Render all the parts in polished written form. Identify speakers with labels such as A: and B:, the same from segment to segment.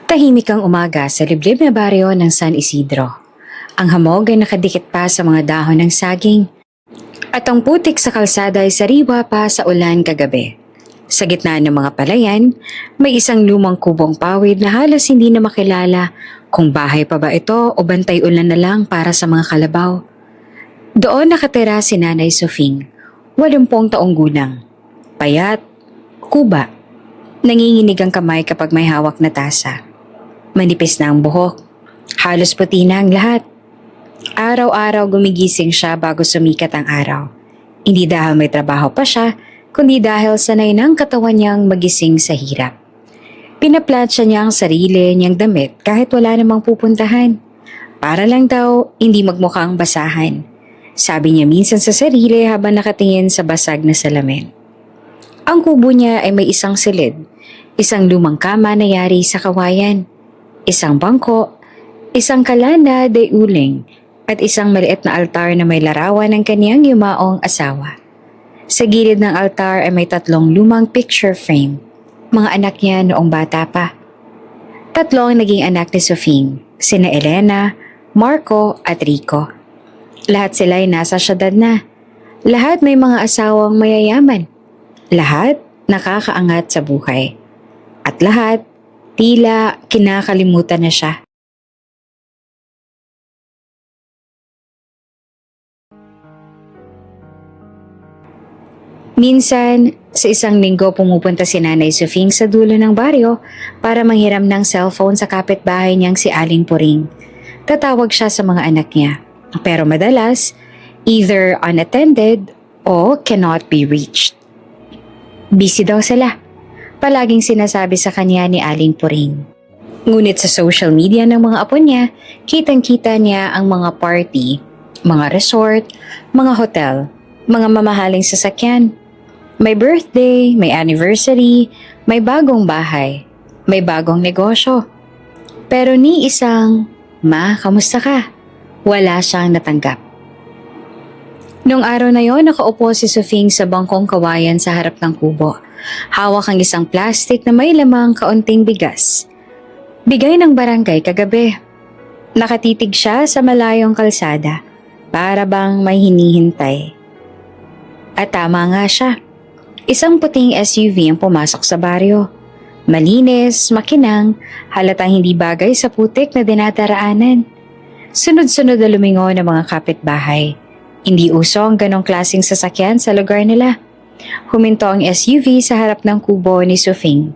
A: Tahimik ang umaga sa liblib na baryo ng San Isidro. Ang hamog ay nakadikit pa sa mga dahon ng saging at ang putik sa kalsada ay sariwa pa sa ulan kagabi. Sa gitna ng mga palayan, may isang lumang kubong pawid na halos hindi na makilala kung bahay pa ba ito o bantay ulan na lang para sa mga kalabaw. Doon nakatira si Nanay Sofing, 80 taong gulang. Payat, kuba, nanginginig ang kamay kapag may hawak na tasa. Manipis na ang buhok, halos puti na ang lahat. Araw-araw gumigising siya bago sumikat ang araw. Hindi dahil may trabaho pa siya, kundi dahil sanay ng katawan niyang magising sa hirap. Pinaplansya niya ang sarili niyang damit kahit wala namang pupuntahan. Para lang daw hindi magmukhang basahan. Sabi niya minsan sa sarili habang nakatingin sa basag na salamin. Ang kubo niya ay may isang silid, isang lumang kama na yari sa kawayan, isang bangko, isang kalana de uling, at isang maliit na altar na may larawan ng kaniyang yumaong asawa. Sa gilid ng altar ay may 3 lumang picture frame, mga anak niya noong bata pa. 3 ang naging anak ni Sofing, sina Elena, Marco at Rico. Lahat sila ay nasa syudad na. Lahat may mga asawang mayayaman. Lahat nakakaangat sa buhay. At lahat tila kinakalimutan na siya. Minsan, sa isang linggo pumupunta si Nanay Sofing sa dulo ng baryo para manghiram ng cellphone sa kapitbahay niyang si Aling Puring. Tatawag siya sa mga anak niya. Pero madalas, either unattended o cannot be reached. Busy daw sila. Palaging sinasabi sa kanya ni Aling Puring. Ngunit sa social media ng mga apo niya, kitang-kita niya ang mga party, mga resort, mga hotel, mga mamahaling sasakyan. May birthday, may anniversary, may bagong bahay, may bagong negosyo. Pero ni isang, "Ma, kamusta ka?" Wala siyang natanggap. Nung araw na yon, nakaupo si Sofing sa bangkong kawayan sa harap ng kubo. Hawak ang isang plastic na may lamang kaunting bigas. Bigay ng barangay kagabi. Nakatitig siya sa malayong kalsada, para bang may hinihintay. At tama nga siya. Isang puting SUV ang pumasok sa baryo. Malinis, makinang, halatang hindi bagay sa putik na dinadaraanan. Sunod-sunod na lumingon ng mga kapitbahay. Hindi uso ang ganong klaseng sasakyan sa lugar nila. Huminto ang SUV sa harap ng kubo ni Sofing.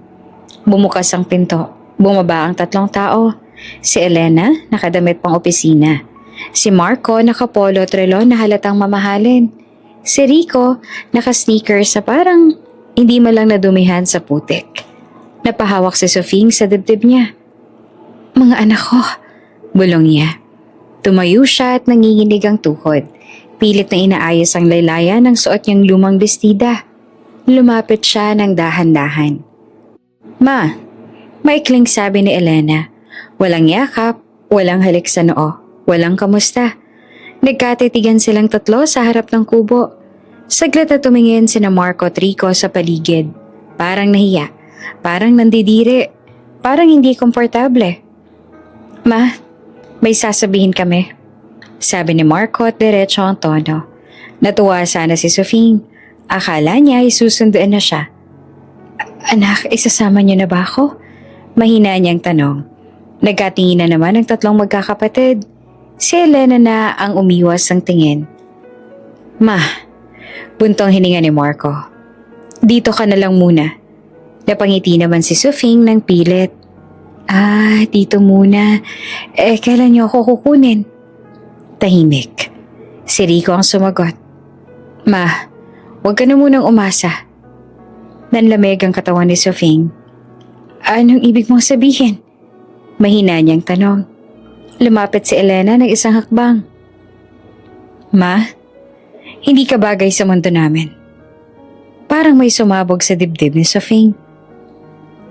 A: Bumukas ang pinto. Bumaba ang 3 tao. Si Elena, nakadamit pang opisina. Si Marco, nakapolo at relo na halatang mamahalin. Si Rico, naka-sneakers sa parang hindi malang nadumihan sa putik. Napahawak si Sofing sa dibdib niya. "Mga anak ko," bulong niya. Tumayo siya at nanginginig ang tuhod. Pilit na inaayos ang laylayan ng suot niyang lumang bestida. Lumapit siya ng dahan-dahan. "Ma," maikling sabi ni Elena. Walang yakap, walang halik sa noo, walang kamusta. Nagkatitigan silang 3 sa harap ng kubo. Saglit na tumingin sina Marco at Rico sa paligid. Parang nahiya, parang nandidiri, parang hindi komportable. "Ma, may sasabihin kami," sabi ni Marco at diretso ang tono. Natuwa sana si Sofing. Akala niya ay susunduin na siya. "Anak, isasama niyo na ba ako?" Mahina niyang tanong. Nagkatingin na naman ang 3 magkakapatid. Si Elena na ang umiwas ng tingin. "Ma," buntong hininga ni Marco. "Dito ka na lang muna." Napangiti naman si Sofing ng pilit. "Ah, dito muna. Kailan niyo ako kukunin?" Tahimik. Si Rico ang sumagot. "Ma, huwag ka na munang umasa." Nanlamig ang katawan ni Sofing. "Anong ibig mong sabihin?" Mahina niyang tanong. Lumapit si Elena ng isang hakbang. "Ma, hindi ka bagay sa mundo namin." Parang may sumabog sa dibdib ni Sofing.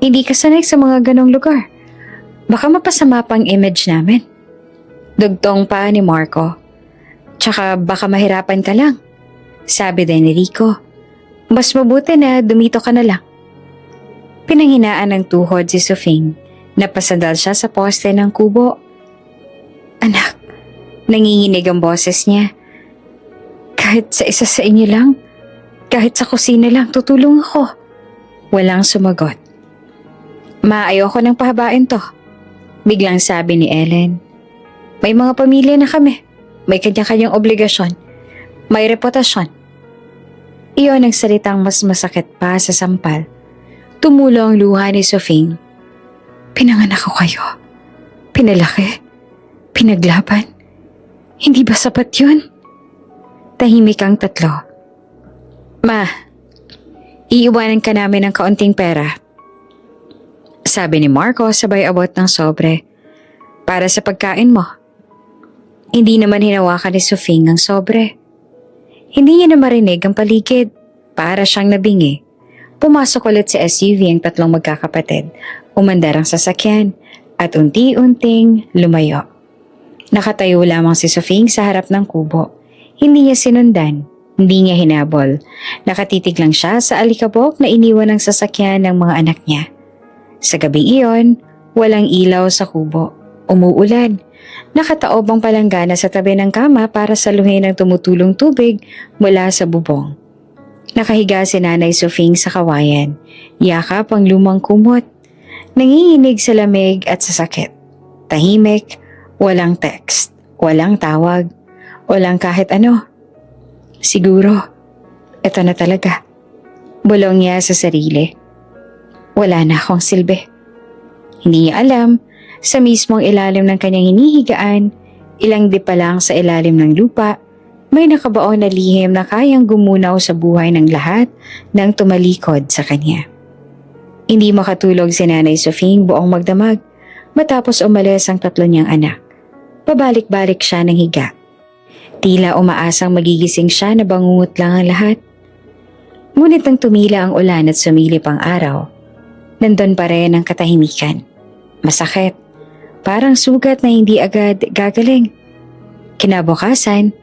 A: "Hindi ka sanay sa mga ganong lugar. Baka mapasama pang image namin." Dugtong pa ni Marco. "Tsaka baka mahirapan ka lang," sabi din ni Rico. "Mas mabuti na dumito ka na lang." Pinanghinaan ng tuhod si Sofing. Napasandal siya sa poste ng kubo. Anak, nanginginig ang boses niya. Kahit sa isa sa inyo lang, kahit sa kusina lang, tutulong ako. Walang sumagot. Ma, ayoko nang pahabain to. Biglang sabi ni Ellen. May mga pamilya na kami. May kanya-kanyang obligasyon. May reputasyon. Iyon ang salitang mas masakit pa sa sampal. Tumulo ang luha ni Sofing. Pinanganak ko kayo. Pinalaki. Pinaglaban. Hindi ba sapat yun? Tahimik ang tatlo. Ma, iiwanan ka namin ng kaunting pera. Sabi ni Marco sabay abot ng sobre. Para sa pagkain mo. Hindi naman hinawakan ni Sofing ang sobre. Hindi niya na marinig ang paligid. Para siyang nabingi. Pumasok ulit sa SUV ang tatlong magkakapatid. Umandar ang sasakyan at unti-unting lumayo. Nakatayo lamang si Sofing sa harap ng kubo. Hindi niya sinundan, hindi niya hinabol. Nakatitig lang siya sa alikabok na iniwan ng sasakyan ng mga anak niya. Sa gabi iyon, walang ilaw sa kubo. Umuulan. Nakataob ang palanggana sa tabi ng kama para saluhin ang tumutulong tubig mula sa bubong. Nakahiga si Nanay Sofing sa kawayan. Yakap ang lumang kumot. Nanginginig sa lamig at sa sakit. Tahimik, walang text, walang tawag, walang kahit ano. Siguro, ito na talaga. Bulong niya sa sarili. Wala na akong silbi. Hindi niya alam, sa mismong ilalim ng kanyang hinihigaan, ilang di pa lang sa ilalim ng lupa, may nakabaon na lihim na kayang gumunaw sa buhay ng lahat nang tumalikod sa kanya. Hindi makatulog si Nanay Sofing buong magdamag matapos umalis ang tatlo niyang anak. Pabalik-balik siya ng higa. Tila umaasang magigising siya na bangungot lang ang lahat. Ngunit nang tumila ang ulan at sumilip ang araw, nandun pa rin ang katahimikan. Masakit, parang sugat na hindi agad gagaling. Kinabukasan,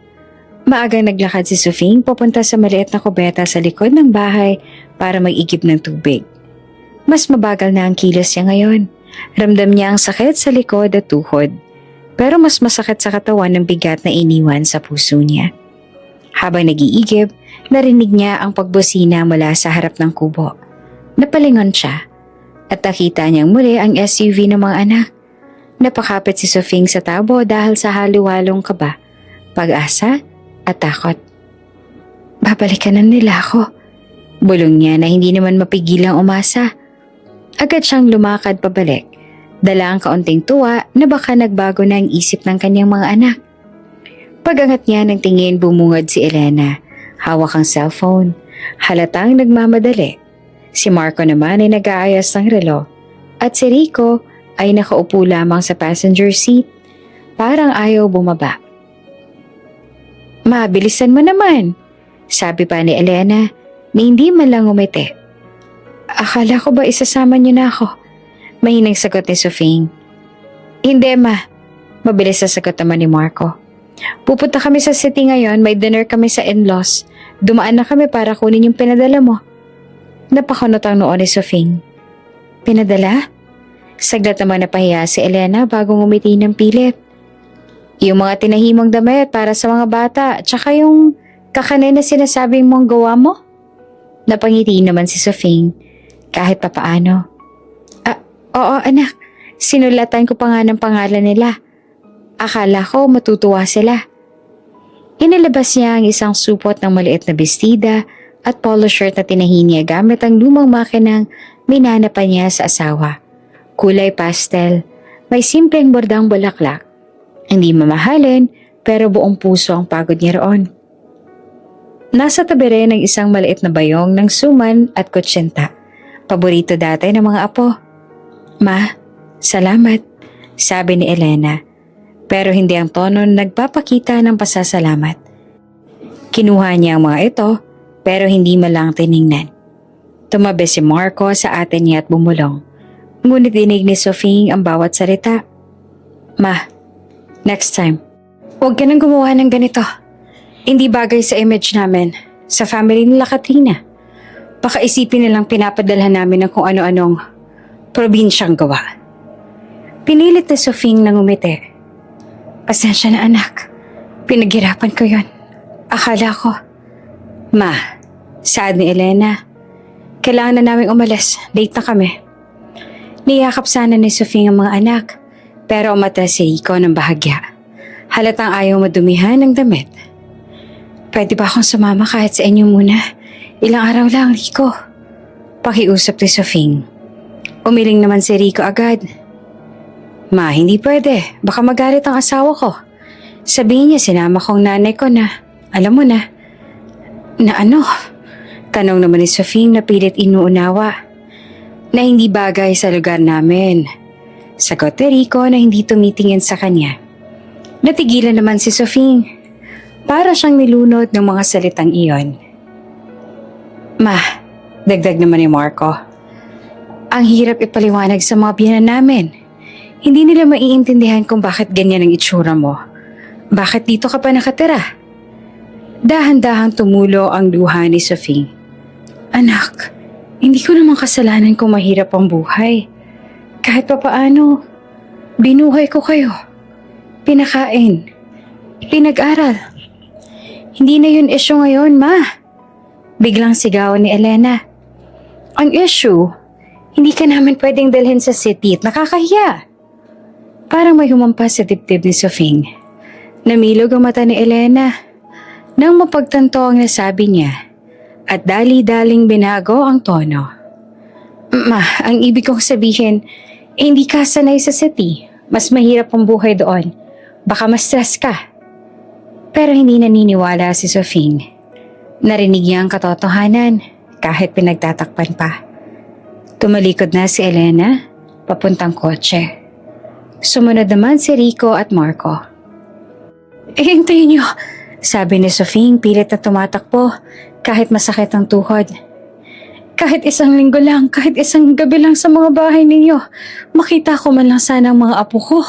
A: maagang naglakad si Sofing papunta sa maliit na kubeta sa likod ng bahay para mag-igib ng tubig. Mas mabagal na ang kilos niya ngayon. Ramdam niya ang sakit sa likod at tuhod. Pero mas masakit sa katawan ng bigat na iniwan sa puso niya. Habang nag-iigib, narinig niya ang pagbusina mula sa harap ng kubo. Napalingon siya at nakita niyang muli ang SUV ng mga anak. Napakapit si Sofing sa tabo dahil sa halo-halong kaba, pag-asa at takot. Babalikan na nila ako. Bulong niya na hindi naman mapigilang umasa. Agad siyang lumakad pabalik. Dala ang kaunting tuwa na baka nagbago na ang isip ng kanyang mga anak. Pag-angat niya ng tingin, bumungad si Elena. Hawak ang cellphone. Halatang nagmamadali. Si Marco naman ay nag-aayos ng relo. At si Rico ay nakaupo lamang sa passenger seat. Parang ayaw bumaba. Mabilisan mo naman, sabi pa ni Elena na hindi man lang umiti. Akala ko ba isasama niyo na ako? Mahinang sagot ni Sofing. Hindi ma, mabilis sa sagot naman ni Marco. Pupunta kami sa city ngayon, may dinner kami sa in-laws. Dumaan na kami para kunin yung pinadala mo. Napakunot ang noon ni Sofing. Pinadala? Saglit naman napahiya si Elena bago ngumiti ng pilit. Yung mga tinahimong damit para sa mga bata, tsaka yung kakanay na sinasabing mong gawa mo? Napangiti naman si Sofing, kahit papaano. Oo anak, sinulatan ko pa nga ng pangalan nila. Akala ko matutuwa sila. Inilabas niya ang isang supot ng maliit na bestida at polo shirt na tinahi niya gamit ang lumang makinang minana pa niya sa asawa. Kulay pastel, may simpleng bordang bulaklak. Hindi mamahalin pero buong puso ang pagod niya roon. Nasa tabi rin ng isang maliit na bayong ng suman at kutsinta. Paborito dati ng mga apo. Ma, salamat, sabi ni Elena. Pero hindi ang tono nagpapakita ng pasasalamat. Kinuha niya ang mga ito pero hindi malang tiningnan. Tumabi si Marco sa atin niya at bumulong. Ngunit dinig ni Sofing ang bawat salita. Ma, next time, huwag ka nang gumawa ng ganito. Hindi bagay sa image namin, sa family nila Katrina. Baka isipin nilang pinapadalhan namin ng kung ano-anong probinsyang gawa. Pinilit na Sofing na ngumiti. Pasensya na anak. Pinaghirapan ko yon. Akala ko. Ma, saad ni Elena. Kailangan na namin umalis. Late na kami. Niyakap sana ni Sofing ang mga anak. Pero umatras si Rico ng bahagya. Halatang ayaw madumihan ng damit. Pwede ba akong sumama kahit sa inyo muna? Ilang araw lang, Rico. Pakiusap ni Sofing. Umiling naman si Rico agad. Ma, hindi pwede. Baka magalit ang asawa ko. Sabihin niya sinama kong nanay ko na, alam mo na. Na ano? Tanong naman ni Sofing na pilit inuunawa. Na hindi bagay sa lugar namin. Sagot ni Rico na hindi tumitingin sa kanya. Natigilan naman si Sofing. Para siyang nilunod ng mga salitang iyon. Ma, dagdag naman ni Marco. Ang hirap ipaliwanag sa mga biyanan namin. Hindi nila maiintindihan kung bakit ganyan ang itsura mo. Bakit dito ka pa nakatira? Dahan-dahang tumulo ang luha ni Sofing. Anak, hindi ko naman kasalanan kung mahirap ang buhay. Kahit pa paano, binuhay ko kayo. Pinakain. Pinag-aral. Hindi na yun issue ngayon, ma. Biglang sigawan ni Elena. Ang issue, hindi ka namin pwedeng dalhin sa city at nakakahiya. Parang may humampas sa dibdib ni Sofing. Namilog ang mata ni Elena nang mapagtanto ang nasabi niya at dali-daling binago ang tono. Ma, ang ibig kong sabihin, hindi ka sanay sa city. Mas mahirap ang buhay doon. Baka mas stress ka. Pero hindi naniniwala si Sofing. Narinig niya ang katotohanan kahit pinagtatakpan pa. Tumalikod na si Elena papuntang kotse. Sumunod naman si Rico at Marco. Hintayin niyo, sabi ni Sofing pilit na tumatakbo kahit masakit ang tuhod. Kahit isang linggo lang, kahit isang gabi lang sa mga bahay ninyo, makita ko man lang sana ang mga apo ko.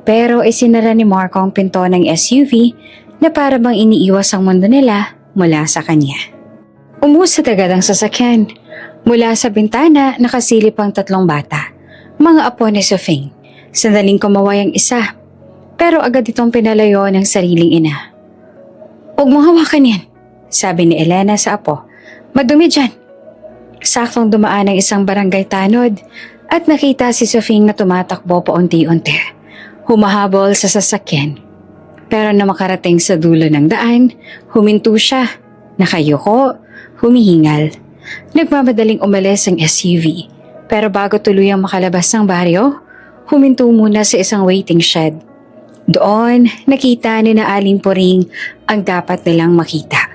A: Pero isinara ni Marco ang pinto ng SUV na para bang iniiwas ang mundo nila mula sa kanya. Umusad agad ang sasakyan. Mula sa bintana, nakasilip ang 3 bata. Mga apo ni Sofing. Sandaling kumaway ang isa. Pero agad itong pinalayo ng sariling ina. Huwag mo hawakan yan, sabi ni Elena sa apo. Madumi dyan. Saktong dumaan ang isang barangay tanod at nakita si Sofing na tumatakbo paunti-unti. Humahabol sa sasakyan. Pero na makarating sa dulo ng daan, huminto siya. Nakayuko, humihingal. Nagmamadaling umalis ang SUV. Pero bago tuluyang makalabas ng baryo, huminto muna sa isang waiting shed. Doon, nakita ni na Aling Puring ang dapat nilang makita.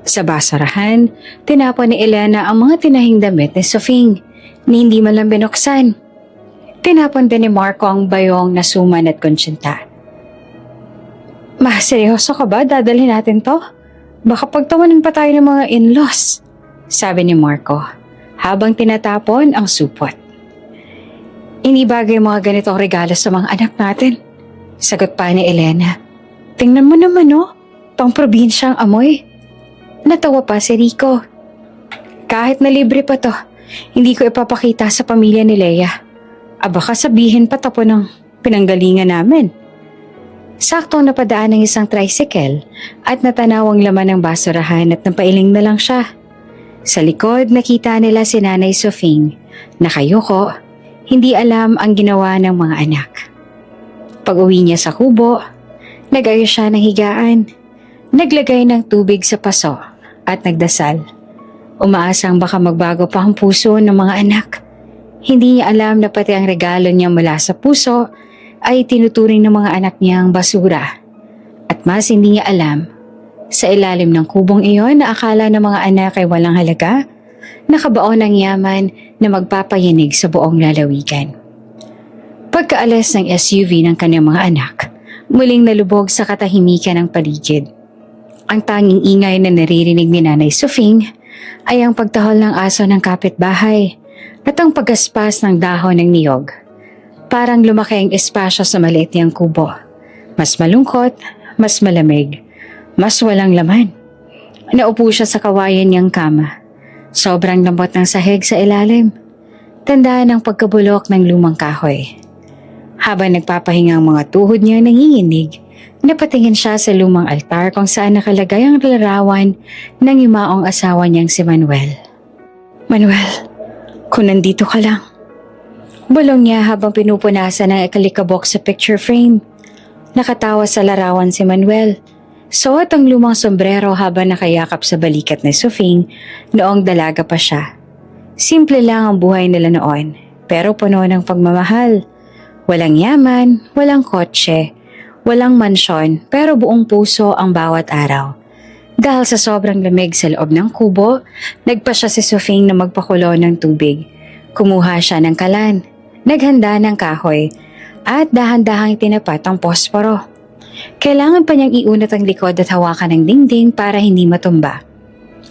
A: Sa basurahan, tinapon ni Elena ang mga tinahing damit ni Sofing na hindi man lang binuksan. Tinapon din ni Marco ang bayong na suman at konsyenta. Ma, seryoso ka ba? Dadalhin natin to? Baka pagtawanan pa tayo ng mga in-laws, sabi ni Marco, habang tinatapon ang supot. Hindi bagay mga ganitong regalo sa mga anak natin, sagot pa ni Elena. Tingnan mo naman pang probinsyang amoy. Natawa pa si Rico. Kahit na libre pa to, hindi ko ipapakita sa pamilya ni Leia. Baka sabihin pa tapo ng pinanggalingan namin. Saktong napadaan ng isang tricycle at natanaw ang laman ng basurahan at napailing na lang siya. Sa likod nakita nila si Nanay Sofing. Nakayuko, hindi alam ang ginawa ng mga anak. Pag-uwi niya sa kubo, nag-ayos siya ng higaan. Naglagay ng tubig sa paso at nagdasal. Umaasang baka magbago pa ang puso ng mga anak. Hindi niya alam na pati ang regalo niya mula sa puso ay tinuturing ng mga anak niyang basura. At mas hindi niya alam, sa ilalim ng kubong iyon na akala ng mga anak ay walang halaga, nakabaon ang yaman na magpapayinig sa buong lalawigan. Pagkaalis ng SUV ng kanyang mga anak, muling nalubog sa katahimikan ng paligid. Ang tanging ingay na naririnig ni Nanay Sofing ay ang pagtahol ng aso ng kapitbahay at ang paggaspas ng dahon ng niyog. Parang lumaki ang espasyo sa maliit niyang kubo. Mas malungkot, mas malamig, mas walang laman. Naupo siya sa kawayan niyang kama. Sobrang lambot ng sahig sa ilalim. Tandaan ang pagkabulok ng lumang kahoy. Habang nagpapahinga ang mga tuhod niya nanginginig, napatingin siya sa lumang altar kung saan nakalagay ang larawan ng yumaong asawa niyang si Manuel. Manuel, kung nandito ka lang. Bulong niya habang pinupunasan ng ikalikabok sa picture frame. Nakatawa sa larawan si Manuel. Suot ang lumang sombrero habang nakayakap sa balikat ni Sofing noong dalaga pa siya. Simple lang ang buhay nila noon, pero puno ng pagmamahal. Walang yaman, walang kotse, walang mansyon, pero buong puso ang bawat araw. Dahil sa sobrang lamig sa loob ng kubo, nagpa siya si Sofing na magpakulo ng tubig. Kumuha siya ng kalan, naghanda ng kahoy, at dahan-dahang tinapat ang posporo. Kailangan pa niyang iunat ang likod at hawakan ng dingding para hindi matumba.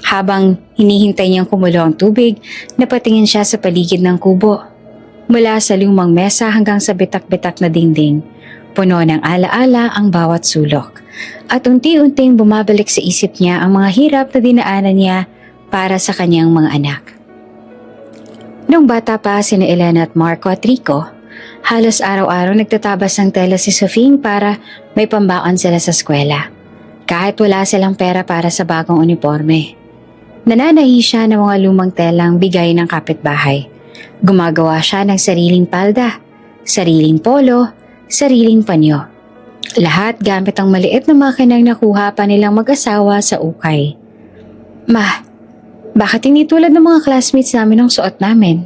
A: Habang hinihintay niyang kumulo ang tubig, napatingin siya sa paligid ng kubo. Mula sa lumang mesa hanggang sa bitak-bitak na dingding, puno ng alaala ang bawat sulok. At unti-unting bumabalik sa isip niya ang mga hirap na dinaanan niya para sa kanyang mga anak. Nung bata pa sina Elena at Marco at Rico, halos araw-araw nagtatabas ng tela si Sofing para may pambaon sila sa eskwela. Kahit wala silang pera para sa bagong uniforme. Nananahi siya ng mga lumang telang bigay ng kapitbahay. Gumagawa siya ng sariling palda, sariling polo, sariling panyo. Lahat gamit ang maliit na makinang nakuha pa nilang mag-asawa sa ukay. Ma, bakit hindi tulad ng mga classmates namin ang suot namin?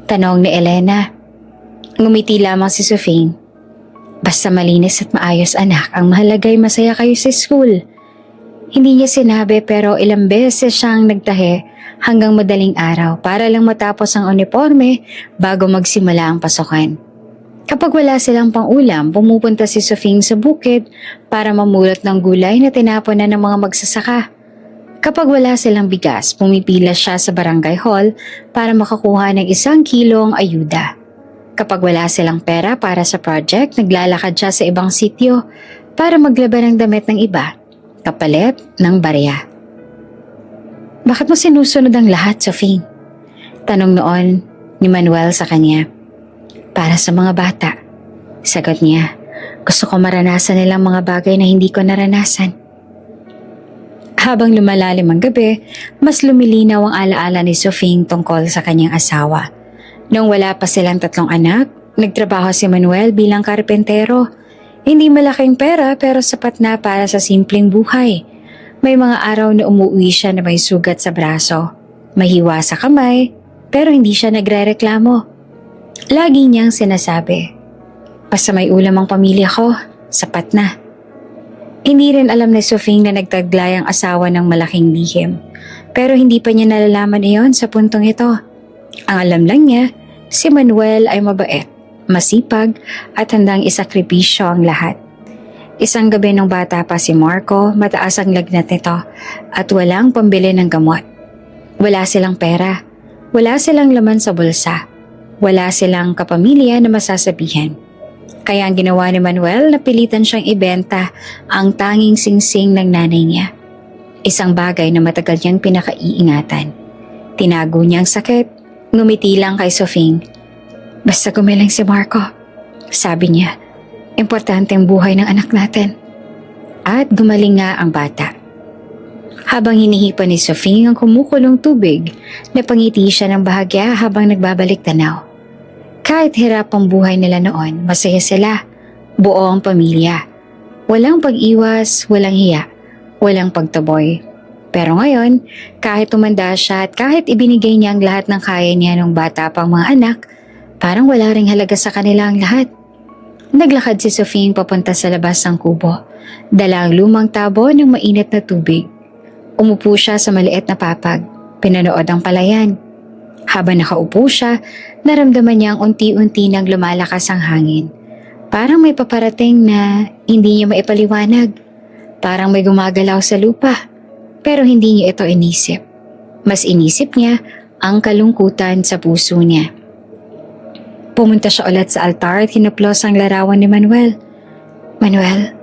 A: Tanong ni Elena. Ngumiti lamang si Sofing. Basta malinis at maayos anak, ang mahalagay masaya kayo sa school. Hindi niya sinabi pero ilang beses siyang nagtahi hanggang madaling araw para lang matapos ang uniforme bago magsimula ang pasukan. Kapag wala silang pang-ulam, pumupunta si Sofing sa bukid para mamulot ng gulay na tinapon na ng mga magsasaka. Kapag wala silang bigas, pumipila siya sa barangay hall para makakuha ng 1 kilong ayuda. Kapag wala silang pera para sa project, naglalakad siya sa ibang sityo para maglaban ng damit ng iba, kapalit ng barya. Bakit mo sinusunod ang lahat, Sofing? Tanong noon ni Manuel sa kanya. Para sa mga bata. Sagot niya, gusto ko maranasan nilang mga bagay na hindi ko naranasan. Habang lumalalim ang gabi, mas lumilinaw ang alaala ni Sofing tungkol sa kanyang asawa. Nung wala pa silang 3 anak, nagtrabaho si Manuel bilang karpentero. Hindi malaking pera pero sapat na para sa simpleng buhay. May mga araw na umuwi siya na may sugat sa braso. Mahiwa sa kamay, pero hindi siya nagrereklamo. Lagi niyang sinasabi, basta may ulam ang pamilya ko, sapat na. Hindi rin alam ni Sofing na nagtaglay ang asawa ng malaking lihim. Pero hindi pa niya nalalaman iyon sa puntong ito. Ang alam lang niya, si Manuel ay mabait, masipag at handang isakripisyo ang lahat. Isang gabi nung bata pa si Marco, mataas ang lagnat nito at walang pambili ng gamot. Wala silang pera, wala silang laman sa bulsa, wala silang kapamilya na masasabihan. Kaya ang ginawa ni Manuel, napilitan siyang ibenta ang tanging singsing ng nanay niya. Isang bagay na matagal niyang pinakaiingatan. Tinago niya ang sakit, ngumiti lang kay Sofing. Basta gumiling si Marco, sabi niya. Importante ang buhay ng anak natin. At gumaling nga ang bata. Habang hinihipan ni Sofing ang kumukulong tubig, napangiti siya ng bahagya habang nagbabalik tanaw. Kahit hirap ang buhay nila noon, masaya sila. Buo ang pamilya. Walang pag-iwas, walang hiya, walang pagtaboy. Pero ngayon, kahit tumanda siya at kahit ibinigay niya ang lahat ng kaya niya nung bata pang mga anak, parang wala ring halaga sa kanila ang lahat. Naglakad si Sofing papunta sa labas ng kubo. Dala ang lumang tabo ng mainit na tubig. Umupo siya sa maliit na papag. Pinanood ang palayan. Habang nakaupo siya, naramdaman niyang unti-unti nang lumalakas ang hangin. Parang may paparating na hindi niya maipaliwanag. Parang may gumagalaw sa lupa. Pero hindi niya ito inisip. Mas inisip niya ang kalungkutan sa puso niya. Pumunta siya ulit sa altar at hinaplos ang larawan ni Manuel. Manuel,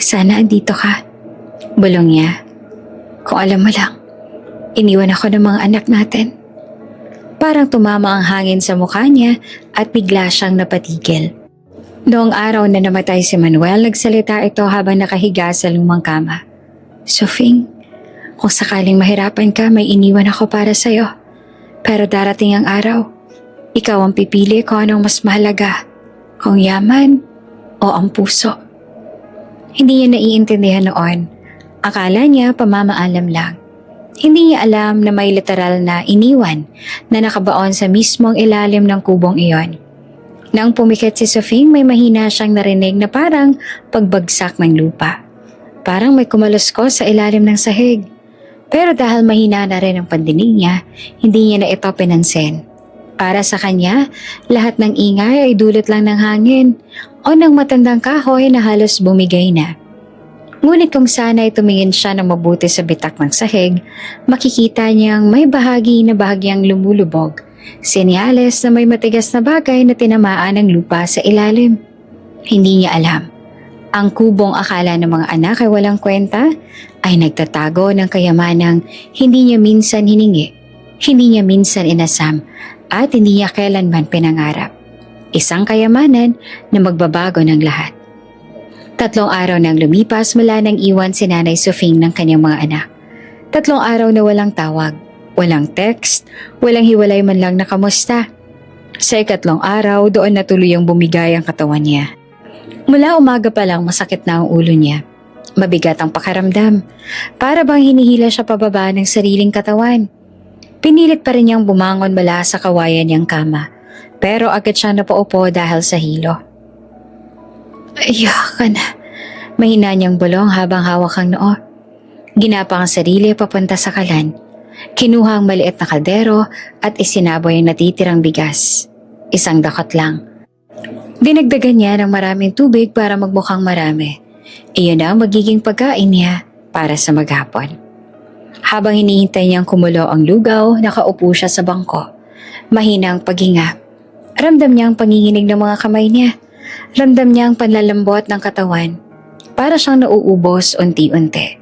A: sana andito ka. Bulong niya. Kung alam mo lang, iniwan ako ng mga anak natin. Parang tumama ang hangin sa mukha niya at bigla siyang napatigil. Noong araw na namatay si Manuel, nagsalita ito habang nakahiga sa lumang kama. Sofing, kung sakaling mahirapan ka, may iniwan ako para sa'yo. Pero darating ang araw, ikaw ang pipili kung anong mas mahalaga, kung yaman o ang puso. Hindi niya naiintindihan noon. Akala niya pamamaalam lang. Hindi niya alam na may literal na iniwan na nakabaon sa mismong ilalim ng kubong iyon. Nang pumikit si Sofing, may mahina siyang narinig na parang pagbagsak ng lupa. Parang may kumaluskos sa ilalim ng sahig. Pero dahil mahina na rin ang pandinig niya, hindi niya na ito pinansin. Para sa kanya, lahat ng ingay ay dulot lang ng hangin o ng matandang kahoy na halos bumigay na. Ngunit kung sana'y tumingin siya ng mabuti sa bitak ng sahig, makikita niyang may bahagi na bahagyang lumulubog, senyales na may matigas na bagay na tinamaan ng lupa sa ilalim. Hindi niya alam. Ang kubong akala ng mga anak ay walang kwenta ay nagtatago ng kayamanang hindi niya minsan hiningi, hindi niya minsan inasam at hindi niya kailanman pinangarap. Isang kayamanan na magbabago ng lahat. 3 araw nang lumipas mula nang iwan si Nanay Sofing ng kanyang mga anak. 3 araw na walang tawag, walang text, walang hiwalay man lang na kamusta. Sa 3 araw, doon natuloy ang bumigay ang katawan niya. Mula umaga pa lang masakit na ang ulo niya. Mabigat ang pakaramdam. Para bang hinihila siya pababa ng sariling katawan. Pinilit pa rin niyang bumangon mula sa kawayan niyang kama. Pero agad siya napaupo dahil sa hilo. Ayakan. Mahina niyang bulong habang hawak ang noo. Ginapang ang sarili papunta sa kalan. Kinuha ang maliit na kaldero at isinaboy ang natitirang bigas. Isang dakot lang. Dinagdagan niya ng maraming tubig para magmukhang marami. Iyon ang magiging pagkain niya para sa maghapon. Habang hinihintay niyang kumulo ang lugaw, nakaupo siya sa bangko. Mahina ang paghinga. Ramdam niya ang panginginig ng mga kamay niya. Ramdam niya ang panlalambot ng katawan. Para siyang nauubos unti-unti.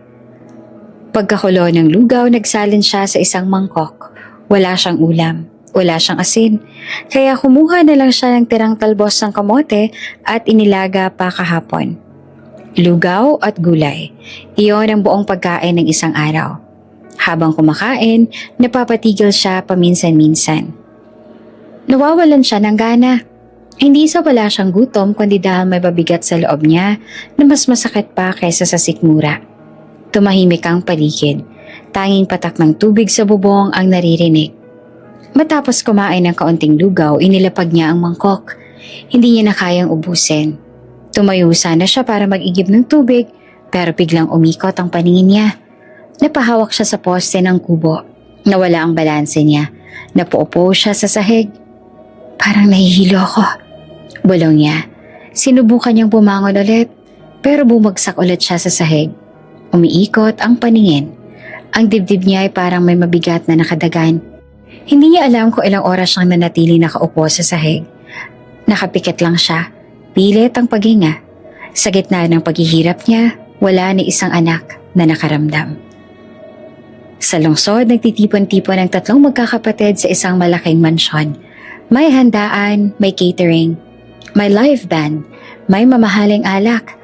A: Pagkakulo ng lugaw, nagsalin siya sa isang mangkok. Wala siyang ulam. Wala siyang asin. Kaya kumuha na lang siya ng tirang talbos ng kamote at inilaga pa kahapon. Lugaw at gulay. Iyon ang buong pagkain ng isang araw. Habang kumakain, napapatigil siya paminsan-minsan. Nawawalan siya ng gana. Hindi sa wala siyang gutom kundi dahil may babigat sa loob niya na mas masakit pa kaysa sa sikmura. Tumahimik ang paligid. Tanging patak ng tubig sa bubong ang naririnig. Matapos kumain ng kaunting lugaw, inilapag niya ang mangkok. Hindi niya na kayang ubusin. Tumayo sana siya para mag-igib ng tubig pero biglang umikot ang paningin niya. Napahawak siya sa poste ng kubo. Nawala ang balanse niya. Napaupo siya sa sahig. Parang nahihilo ako. Bulong niya. Sinubukan niyang bumangon ulit pero bumagsak ulit siya sa sahig. Umiikot ang paningin. Ang dibdib niya ay parang may mabigat na nakadagan. Hindi niya alam kung ilang oras siyang nanatili nakaupo sa sahig. Nakapikit lang siya. Pilit ang paghinga. Sa gitna ng paghihirap niya, wala ni isang anak na nakaramdam. Sa lungsod, nagtitipon-tipon ang 3 magkakapatid sa isang malaking mansyon. May handaan, may catering, may live band, may mamahaling alak.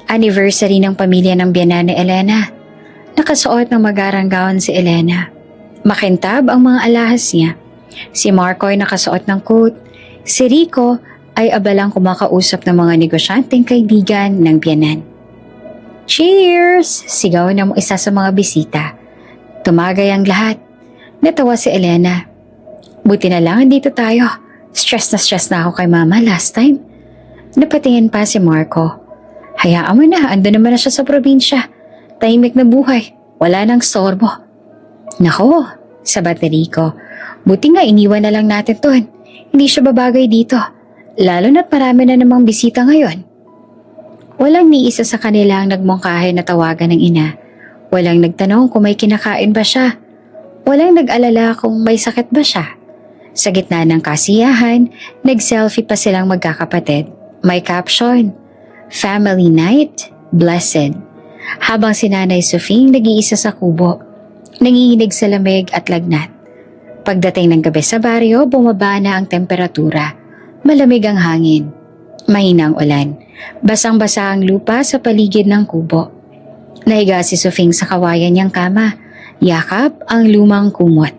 A: Anniversary ng pamilya ng biyenan ni Elena. Nakasuot ng magarang gown si Elena. Makintab ang mga alahas niya. Si Marco ay nakasuot ng coat. Si Rico ay abalang kumakausap ng mga negosyanteng kaibigan ng biyenan. Cheers! Sigaw ng isa sa mga bisita. Tumagay ang lahat. Natawa si Elena. Buti na lang andito tayo. Stress na ako kay mama last time. Napatingin pa si Marco. Hayaan mo na, ando naman na siya sa probinsya. Tahimik na buhay. Wala nang sorbo. Nako, sabat ni Rico. Buti nga iniwan na lang natin to. Hindi siya babagay dito. Lalo na't marami na namang bisita ngayon. Walang ni isa sa kanila ang nagmungkahi na tawagan ng ina. Walang nagtanong kung may kinakain ba siya. Walang nag-alala kung may sakit ba siya. Sa gitna ng kasiyahan, nag-selfie pa silang magkakapatid. May caption, Family Night, Blessed. Habang si Nanay Sofing nag-iisa sa kubo, nanginginig sa lamig at lagnat. Pagdating ng gabi sa baryo, bumaba na ang temperatura. Malamig ang hangin. Mahinang ulan. Basang-basa ang lupa sa paligid ng kubo. Nahiga si Sofing sa kawayan niyang kama. Yakap ang lumang kumot.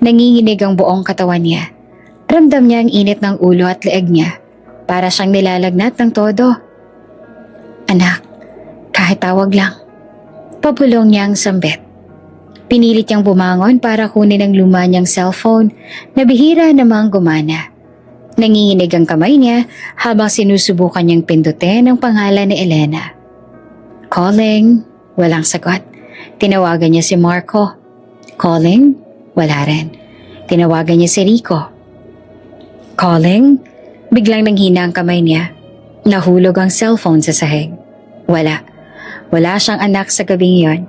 A: Nanginginig ang buong katawan niya. Ramdam niya ang init ng ulo at leeg niya. Para siyang nilalagnat ng todo. Anak, kahit tawag lang. Pabulong niya ang sambit. Pinilit niyang bumangon para kunin ang luma niyang cellphone na bihira namang gumana. Nanginginig ang kamay niya habang sinusubukan niyang pindutin ang pangalan ni Elena. Calling, walang sagot. Tinawagan niya si Marco. Calling, wala rin. Tinawagan niya si Rico. Calling, biglang nanghina ang kamay niya. Nahulog ang cellphone sa sahig. Wala. Wala siyang anak sa gabing yon.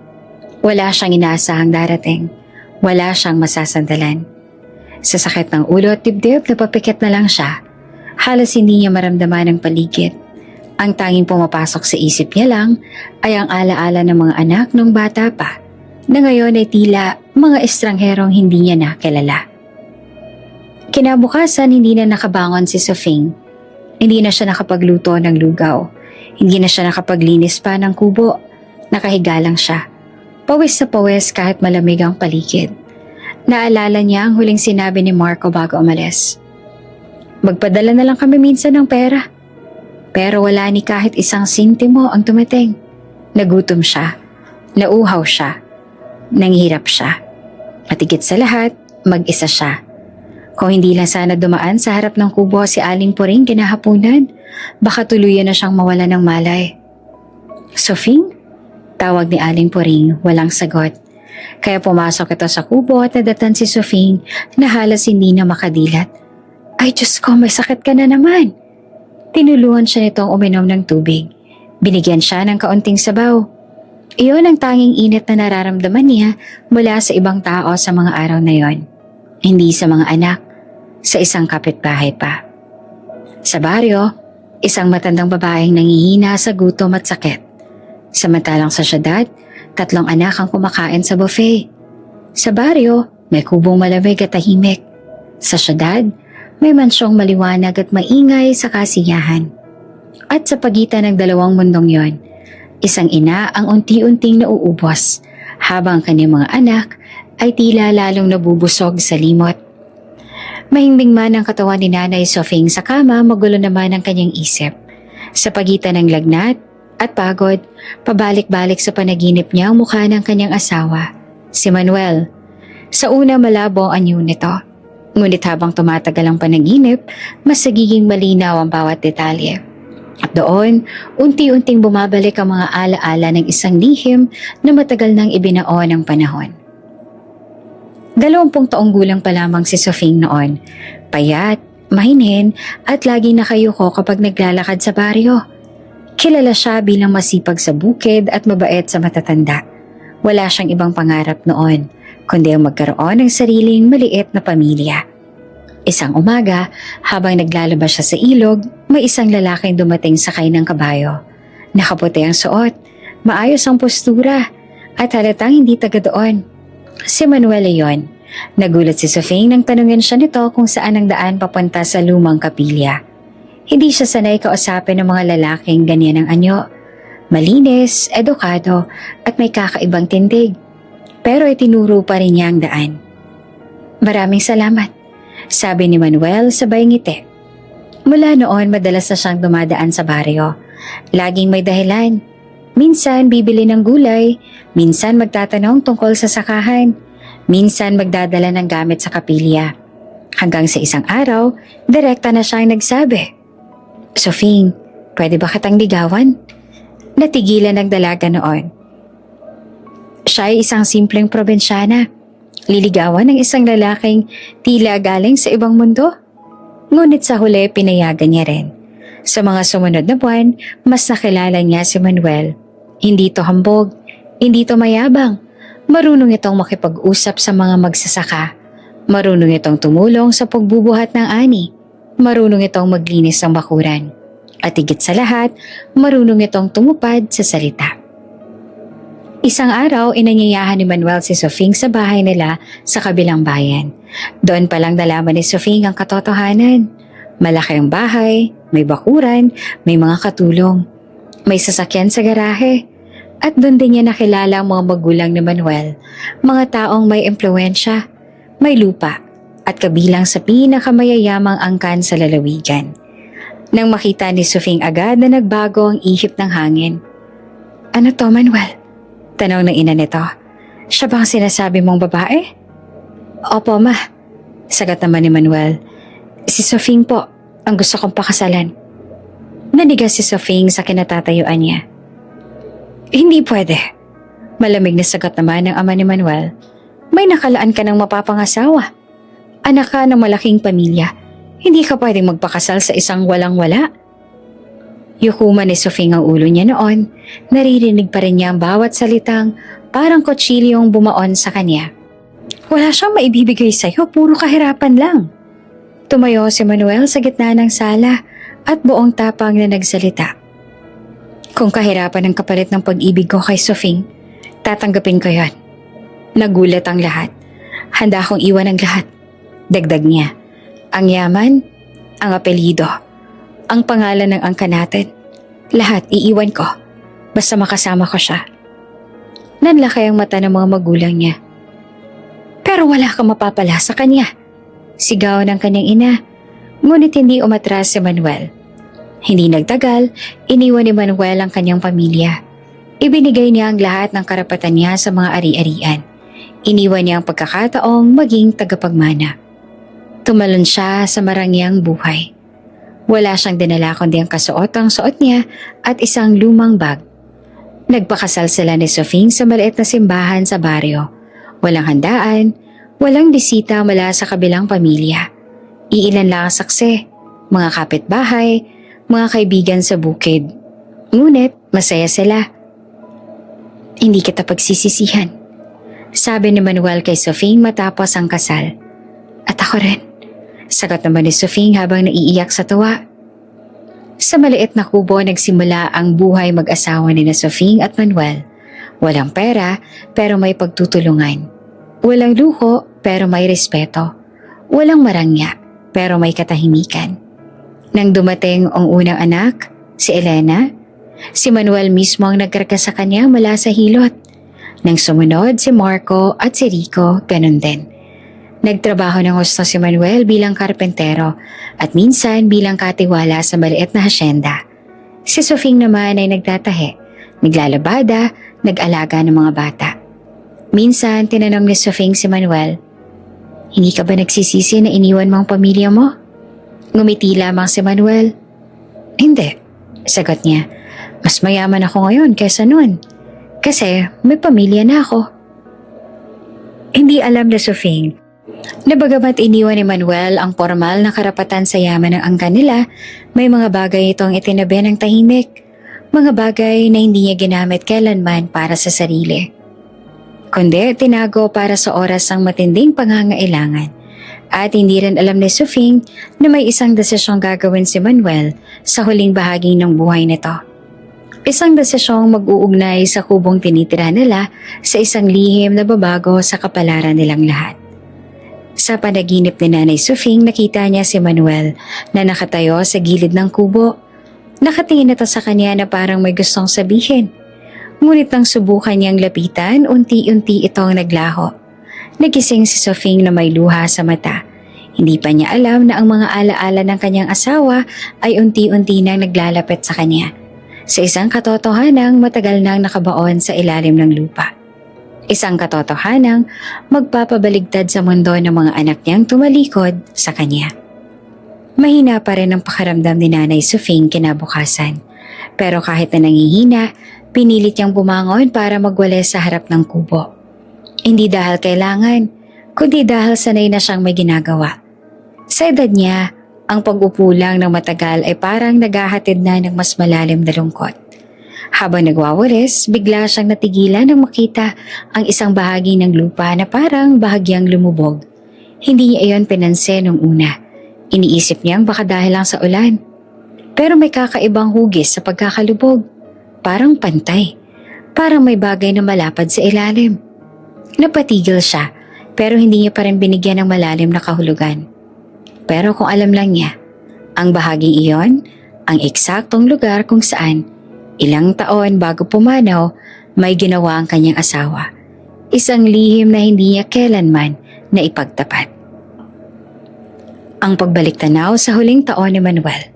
A: Wala siyang inaasahang darating. Wala siyang masasandalan. Sa sakit ng ulo at dibdib, napapikit na lang siya. Halos hindi niya maramdaman ang paligid. Ang tanging pumapasok sa isip niya lang ay ang alaala ng mga anak nung bata pa, na ngayon ay tila mga estrangherong hindi niya nakilala. Kinabukasan, hindi na nakabangon si Sofing. Hindi na siya nakapagluto ng lugaw. Hindi na siya nakapaglinis pa ng kubo. Nakahiga lang siya. Pawis sa pawis kahit malamig ang paligid. Naalala niya ang huling sinabi ni Marco bago umalis. Magpadala na lang kami minsan ng pera. Pero wala ni kahit isang sintimo ang tumating. Nagutom siya. Nauhaw siya. Nanghirap siya. At higit sa lahat, mag-isa siya. Kung hindi lang sana dumaan sa harap ng kubo si Aling Puring kinahapunan, baka tuluyan na siyang mawala ng malay. Sofing? Tawag ni Aling Puring, walang sagot. Kaya pumasok ito sa kubo at nadatan si Sofing na halos hindi na makadilat. Ay Diyos ko, may sakit ka na naman. Tinulungan siya nitong uminom ng tubig. Binigyan siya ng kaunting sabaw. Iyon ang tanging init na nararamdaman niya mula sa ibang tao sa mga araw na yon. Hindi sa mga anak, sa isang kapitbahay pa. Sa baryo, isang matandang babaeng nangihina sa gutom at sakit. Samantalang sa syudad, 3 anak ang kumakain sa buffet. Sa baryo, may kubong malamig at tahimik. Sa syudad, may mansyong maliwanag at maingay sa kasiyahan. At sa pagitan ng dalawang mundong yon, isang ina ang unti-unting nauubos, habang kanyang mga anak ay tila lalong nabubusog sa limot. Mahimbing man ang katawan ni Nanay Sofing sa kama, magulo naman ang kanyang isip. Sa pagitan ng lagnat at pagod, pabalik-balik sa panaginip niya ang mukha ng kanyang asawa, si Manuel. Sa una malabo ang anyo nito. Ngunit habang tumatagal ang panaginip, mas nagiging malinaw ang bawat detalye. At doon, unti-unting bumabalik ang mga alaala ng isang lihim na matagal nang ibinao ng panahon. 20 taong gulang pa lamang si Sofing noon. Payat, mahinhin at laging nakayuko kapag naglalakad sa baryo. Kilala siya bilang masipag sa bukid at mabait sa matatanda. Wala siyang ibang pangarap noon, kundi ang magkaroon ng sariling maliit na pamilya. Isang umaga, habang naglalabas siya sa ilog, may isang lalaking dumating sakay ng kabayo. Nakaputi ang suot, maayos ang postura, at halatang hindi taga doon. Si Manuel yon. Nagulat si Sofing nang tanungin siya nito kung saan ang daan papunta sa lumang kapilya. Hindi siya sanay kausapin ng mga lalaking ganyan ang anyo. Malinis, edukado, at may kakaibang tindig. Pero itinuro pa rin niya ang daan. Maraming salamat, sabi ni Manuel sabay ngiti. Mula noon madalas na siyang dumadaan sa baryo. Laging may dahilan. Minsan bibili ng gulay, minsan magtatanong tungkol sa sakahan, minsan magdadala ng gamit sa kapilya. Hanggang sa isang araw, direkta na siyang nagsabi, Sofing, pwede ba kitang ligawan? Natigilan ng dalaga noon. Siya ay isang simpleng probinsyana. Liligawan ng isang lalaking tila galing sa ibang mundo. Ngunit sa huli pinayagan niya rin. Sa mga sumunod na buwan, mas nakilala niya si Manuel. Hindi to hambog, hindi to mayabang. Marunong itong makipag-usap sa mga magsasaka. Marunong itong tumulong sa pagbubuhat ng ani. Marunong itong maglinis ng bakuran. At higit sa lahat, marunong itong tumupad sa salita. Isang araw, inanyayahan ni Manuel si Sofing sa bahay nila sa kabilang bayan. Doon palang nalaman ni Sofing ang katotohanan. Malaki ang bahay, may bakuran, may mga katulong, may sasakyan sa garahe. At doon din niya nakilala ang mga magulang ni Manuel, mga taong may impluensya, may lupa, at kabilang sa pinakamayayamang angkan sa lalawigan. Nang makita ni Sofing agad na nagbago ang ihip ng hangin. "Ano to, Manuel?" tanong ng ina nito. "Siya ba ang sinasabi mong babae?" "Opo, ma," sagot naman ni Manuel. "Si Sofing po, ang gusto kong pakasalan." Nanigas si Sofing sa kinatatayuan niya. "Hindi pwede." Malamig na sagot naman ng ama ni Manuel. "May nakalaan ka ng mapapangasawa. Anak ka ng malaking pamilya. Hindi ka pwedeng magpakasal sa isang walang-wala." Yukuman ni Sofing ang ulo niya noon. Naririnig pa rin niya ang bawat salitang parang kutsilyong bumaon sa kanya. "Wala siyang maibibigay sa'yo, puro kahirapan lang." Tumayo si Manuel sa gitna ng sala at buong tapang na nagsalita. "Kung kahirapan ang kapalit ng pag-ibig ko kay Sofing, tatanggapin ko yon." Nagulat ang lahat. "Handa akong iwan ang lahat." Dagdag niya. "Ang yaman, ang apelyido, ang pangalan ng angka natin. Lahat iiwan ko, basta makasama ko siya." Nanlaki ang mata ng mga magulang niya. "Pero wala kang mapapala sa kanya," sigaw ng kanyang ina. Ngunit hindi umatras si Manuel. Hindi nagtagal, iniwan ni Manuel ang kanyang pamilya. Ibinigay niya ang lahat ng karapatan niya sa mga ari-arian. Iniwan niya ang pagkakataong maging tagapagmana. Tumalon siya sa marangyang buhay. Wala siyang dinala kundi ang kasuotang suot niya at isang lumang bag. Nagpakasal sila ni Sofing sa maliit na simbahan sa baryo. Walang handaan, walang bisita mula sa kabilang pamilya. Iilan lang ang saksi, mga kapitbahay, mga kaibigan sa bukid. Ngunit masaya sila. "Hindi kita pagsisisihan," sabi ni Manuel kay Sofing matapos ang kasal. "At ako rin," sagot naman ni Sofing habang naiiyak sa tuwa. Sa maliit na kubo nagsimula ang buhay mag-asawa ni Sofing at Manuel. Walang pera pero may pagtutulungan. Walang luho pero may respeto. Walang marangya pero may katahimikan. Nang dumating ang unang anak, si Elena, si Manuel mismo ang nagkarga sa kanya mula sa hilot. Nang sumunod si Marco at si Rico, ganun din. Nagtrabaho ng husto si Manuel bilang karpentero at minsan bilang katiwala sa maliit na hasyenda. Si Sofing naman ay nagtatahe, naglalabada, nag-alaga ng mga bata. Minsan tinanong ni Sofing si Manuel, "Hindi ka ba nagsisisi na iniwan mo ang pamilya mo?" Ngumiti lamang si Manuel. "Hindi," sagot niya. "Mas mayaman ako ngayon kaysa noon. Kasi may pamilya na ako." Hindi alam ni Sofing na bagamat iniwan ni Manuel ang formal na karapatan sa yaman ng angkan nila, may mga bagay itong itinabi ng tahimik. Mga bagay na hindi niya ginamit kailanman para sa sarili, kundi tinago para sa oras ng matinding pangangailangan. At hindi rin alam ni Sofing na may isang desisyong gagawin si Manuel sa huling bahagi ng buhay nito. Isang desisyong mag-uugnay sa kubong tinitira nila sa isang lihim na babago sa kapalaran nilang lahat. Sa panaginip ni Nanay Sofing, nakita niya si Manuel na nakatayo sa gilid ng kubo. Nakatingin ito sa kanya na parang may gustong sabihin. Ngunit nang subukan niyang lapitan, unti-unti itong naglaho. Nagising si Sofing na may luha sa mata. Hindi pa niya alam na ang mga alaala ng kanyang asawa ay unti-unti nang naglalapit sa kanya. Sa isang katotohanang matagal nang nakabaon sa ilalim ng lupa. Isang katotohanang magpapabaligtad sa mundo ng mga anak niyang tumalikod sa kanya. Mahina pa rin ang pakiramdam ni Nanay Sofing kinabukasan. Pero kahit na nangihina, pinilit niyang bumangon para magwalis sa harap ng kubo. Hindi dahil kailangan, kundi dahil sanay na siyang may ginagawa. Sa edad niya, ang pag-upo lang ng matagal ay parang naghahatid na ng mas malalim na lungkot. Habang nagwawalis, bigla siyang natigilan nang makita ang isang bahagi ng lupa na parang bahagyang lumubog. Hindi niya iyon pinansin nung una. Iniisip niyang baka dahil lang sa ulan. Pero may kakaibang hugis sa pagkakalubog. Parang pantay. Parang may bagay na malapad sa ilalim. Napatigil siya, pero hindi niya pa rin binigyan ng malalim na kahulugan. Pero kung alam lang niya, ang bahaging iyon ang eksaktong lugar kung saan ilang taon bago pumanaw may ginawa ang kanyang asawa. Isang lihim na hindi niya kailanman na ipagtapat. Ang pagbalik tanaw sa huling taon ni Manuel.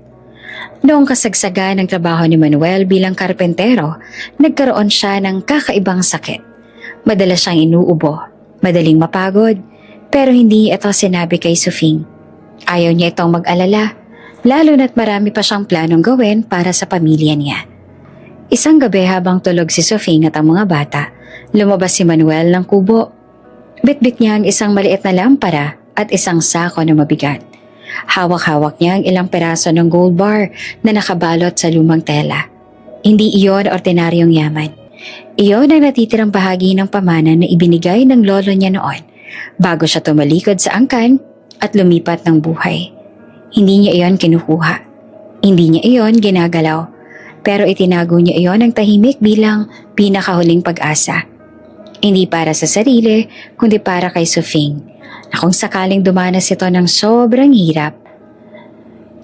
A: Noong kasagsagan ng trabaho ni Manuel bilang karpentero, nagkaroon siya ng kakaibang sakit. Madalas siyang inuubo, madaling mapagod, pero hindi ito sinabi kay Sofing. Ayaw niya itong mag-alala, lalo na't marami pa siyang planong gawin para sa pamilya niya. Isang gabi habang tulog si Sofing at ang mga bata, lumabas si Manuel ng kubo. Bitbit niya ang isang maliit na lampara at isang sako na mabigat. Hawak-hawak niya ang ilang peraso ng gold bar na nakabalot sa lumang tela. Hindi iyon ordinaryong yaman. Iyon ang natitirang bahagi ng pamana na ibinigay ng lolo niya noon bago siya tumalikod sa angkan at lumipat ng buhay. Hindi niya iyon kinukuha. Hindi niya iyon ginagalaw. Pero itinago niya iyon ng tahimik bilang pinakahuling pag-asa. Hindi para sa sarili, kundi para kay Sofing, na kung sakaling dumanas ito ng sobrang hirap.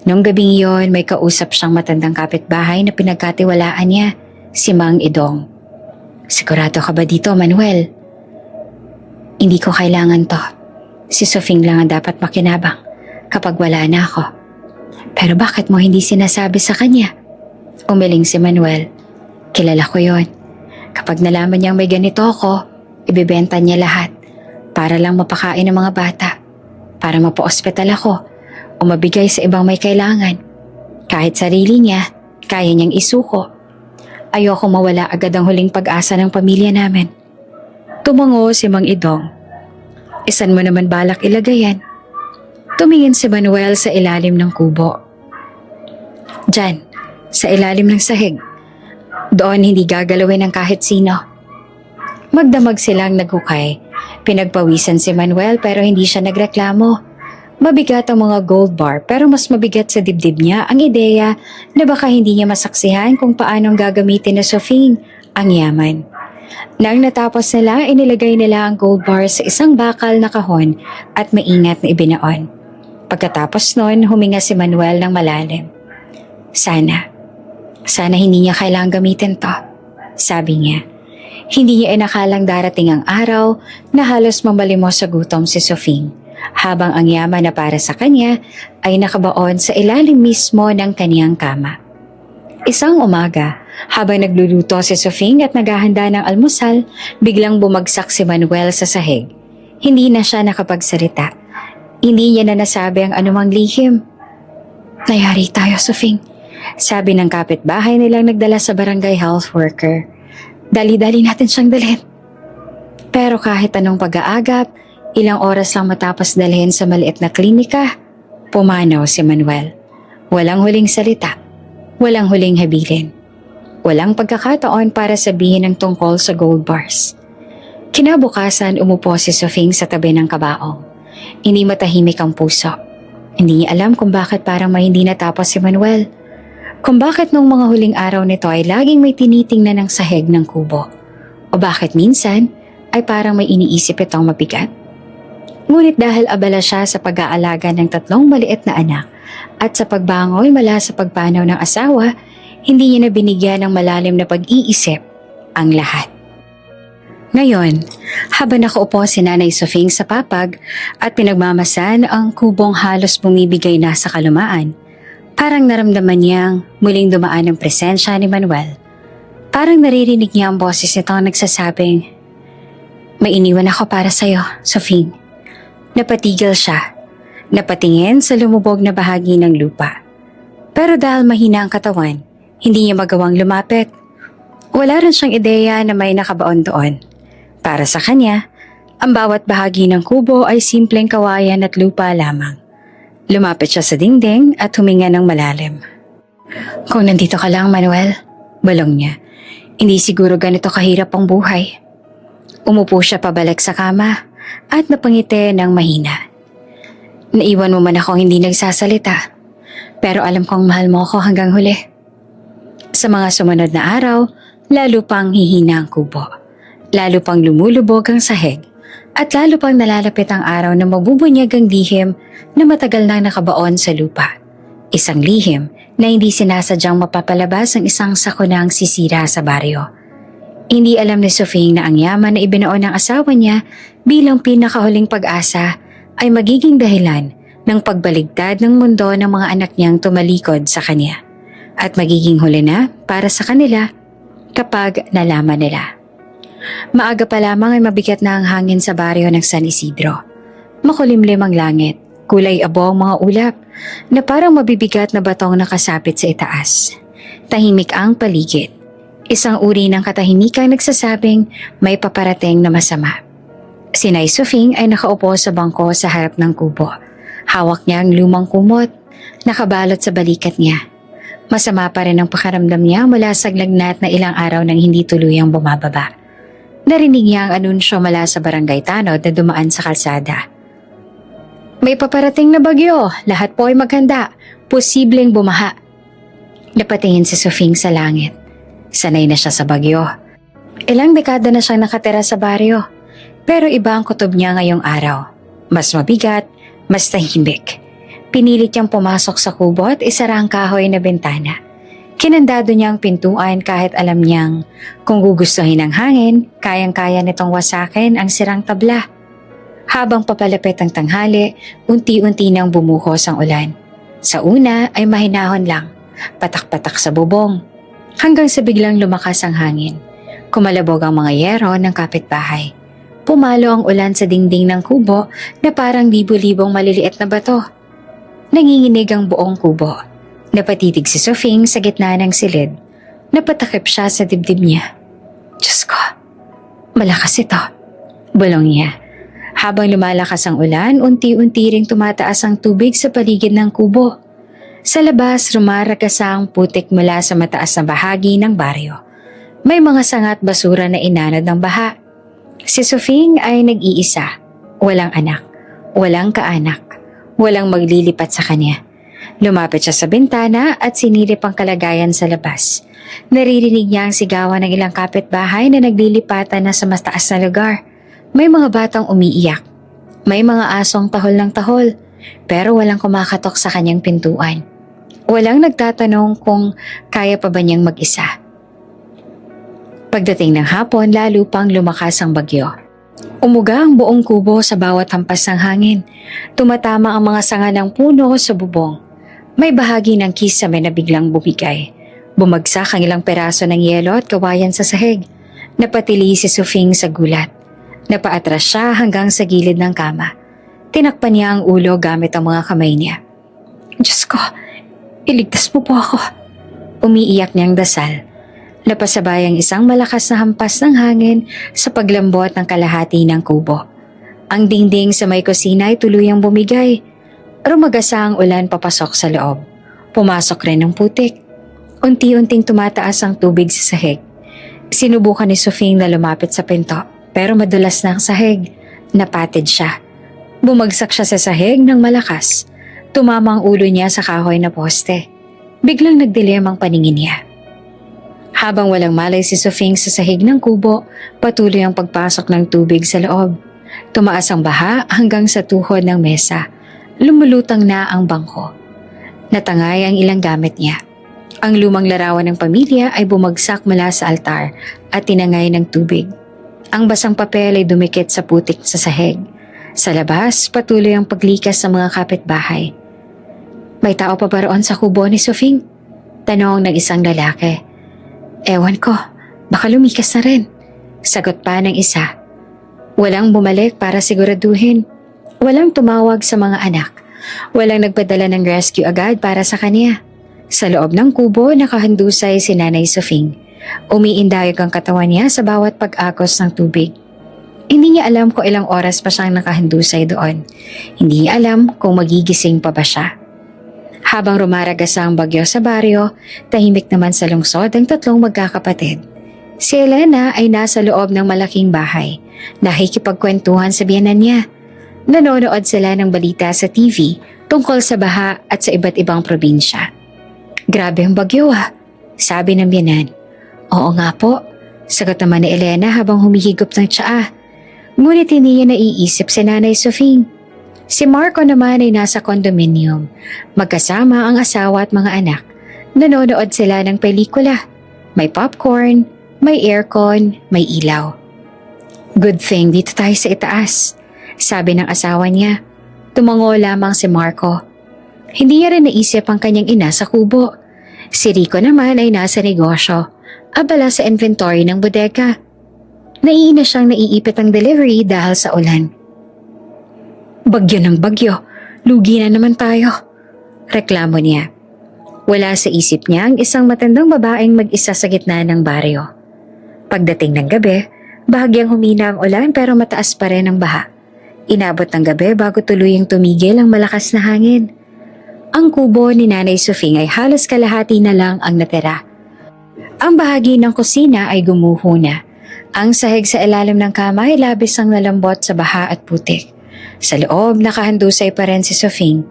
A: Nung gabing iyon, may kausap siyang matandang kapitbahay na pinagkatiwalaan niya, si Mang Idong. Sigurado ka ba dito, Manuel? Hindi ko kailangan to. Si Sofing lang ang dapat makinabang kapag wala na ako. Pero bakit mo hindi sinasabi sa kanya? Umiling si Manuel. Kilala ko yon. Kapag nalaman niyang may ganito ako, ibibenta niya lahat para lang mapakain ng mga bata, para mapa-ospital ako o mabigay sa ibang may kailangan. Kahit sarili niya, kaya niyang isuko. Ayoko mawala agad ang huling pag-asa ng pamilya namin. Tumango si Mang Idong. Isan mo naman balak ilagay yan? Tumingin si Manuel sa ilalim ng kubo. Diyan, sa ilalim ng sahig. Doon hindi gagalawin ng kahit sino. Magdamag silang naghukay. Pinagpawisan si Manuel pero hindi siya nagreklamo. Mabigat ang mga gold bar pero mas mabigat sa dibdib niya ang ideya na baka hindi niya masaksihan kung paanong gagamitin na Sofing ang yaman. Nang natapos nila, inilagay nila ang gold bar sa isang bakal na kahon at maingat na ibinaon. Pagkatapos nun, huminga si Manuel ng malalim. Sana hindi niya kailangang gamitin to, sabi niya. Hindi niya inakalang darating ang araw na halos mamalimos sa gutom si Sofing, habang ang yaman na para sa kanya ay nakabaon sa ilalim mismo ng kaniyang kama. Isang umaga, habang nagluluto si Sofing at naghahanda ng almusal, biglang bumagsak si Manuel sa sahig. Hindi na siya nakapagsalita. Hindi niya na nasabi ang anumang lihim. Nayari tayo, Sofing, sabi ng kapitbahay nilang nagdala sa barangay health worker. Dali-dali natin siyang dalhin. Pero kahit anong pag-aagap, ilang oras lang matapos dalhin sa maliit na klinika, pumanaw si Manuel. Walang huling salita, walang huling habilin. Walang pagkakataon para sabihin ang tungkol sa gold bars. Kinabukasan umupo si Sofing sa tabi ng kabaong. Hindi matahimik ang puso. Hindi niya alam kung bakit parang may hindi natapos si Manuel. Kung bakit nung mga huling araw nito ay laging may tinitingnan ng sahig ng kubo. O bakit minsan ay parang may iniisip itong mabigat. Ngunit dahil abala siya sa pag-aalaga ng 3 maliit na anak at sa pagbangon mula sa pagpanaw ng asawa, hindi niya na binigyan ng malalim na pag-iisip ang lahat. Ngayon, habang nakaupo si Nanay Sofing sa papag at pinagmamasan ang kubong halos bumibigay na sa kalumaan, parang naramdaman niyang muling dumaan ang presensya ni Manuel. Parang naririnig niya ang boses nito nagsasabing, "May iniwan ako para sa'yo, Sofing." Napatigil siya, napatingin sa lumubog na bahagi ng lupa. Pero dahil mahina ang katawan, hindi niya magawang lumapit. Wala rin siyang ideya na may nakabaon doon. Para sa kanya, ang bawat bahagi ng kubo ay simpleng kawayan at lupa lamang. Lumapit siya sa dingding at huminga ng malalim. "Kung nandito ka lang, Manuel," balong niya, "hindi siguro ganito kahirap ang buhay." Umupo siya pabalik sa kama at napangiti ng mahina. "Naiwan mo man akong hindi nagsasalita, pero alam kong mahal mo ako hanggang huli." Sa mga sumunod na araw, lalo pang hihina ang kubo. Lalo pang lumulubog ang sahig. At lalo pang nalalapit ang araw na mabubunyag ang lihim na matagal nang nakabaon sa lupa. Isang lihim na hindi sinasadyang mapapalabas ang isang sakunang sisira sa baryo. Hindi alam ni Sofing na ang yaman na ibinuo ng asawa niya bilang pinakahuling pag-asa ay magiging dahilan ng pagbaligtad ng mundo ng mga anak niyang tumalikod sa kanya at magiging huli na para sa kanila kapag nalaman nila. Maaga pa lamang ay mabigat na ang hangin sa baryo ng San Isidro. Makulimlim ang langit, kulay abo ang mga ulap na parang mabibigat na batong nakasapit sa itaas. Tahimik ang paligid. Isang uri ng katahimikang nagsasabing may paparating na masama. Si Nay Sofing ay nakaupo sa bangko sa harap ng kubo. Hawak niya ang lumang kumot, nakabalot sa balikat niya. Masama pa rin ang pakaramdam niya mula sa lagnat na ilang araw nang hindi tuluyang bumababa. Narinig niya ang anunsyo mula sa barangay tanod na dumaan sa kalsada. May paparating na bagyo, lahat po ay maghanda, posibleng bumaha. Napatingin si Sofing sa langit. Sanay na siya sa bagyo. Ilang dekada na siyang nakatira sa baryo. Pero iba ang kutob niya ngayong araw. Mas mabigat, mas tahimik. Pinilit niyang pumasok sa kubo at isara ang kahoy na bintana. Kinandado niya ang pintuan kahit alam niyang kung gugustuhin ng hangin, kayang-kaya nitong wasakin ang sirang tabla. Habang papalapit ang tanghali, unti-unti nang bumuhos ang ulan. Sa una ay mahinahon lang, patak-patak sa bubong. Hanggang sa biglang lumakas ang hangin. Kumalabog ang mga yero ng kapitbahay. Pumalo ang ulan sa dingding ng kubo na parang libo-libong maliliit na bato. Nanginginig ang buong kubo. Napatitig si Sofing sa gitna ng silid. Napatakip siya sa dibdib niya. Diyos ko, malakas ito. Bulong niya. Habang lumalakas ang ulan, unti-unti ring tumataas ang tubig sa paligid ng kubo. Sa labas, rumaragasa ang putik mula sa mataas na bahagi ng baryo. May mga sangat basura na inanod ng baha. Si Sofing ay nag-iisa. Walang anak, walang kaanak, walang maglilipat sa kanya. Lumapit siya sa bintana at sinilip ang kalagayan sa labas. Naririnig niya ang sigawan ng ilang kapitbahay na naglilipatan na sa mas taas na lugar. May mga batang umiiyak. May mga asong tahol ng tahol, pero walang kumakatok sa kanyang pintuan. Walang nagtatanong kung kaya pa ba niyang mag-isa. Pagdating ng hapon, lalo pang lumakas ang bagyo. Umuga ang buong kubo sa bawat hampas ng hangin. Tumatama ang mga sanga ng puno sa bubong. May bahagi ng kisame na biglang bumigay. Bumagsak ang ilang peraso ng yelo at kawayan sa sahig. Napatili si Sofing sa gulat. Napaatras siya hanggang sa gilid ng kama. Tinakpan niya ang ulo gamit ang mga kamay niya. Diyos ko, iligtas mo po ako. Umiiyak niyang dasal. Napasabay ang isang malakas na hampas ng hangin sa paglambot ng kalahati ng kubo. Ang dingding sa may kusina ay tuluyang bumigay. Rumagasa ang ulan papasok sa loob. Pumasok rin ang putik. Unti-unting tumataas ang tubig sa sahig. Sinubukan ni Sofing na lumapit sa pinto, pero madulas na ang sahig. Napatid siya. Bumagsak siya sa sahig ng malakas. Tumama ang ulo niya sa kahoy na poste. Biglang nagdilim ang paningin niya. Habang walang malay si Sofing sa sahig ng kubo, patuloy ang pagpasok ng tubig sa loob. Tumaas ang baha hanggang sa tuhod ng mesa. Lumulutang na ang bangko. Natangay ang ilang gamit niya. Ang lumang larawan ng pamilya ay bumagsak mula sa altar at tinangay ng tubig. Ang basang papel ay dumikit sa putik sa sahig. Sa labas, patuloy ang paglikas sa mga kapitbahay. May tao pa ba roon sa kubo ni Sofing? Tanong ng isang lalaki. Ewan ko, baka lumikas na rin. Sagot pa ng isa. Walang bumalik para siguraduhin. Walang tumawag sa mga anak. Walang nagpadala ng rescue agad para sa kanya. Sa loob ng kubo, nakahandusay si Nanay Sofing. Umiindayog ang katawan niya sa bawat pag-agos ng tubig. Hindi niya alam kung ilang oras pa siyang nakahandusay doon. Hindi niya alam kung magigising pa ba siya. Habang rumaragasa ang bagyo sa baryo, tahimik naman sa lungsod ang tatlong magkakapatid. Si Elena ay nasa loob ng malaking bahay. Nakikipagkwentuhan sa biyenan niya. Nanonood sila ng balita sa TV tungkol sa baha at sa iba't ibang probinsya. Grabe ang bagyo sabi ng biyenan. Oo nga po, sagot naman ni Elena habang humihigop ng tsaa. Ngunit hindi niya naiisip si Nanay Sofing. Si Marco naman ay nasa condominium. Magkasama ang asawa at mga anak Nanonood sila ng pelikula. May popcorn, may aircon, may ilaw. Good thing dito tayo sa itaas, sabi ng asawa niya. Tumango lamang si Marco. Hindi niya rin naisip ang kanyang ina sa kubo. Si Rico naman ay nasa negosyo, abala sa inventory ng bodega. Naiina siyang naiipit ang delivery dahil sa ulan. Bagyo ng bagyo, lugi na naman tayo, reklamo niya. Wala sa isip niya ang isang matandang babaeng mag-isa sa gitna ng baryo. Pagdating ng gabi, bahagyang humina ang ulan pero mataas pa rin ang baha. Inabot ng gabi bago tuluyang tumigil ang malakas na hangin. Ang kubo ni Nanay Sofing ay halos kalahati na lang ang natira. Ang bahagi ng kusina ay gumuho na. Ang sahig sa ilalim ng kama ay labis ang nalambot sa baha at putik. Sa loob, nakahandusay pa rin si Sofing.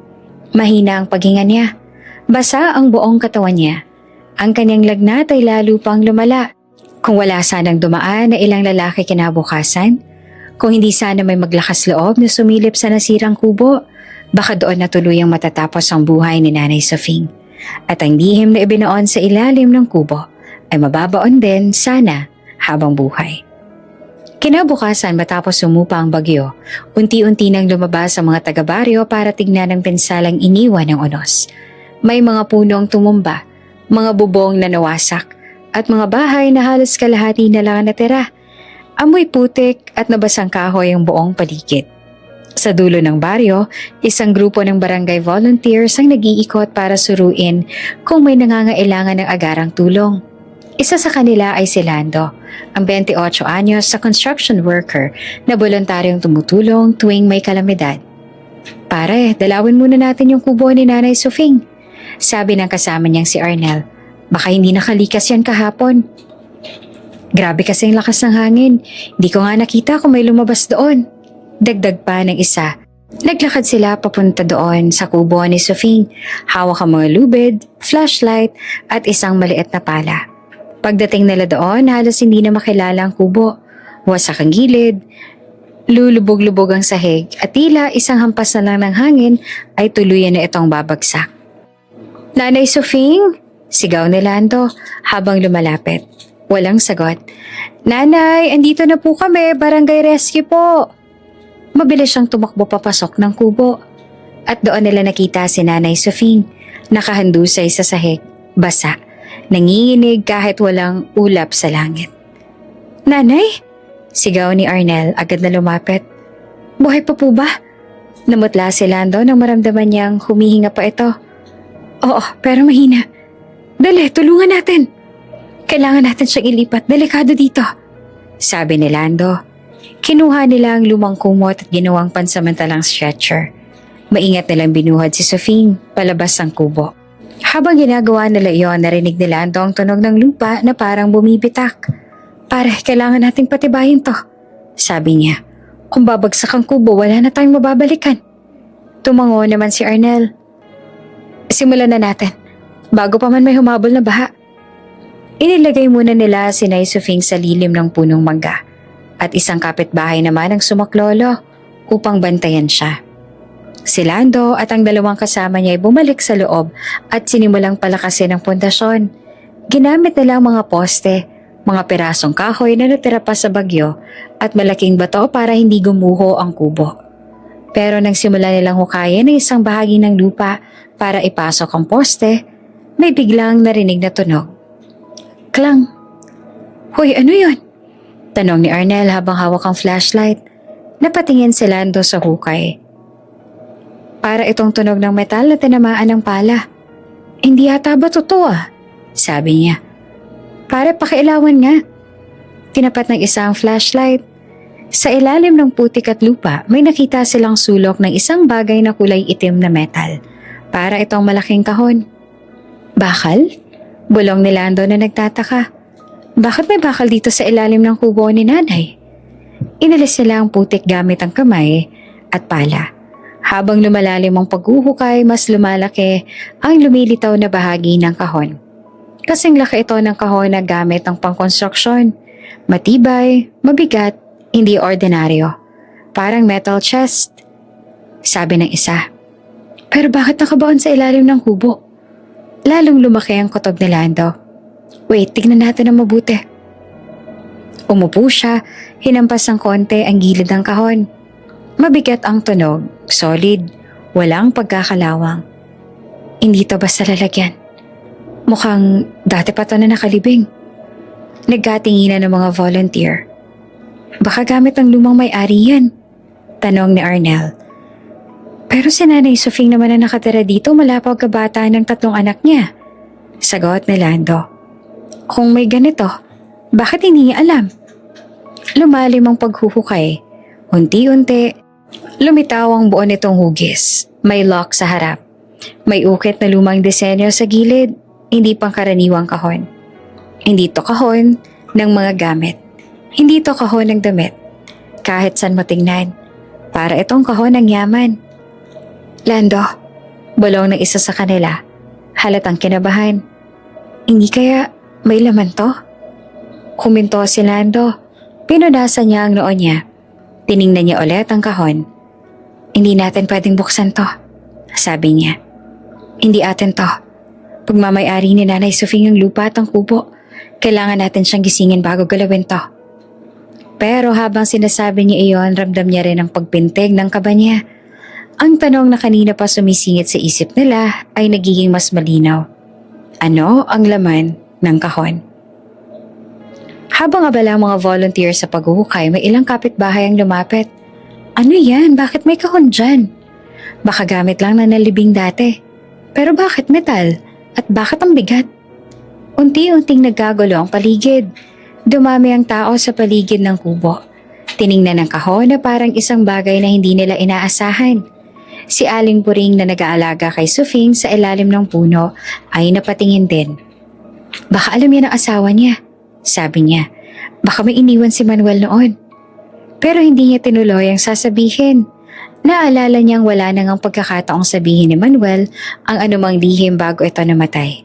A: Mahina ang paghinga niya. Basa ang buong katawan niya. Ang kanyang lagnat ay lalo pang lumala. Kung wala sanang dumaan na ilang lalaki kinabukasan, kung hindi sana may maglakas loob na sumilip sa nasirang kubo, baka doon na tuluyang matatapos ang buhay ni Nanay Sofing. At ang lihim na ibinoon sa ilalim ng kubo ay mababaon din sana habang buhay. Kinabukasan matapos sumupa ang bagyo, unti-unti nang lumabas ang mga taga-baryo para tignan ang pensalang iniwan ng unos. May mga punong tumumba, mga bubong na nawasak, at mga bahay na halos kalahati na lang natira. Amoy putik at nabasang kahoy ang buong paligid. Sa dulo ng baryo, isang grupo ng barangay volunteers ang nag-iikot para suruin kung may nangangailangan ng agarang tulong. Isa sa kanila ay si Lando, ang 28 anyos sa construction worker na voluntaryong tumutulong tuwing may kalamidad. Pare, dalawin muna natin yung kubo ni Nanay Sofing, sabi ng kasama niyang si Arnel. Baka hindi nakalikas yan kahapon. Grabe kasi ang lakas ng hangin. Hindi ko nga nakita kung may lumabas doon. Dagdag pa ng isa. Naglakad sila papunta doon sa kubo ni Sofing. Hawak ang mga lubid, flashlight at isang maliit na pala. Pagdating nila doon, halos hindi na makilala ang kubo. Wasak ang gilid, lulubog-lubog ang sahig at tila isang hampas na lang ng hangin ay tuluyan na itong babagsak. Nanay Sofing? Sigaw ni Lando habang lumalapit. Walang sagot. Nanay, andito na po kami, barangay rescue po. Mabilis siyang tumakbo papasok ng kubo. At doon nila nakita si Nanay Sofing, nakahandusay sa sahig, basa, nanginginig kahit walang ulap sa langit. Nanay? Sigaw ni Arnel agad na lumapit. Buhay pa po ba? Namutla si Lando nang maramdaman niyang humihinga pa ito. Oo, pero mahina. Dali, tulungan natin. Kailangan natin siyang ilipat, delikado dito, sabi ni Lando. Kinuha nila ang lumang kumot at ginawang pansamantalang stretcher. Maingat nilang binuhad si Sofing palabas ng kubo. Habang ginagawa nila iyon, narinig ni Lando ang tunog ng lupa na parang bumibitak. Pare, kailangan nating patibayin to, sabi niya. Kung babagsak ang kubo, wala na tayong mababalikan. Tumango naman si Arnel. Simulan na natin, bago pa man may humabol na baha. Inilagay muna nila si Nay Sofing sa lilim ng punong mangga at isang kapitbahay naman ang sumaklolo upang bantayan siya. Si Lando at ang dalawang kasama niya ay bumalik sa loob at sinimulang palakasin ang pundasyon. Ginamit nila ang mga poste, mga pirasong kahoy na natira pa sa bagyo at malaking bato para hindi gumuho ang kubo. Pero nang simula nilang hukayin ang isang bahagi ng lupa para ipasok ang poste, may biglang narinig na tunog. Klang. Hoy, ano yun? Tanong ni Arnel habang hawak ang flashlight. Napatingin si Lando sa hukay. Para itong tunog ng metal na tinamaan ng pala. Hindi yata ba totoo sabi niya. Pare, pakialawan nga. Tinapat ng isa ang flashlight. Sa ilalim ng putik at lupa, may nakita silang sulok ng isang bagay na kulay itim na metal. Para itong malaking kahon. Bakal? Bulong ni Lando na nagtataka. Bakit may bakal dito sa ilalim ng kubo ni Nanay? Inalis nila ang putik gamit ang kamay at pala. Habang lumalalim ang paghuhukay, mas lumalaki ang lumilitaw na bahagi ng kahon. Kasing laki ito ng kahon na gamit ang pangkonstruksyon. Matibay, mabigat, hindi ordinaryo. Parang metal chest, sabi ng isa. Pero bakit nakabaon sa ilalim ng kubo? lalong lumaki ang kutob ni Lando. Wait, tignan natin ang mabuti. Umupo siya, hinampas ng konti ang gilid ng kahon. Mabigat ang tunog, solid, walang pagkakalawang. Hindi to basta lalagyan. Mukhang dati pa to na nakalibing. Nagkatinginan ng mga volunteer. Baka gamit ng lumang may-ari yan, tanong ni Arnel. Pero si Nanay Sofing naman na nakatira dito mula pagkabata ng 3 anak niya. Sagot ni Lando. Kung may ganito, bakit hindi niya alam? Lumalim ang paghuhukay. Unti-unti, lumitaw ang buo nitong hugis. May lock sa harap. May ukit na lumang disenyo sa gilid, hindi pangkaraniwang kahon. Hindi to kahon ng mga gamit. Hindi to kahon ng damit. Kahit saan mo tingnan, para itong kahon ng yaman. Lando, bulong ng isa sa kanila. Halatang kinabahan. Hindi kaya may laman to? Huminto si Lando. Pinunasan niya ang noo niya. Tiningnan niya ulit ang kahon. Hindi natin pwedeng buksan to, sabi niya. Hindi atin to. Pagmamayari ni Nanay Sofing ang lupa at ang kubo, kailangan natin siyang gisingin bago galawin to. Pero habang sinasabi niya iyon, ramdam niya rin ang pagpintig ng kaba niya. Ang tanong na kanina pa sumisingit sa isip nila ay nagiging mas malinaw. Ano ang laman ng kahon? Habang abala ang mga volunteer sa paghuhukay, may ilang kapitbahay ang lumapit. Ano yan? Bakit may kahon dyan? Baka gamit lang na nalibing dati. Pero bakit metal? At bakit ang bigat? Unti-unting nagkagulo ang paligid. Dumami ang tao sa paligid ng kubo. Tiningnan ang kahon na parang isang bagay na hindi nila inaasahan. Si Aling Puring na nag-aalaga kay Sofing sa ilalim ng puno ay napatingin din. Baka alam niya ng asawa niya, sabi niya. Baka may iniwan si Manuel noon. Pero hindi niya tinuloy ang sasabihin. Naalala niyang wala nang ang pagkakataong sabihin ni Manuel ang anumang lihim bago ito namatay.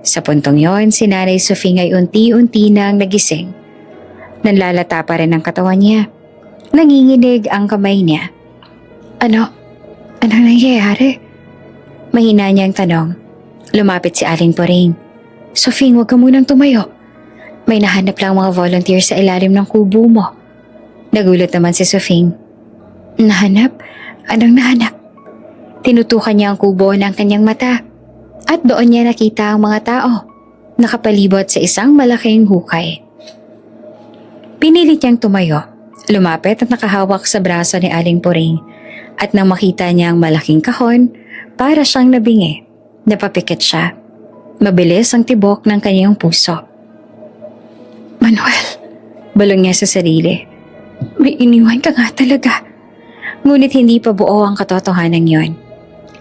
A: Sa puntong yon, si Nanay Sofing ay unti-unti nang nagising. Nanlalata pa rin ang katawan niya. Nanginginig ang kamay niya. Ano nangyayari? Mahina niyang tanong. Lumapit si Aling Puring. Sofing, huwag ka munang tumayo. May nahanap lang mga volunteer sa ilalim ng kubo mo. Nagulat naman si Sofing. Nahanap? Anong nahanap? Tinutukan niya ang kubo ng kanyang mata. At doon niya nakita ang mga tao. Nakapalibot sa isang malaking hukay. Pinilit niyang tumayo. Lumapit at nakahawak sa braso ni Aling Puring. At nang makita niya ang malaking kahon, para siyang nabingi. Napapikit siya. Mabilis ang tibok ng kanyang puso. Manuel, balong niya sa sarili. May iniwan ka nga talaga. Ngunit hindi pa buo ang katotohanan yon.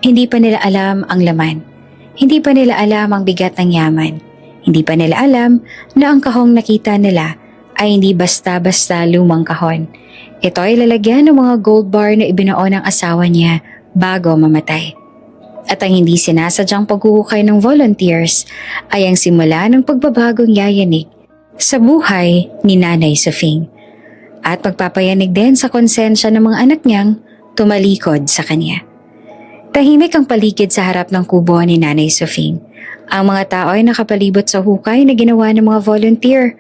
A: Hindi pa nila alam ang laman. Hindi pa nila alam ang bigat ng yaman. Hindi pa nila alam na ang kahong nakita nila ay hindi basta-basta lumang kahon. Ito ay lalagyan ng mga gold bar na ibinuo ng asawa niya bago mamatay. At ang hindi sinasadyang paghuhukay ng volunteers ay ang simula ng pagbabagong yayanig sa buhay ni Nanay Sofing. At magpapayanig din sa konsensya ng mga anak niyang tumalikod sa kanya. Tahimik ang paligid sa harap ng kubo ni Nanay Sofing. Ang mga tao ay nakapalibot sa hukay na ginawa ng mga volunteer.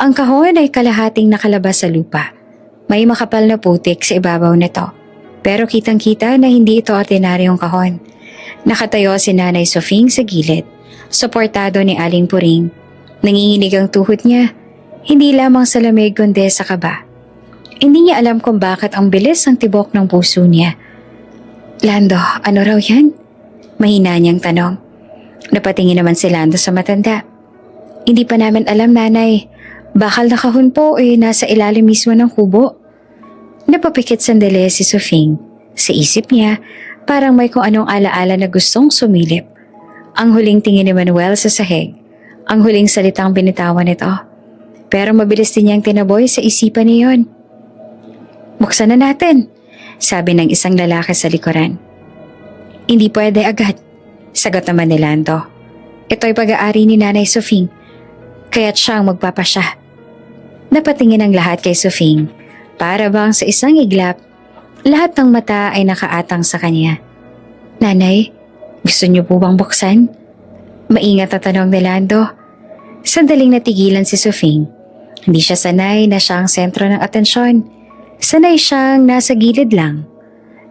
A: Ang kahon ay kalahating nakalabas sa lupa. May makapal na putik sa ibabaw nito. Pero kitang-kita na hindi ito ordinaryong kahon. Nakatayo si Nanay Sofing sa gilid, suportado ni Aling Puring. Nanginginig ang tuhod niya, hindi lamang sa lamig kundi sa kaba. Hindi niya alam kung bakit ang bilis ang tibok ng puso niya. Lando, ano raw yan? Mahina niyang tanong. Napatingin naman si Lando sa matanda. Hindi pa namin alam, Nanay. Bakal na kahon po nasa ilalim mismo ng kubo. Napapikit sandali si Sofing. Sa isip niya, parang may kung anong alaala na gustong sumilip. Ang huling tingin ni Manuel sa sahig. Ang huling salitang binitawan nito. Pero mabilis din niyang tinaboy sa isipan niyon. Buksan na natin, sabi ng isang lalaki sa likuran. Hindi pwede agad, sagot naman ni Lando. Ito'y pag-aari ni Nanay Sofing, kaya't siyang magpapasya. Napatingin ang lahat kay Sofing. Para bang sa isang iglap, lahat ng mata ay nakaatang sa kanya. Nanay, gusto niyo po bang buksan? Maingat na tanong ni Lando. Sandaling natigilan si Sofing. Hindi siya sanay na siya ang sentro ng atensyon. Sanay siyang nasa gilid lang.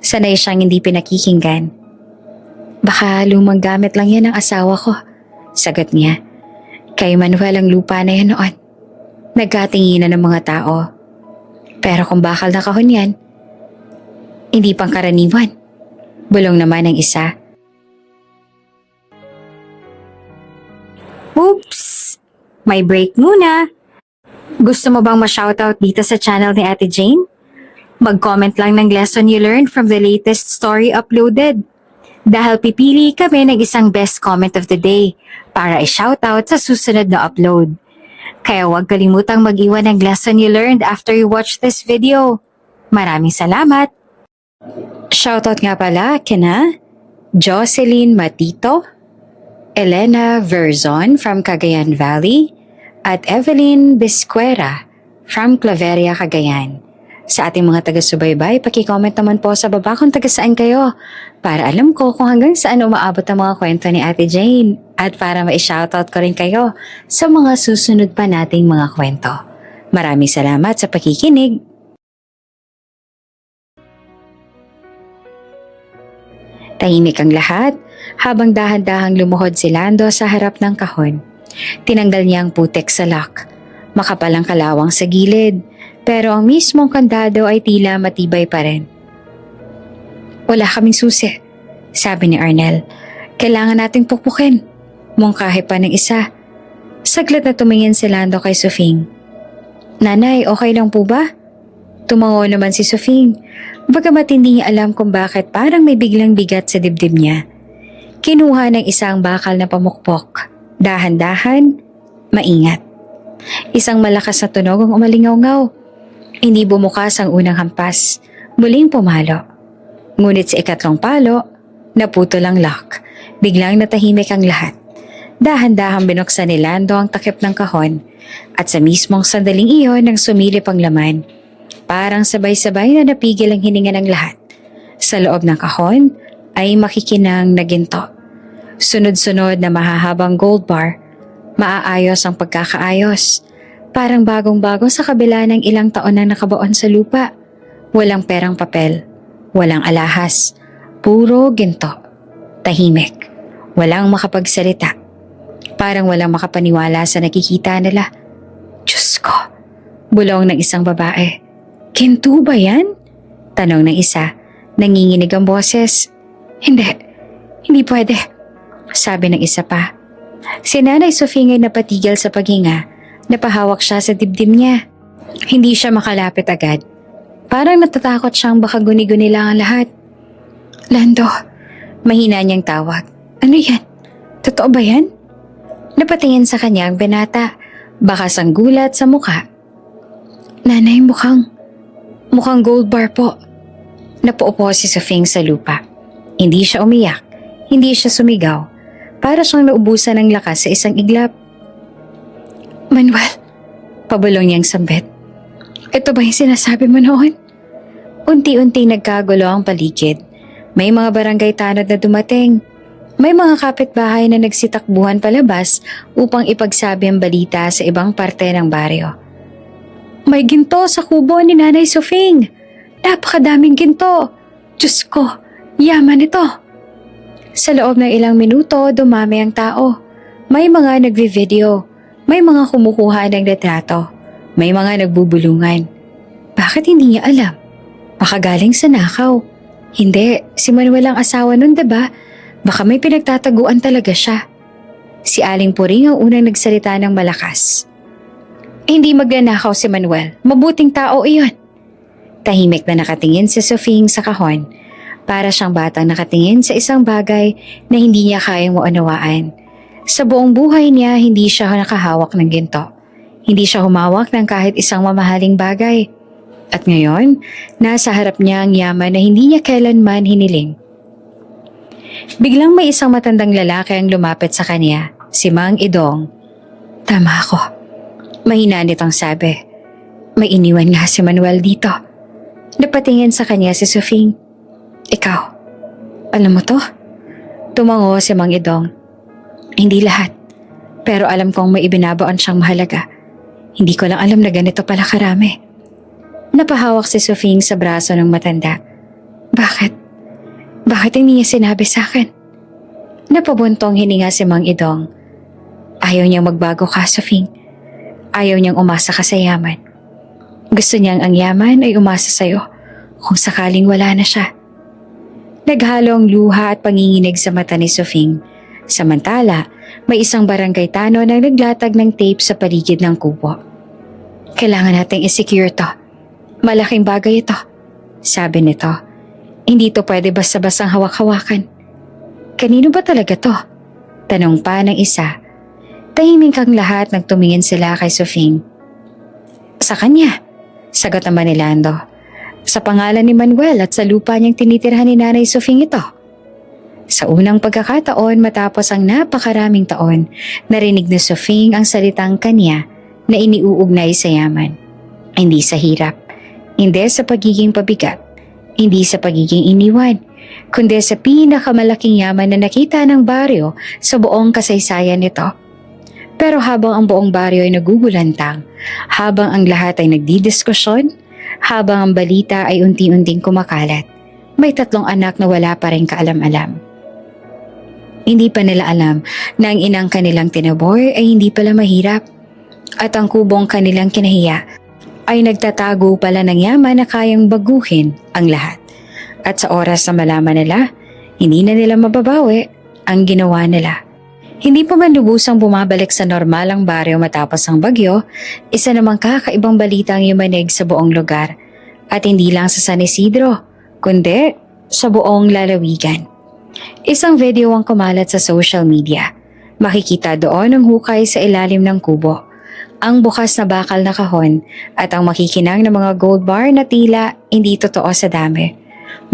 A: Sanay siyang hindi pinakikinggan. Baka lumang gamit lang yan ng asawa ko, sagot niya. Kay Manuel ang lupa na yan noon. Nagkatinginan ng mga tao. Pero kung bakal na kahon yan, hindi pang karaniwan. Bulong naman ang isa. Oops! May break muna. Gusto mo bang ma-shoutout dito sa channel ni Ate Jane? Mag-comment lang ng lesson you learned from the latest story uploaded. Dahil pipili kami ng isang best comment of the day para i-shoutout sa susunod na upload. Kaya huwag kalimutang mag-iwan ng lesson you learned after you watch this video. Maraming salamat! Shoutout nga pala kina Jocelyn Matito, Elena Verzon from Cagayan Valley, at Evelyn Bisquera from Claveria, Cagayan. Sa ating mga taga-subaybay, paki-comment naman po sa baba kung taga saan kayo para alam ko kung hanggang saan umaabot ang mga kwento ni Ate Jane at para ma-shoutout ko rin kayo sa mga susunod pa nating mga kwento. Maraming salamat sa pakikinig. Tahimik ang lahat habang dahan-dahang lumuhod si Lando sa harap ng kahon. Tinanggal niya ang putek sa lock. Makapal ang kalawang sa gilid, pero ang mismong kandado ay tila matibay pa rin. Wala kaming susi, sabi ni Arnel. Kailangan nating pukpukin. Mungkahi pa ng isa. Saglit na tumingin si Lando kay Sofing. Nanay, okay lang po ba? Tumango naman si Sofing. Bagamat hindi niya alam kung bakit parang may biglang bigat sa dibdib niya. Kinuha ng isang bakal na pamukpok. Dahan-dahan, maingat. Isang malakas na tunog ang umalingaw-ngaw. Hindi bumukas ang unang hampas. Muling pumalo. Ngunit sa ikatlong palo, naputol ang lock. Biglang natahimik ang lahat. Dahan-dahang binuksan ni Lando ang takip ng kahon at sa mismong sandaling iyon nang sumilip ang laman. Parang sabay-sabay na napigil ang hininga ng lahat. Sa loob ng kahon ay makikinang na ginto. Sunod-sunod na mahahabang gold bar, maaayos ang pagkakaayos. Parang bagong-bago sa kabila ng ilang taon na nakabaon sa lupa. Walang perang papel, walang alahas, puro ginto. Tahimik, walang makapagsalita. Parang walang makapaniwala sa nakikita nila. Diyos ko, bulong ng isang babae. Ginto ba yan? Tanong ng isa, nanginginig ang boses. Hindi pwede. Sabi ng isa pa. Si Nanay Sofing ay napatigil sa paghinga. Napahawak siya sa dibdib niya. Hindi siya makalapit agad. Parang natatakot siyang baka guni-guni lang ang lahat. Lando, mahina niyang tawag. Ano yan? Totoo ba yan? Napatingin sa kanya ang binata. Bakas ang gulat sa mukha. Nanay, mukhang gold bar po. Napaupo si Sofing sa lupa. Hindi siya umiyak. Hindi siya sumigaw. Para siyang naubusan ng lakas sa isang iglap. Manuel, pabulong niyang sambit. Ito ba yung sinasabi mo noon? Unti-unti nagkagulo ang paligid. May mga barangay tanod na dumating. May mga kapitbahay na nagsitakbuhan palabas upang ipagsabi ang balita sa ibang parte ng baryo. May ginto sa kubo ni Nanay Sofing. Napakadaming ginto. Diyos ko, yaman ito. Sa loob ng ilang minuto, dumami ang tao. May mga nagvi-video. May mga kumukuha ng retrato. May mga nagbubulungan. Bakit hindi niya alam? Baka galing sa nakaw. Hindi, si Manuel ang asawa nun, diba? Baka may pinagtataguan talaga siya. Si Aling Puring ang unang nagsalita ng malakas. Hindi magnanakaw si Manuel. Mabuting tao iyon. Tahimik na nakatingin si Sofing sa kahon. Para siyang batang nakatingin sa isang bagay na hindi niya kayang maunawaan. Sa buong buhay niya, hindi siya nakahawak ng ginto. Hindi siya humawak ng kahit isang mamahaling bagay. At ngayon, nasa harap niya ang yaman na hindi niya kailanman hiniling. Biglang may isang matandang lalaki ang lumapit sa kanya, si Mang Idong. Tama ako. Mahina nitong sabi. May iniwan nga si Manuel dito. Napatingin sa kanya si Sofing. Ikaw, alam mo to? Tumango si Mang Idong. Hindi lahat. Pero alam kong may ibinabaon siyang mahalaga. Hindi ko lang alam na ganito pala karami. Napahawak si Sofing sa braso ng matanda. Bakit? Bakit hindi niya sinabi sa akin? Napabuntong hininga si Mang Idong. Ayaw niyang magbago ka, Sofing. Ayaw niyang umasa ka sa yaman. Gusto niyang ang yaman ay umasa sa'yo kung sakaling wala na siya. Naghalong luha at panginginig sa mata ni Sofing. Samantala, may isang barangay tanod na naglatag ng tape sa paligid ng kubo. Kailangan nating i-secure to. Malaking bagay ito, sabi nito. Hindi to pwede basta-bastang hawak-hawakan. Kanino ba talaga to? Tanong pa ng isa. Tahimik ang lahat nang tumingin sila kay Sofing. Sa kanya, sagot naman ni Lando. Sa pangalan ni Manuel at sa lupa niyang tinitirhan ni Nanay Sofing ito. Sa unang pagkakataon matapos ang napakaraming taon, narinig ni Sofing ang salitang kanya na iniuugnay sa yaman. Hindi sa hirap, hindi sa pagiging pabigat, hindi sa pagiging iniwan, kundi sa pinakamalaking yaman na nakita ng baryo sa buong kasaysayan nito. Pero habang ang buong baryo ay nagugulantang, habang ang lahat ay nagdidiskusyon, habang ang balita ay unti-unting kumakalat, may 3 anak na wala pa rin kaalam-alam. Hindi pa nila alam na ang inang kanilang tinaboy ay hindi pala mahirap at ang kubong kanilang kinahiya ay nagtatago pala ng yaman na kayang baguhin ang lahat. At sa oras na malaman nila, hindi na nila mababawi ang ginawa nila. Hindi pa man lubusang bumabalik sa normal ang baryo matapos ang bagyo, isa namang kakaibang balita ang yumanig sa buong lugar. At hindi lang sa San Isidro, kundi sa buong lalawigan. Isang video ang kumalat sa social media. Makikita doon ang hukay sa ilalim ng kubo, ang bukas na bakal na kahon at ang makikinang na mga gold bar na tila hindi totoo sa dami.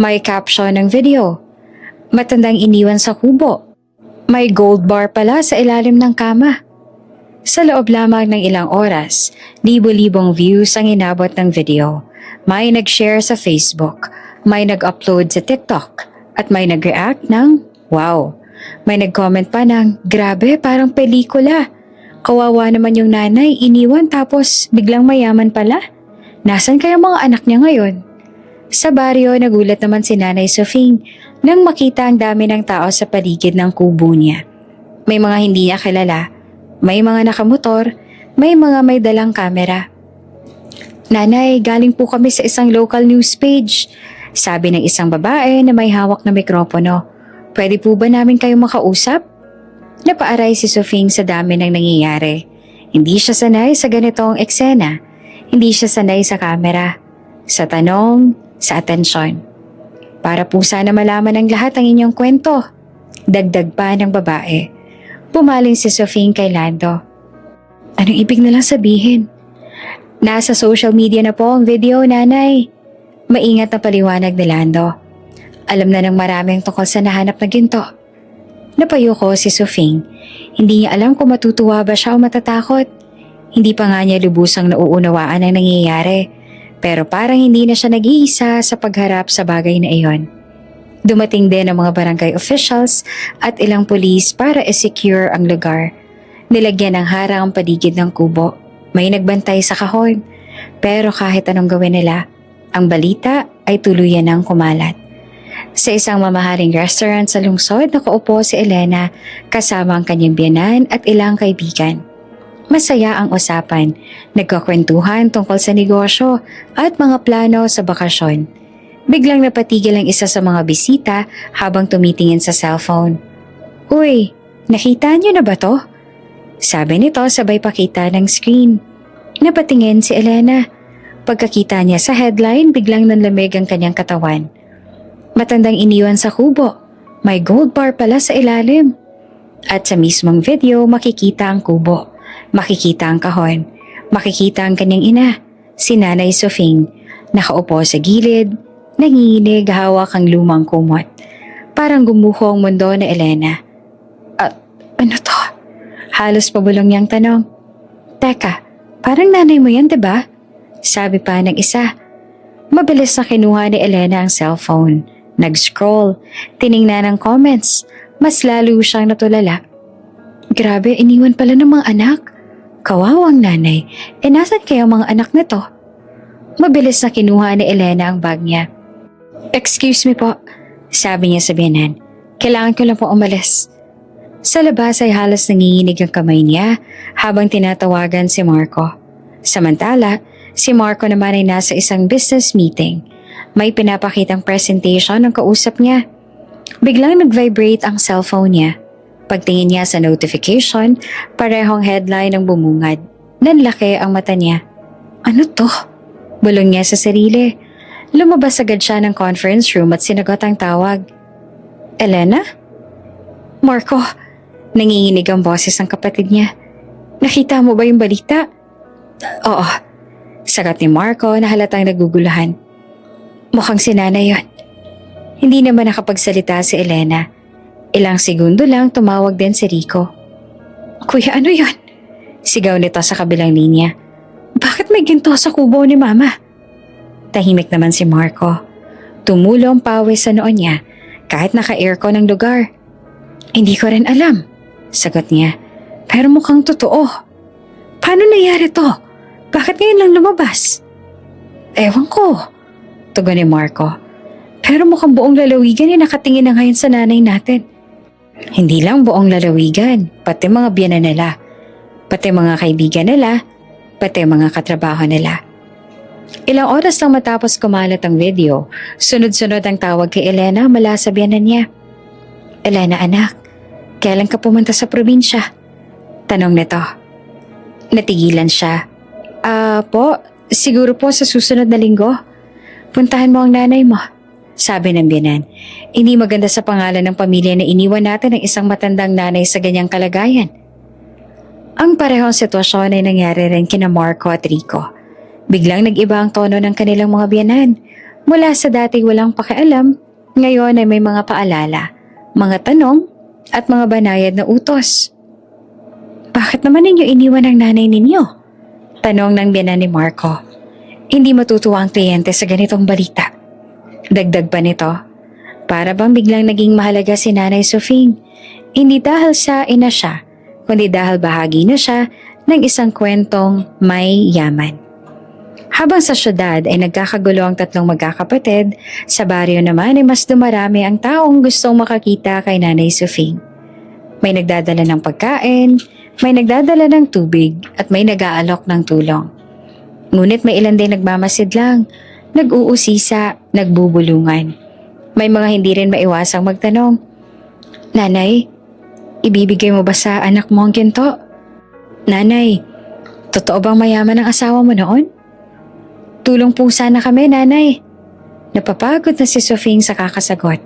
A: May caption ng video, matandang iniwan sa kubo. May gold bar pala sa ilalim ng kama. Sa loob lamang ng ilang oras, libo-libong views ang inabot ng video. May nag-share sa Facebook, may nag-upload sa TikTok, at may nag-react ng wow. May nag-comment pa ng grabe parang pelikula. Kawawa naman yung nanay, iniwan tapos biglang mayaman pala. Nasaan kaya mga anak niya ngayon? Sa baryo, nagulat naman si Nanay Sofing nang makita ang dami ng tao sa paligid ng kubo niya. May mga hindi niya kilala, may mga nakamotor, may mga may dalang kamera. Nanay, galing po kami sa isang local news page. Sabi ng isang babae na may hawak na mikropono. Pwede po ba namin kayo makausap? Napaaray si Sofing sa dami ng nangyayari. Hindi siya sanay sa ganitong eksena. Hindi siya sanay sa kamera, sa tanong, sa atensyon. Para po sana malaman ng lahat ang inyong kwento. Dagdag pa ng babae. Pumaling si Sofing kay Lando. Anong ibig nilang sabihin? Nasa social media na po ang video, nanay. Maingat na paliwanag ni Lando. Alam na ng maraming tungkol sa nahanap na ginto. Napayo ko si Sofing. Hindi niya alam kung matutuwa ba siya o matatakot. Hindi pa nga niya lubusang nauunawaan ang nangyayari. Pero parang hindi na siya nag-iisa sa pagharap sa bagay na iyon. Dumating din ang mga barangay officials at ilang pulis para i-secure ang lugar. Nilagyan ng harang ang paligid ng kubo. May nagbantay sa kahon. Pero kahit anong gawin nila, ang balita ay tuluyan ng kumalat. Sa isang mamahaling restaurant sa lungsod, nakaupo si Elena kasama ang kanyang biyanan at ilang kaibigan. Masaya ang usapan, nagkakwentuhan tungkol sa negosyo at mga plano sa bakasyon. Biglang napatigil ang isa sa mga bisita habang tumitingin sa cellphone. Uy, nakita niyo na ba to? Sabi nito sabay pakita ng screen. Napatingin si Elena. Pagkakita niya sa headline, biglang nanlamig ang kanyang katawan. Matandang iniwan sa kubo. May gold bar pala sa ilalim. At sa mismong video, makikita ang kubo. Makikita ang kahon. Makikita ang kanyang ina, si Nanay Sofing. Nakaupo sa gilid, nanginginig hawak ang lumang kumot. Parang gumuho ang mundo na Elena. Ano to? Halos pabulong niyang tanong. Teka, parang nanay mo yan, diba? Sabi pa ng isa. Mabilis na kinuha ni Elena ang cellphone. Nag-scroll, tiningnan ang comments. Mas lalo siyang natulala. Grabe, iniwan pala ng mga anak. Kawawang nanay. Nasan kaya ang mga anak nito? Mabilis na kinuha ni Elena ang bag niya. Excuse me po, sabi niya sa biyanan. Kailangan ko lang po umalis. Sa labas ay halos nanginginig ang kamay niya habang tinatawagan si Marco. Samantala, si Marco naman ay nasa isang business meeting. May pinapakitang presentation ang kausap niya. Biglang nag-vibrate ang cellphone niya. Pagtingin niya sa notification, parehong headline ang bumungad. Nanlaki ang mata niya. Ano to? Bulong niya sa sarili. Lumabas agad siya ng conference room at sinagot ang tawag. Elena? Marco, nanginginig ang boses ng kapatid niya. Nakita mo ba yung balita? Oo, sagot ni Marco na halatang naguguluhan. Mukhang si nanay yun. Hindi naman nakapagsalita si Elena. Ilang segundo lang tumawag din si Rico. Kuya, ano yun? Sigaw nito sa kabilang linya. Bakit may ginto sa kubo ni Mama? Tahimik naman si Marco. Tumulong pawis sa noon niya kahit naka-aircon ang lugar. Hindi ko rin alam, sagot niya. Pero mukhang totoo. Paano nangyari to? Bakit ngayon lang lumabas? Ewan ko, tugon ni Marco. Pero mukhang buong lalawigan ay nakatingin na ngayon sa nanay natin. Hindi lang buong lalawigan, pati mga biyanan nila, pati mga kaibigan nila, pati mga katrabaho nila. Ilang oras lang matapos kumalat ang video, sunod-sunod ang tawag kay Elena mula sa biyanan niya. Elena anak, kailan ka pumunta sa probinsya? Tanong nito. Natigilan siya. Po, siguro po sa susunod na linggo. Puntahan mo ang nanay mo. Sabi ng biyanan, hindi maganda sa pangalan ng pamilya na iniwan natin ang isang matandang nanay sa ganyang kalagayan. Ang parehong sitwasyon ay nangyari rin kina Marco at Rico. Biglang nag-iba ang tono ng kanilang mga biyanan. Mula sa dati walang pakialam, ngayon ay may mga paalala, mga tanong at mga banayad na utos. Bakit naman ninyo iniwan ang nanay ninyo? Tanong ng biyanan ni Marco. Hindi matutuwa ang kliyente sa ganitong balita. Dagdag pa nito, para bang biglang naging mahalaga si Nanay Sofing. Hindi dahil sa ina siya, kundi dahil bahagi na siya ng isang kwentong may yaman. Habang sa syudad ay nagkakagulo ang tatlong magkakapatid, sa baryo naman ay mas dumarami ang taong gustong makakita kay Nanay Sofing. May nagdadala ng pagkain, may nagdadala ng tubig at may nag-aalok ng tulong. Ngunit may ilan din nagmamasid lang, nag-uusisa, nagbubulungan. May mga hindi rin maiwasang magtanong, Nanay, ibibigay mo ba sa anak mo ang ginto? Nanay, totoo bang mayaman ang asawa mo noon? Tulong po sana kami, Nanay. Napapagod na si Sofing sa kakasagot.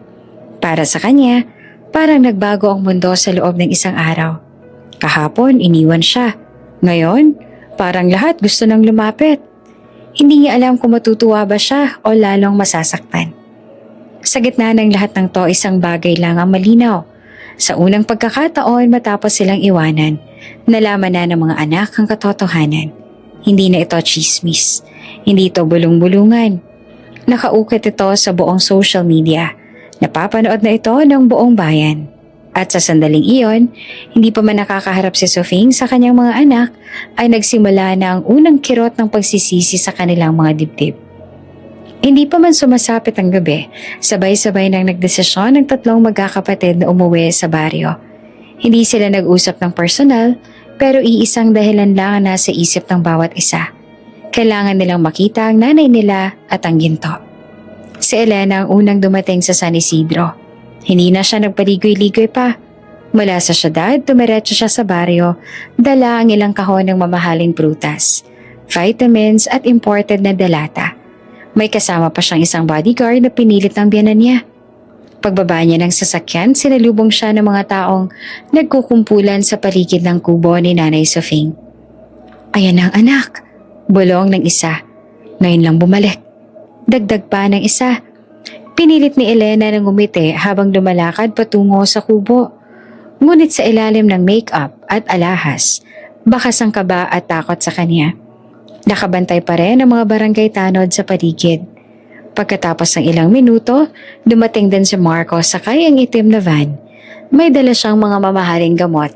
A: Para sa kanya, parang nagbago ang mundo sa loob ng isang araw. Kahapon, iniwan siya. Ngayon, parang lahat gusto nang lumapit. Hindi niya alam kung matutuwa ba siya o lalong masasaktan. Sa gitna ng lahat ng to, isang bagay lang ang malinaw. Sa unang pagkakataon matapos silang iwanan, nalaman na ng mga anak ang katotohanan. Hindi na ito chismis. Hindi ito bulong-bulungan. Nakaukit ito sa buong social media. Napapanood na ito ng buong bayan. At sa sandaling iyon, hindi pa man nakakaharap si Sofing sa kanyang mga anak, ay nagsimula na ang unang kirot ng pagsisisi sa kanilang mga dibdib. Hindi pa man sumasapit ang gabi, sabay-sabay nang nagdesisyon ng tatlong magkakapatid na umuwi sa baryo. Hindi sila nag-usap ng personal, pero iisang dahilan lang ang nasa isip ng bawat isa. Kailangan nilang makita ang nanay nila at ang ginto. Si Elena ang unang dumating sa San Isidro. Hindi na siya nagpaligoy-ligoy pa. Mula sa syudad, tumiretso siya sa baryo, dala ang ilang kahon ng mamahaling prutas, vitamins at imported na delata. May kasama pa siyang isang bodyguard na pinilit ng biyanan niya. Pagbaba niya ng sasakyan, sinalubong siya ng mga taong nagkukumpulan sa paligid ng kubo ni Nanay Sofing. Ayan ang anak, bulong ng isa. Ngayon lang bumalik. Dagdag pa ng isa. Pinilit ni Elena na ngumiti habang lumalakad patungo sa kubo. Ngunit sa ilalim ng make-up at alahas, bakas ang kaba at takot sa kanya. Nakabantay pa rin ang mga barangay tanod sa paligid. Pagkatapos ng ilang minuto, dumating din si Marco sakay ang itim na van. May dala siyang mga mamahaling gamot.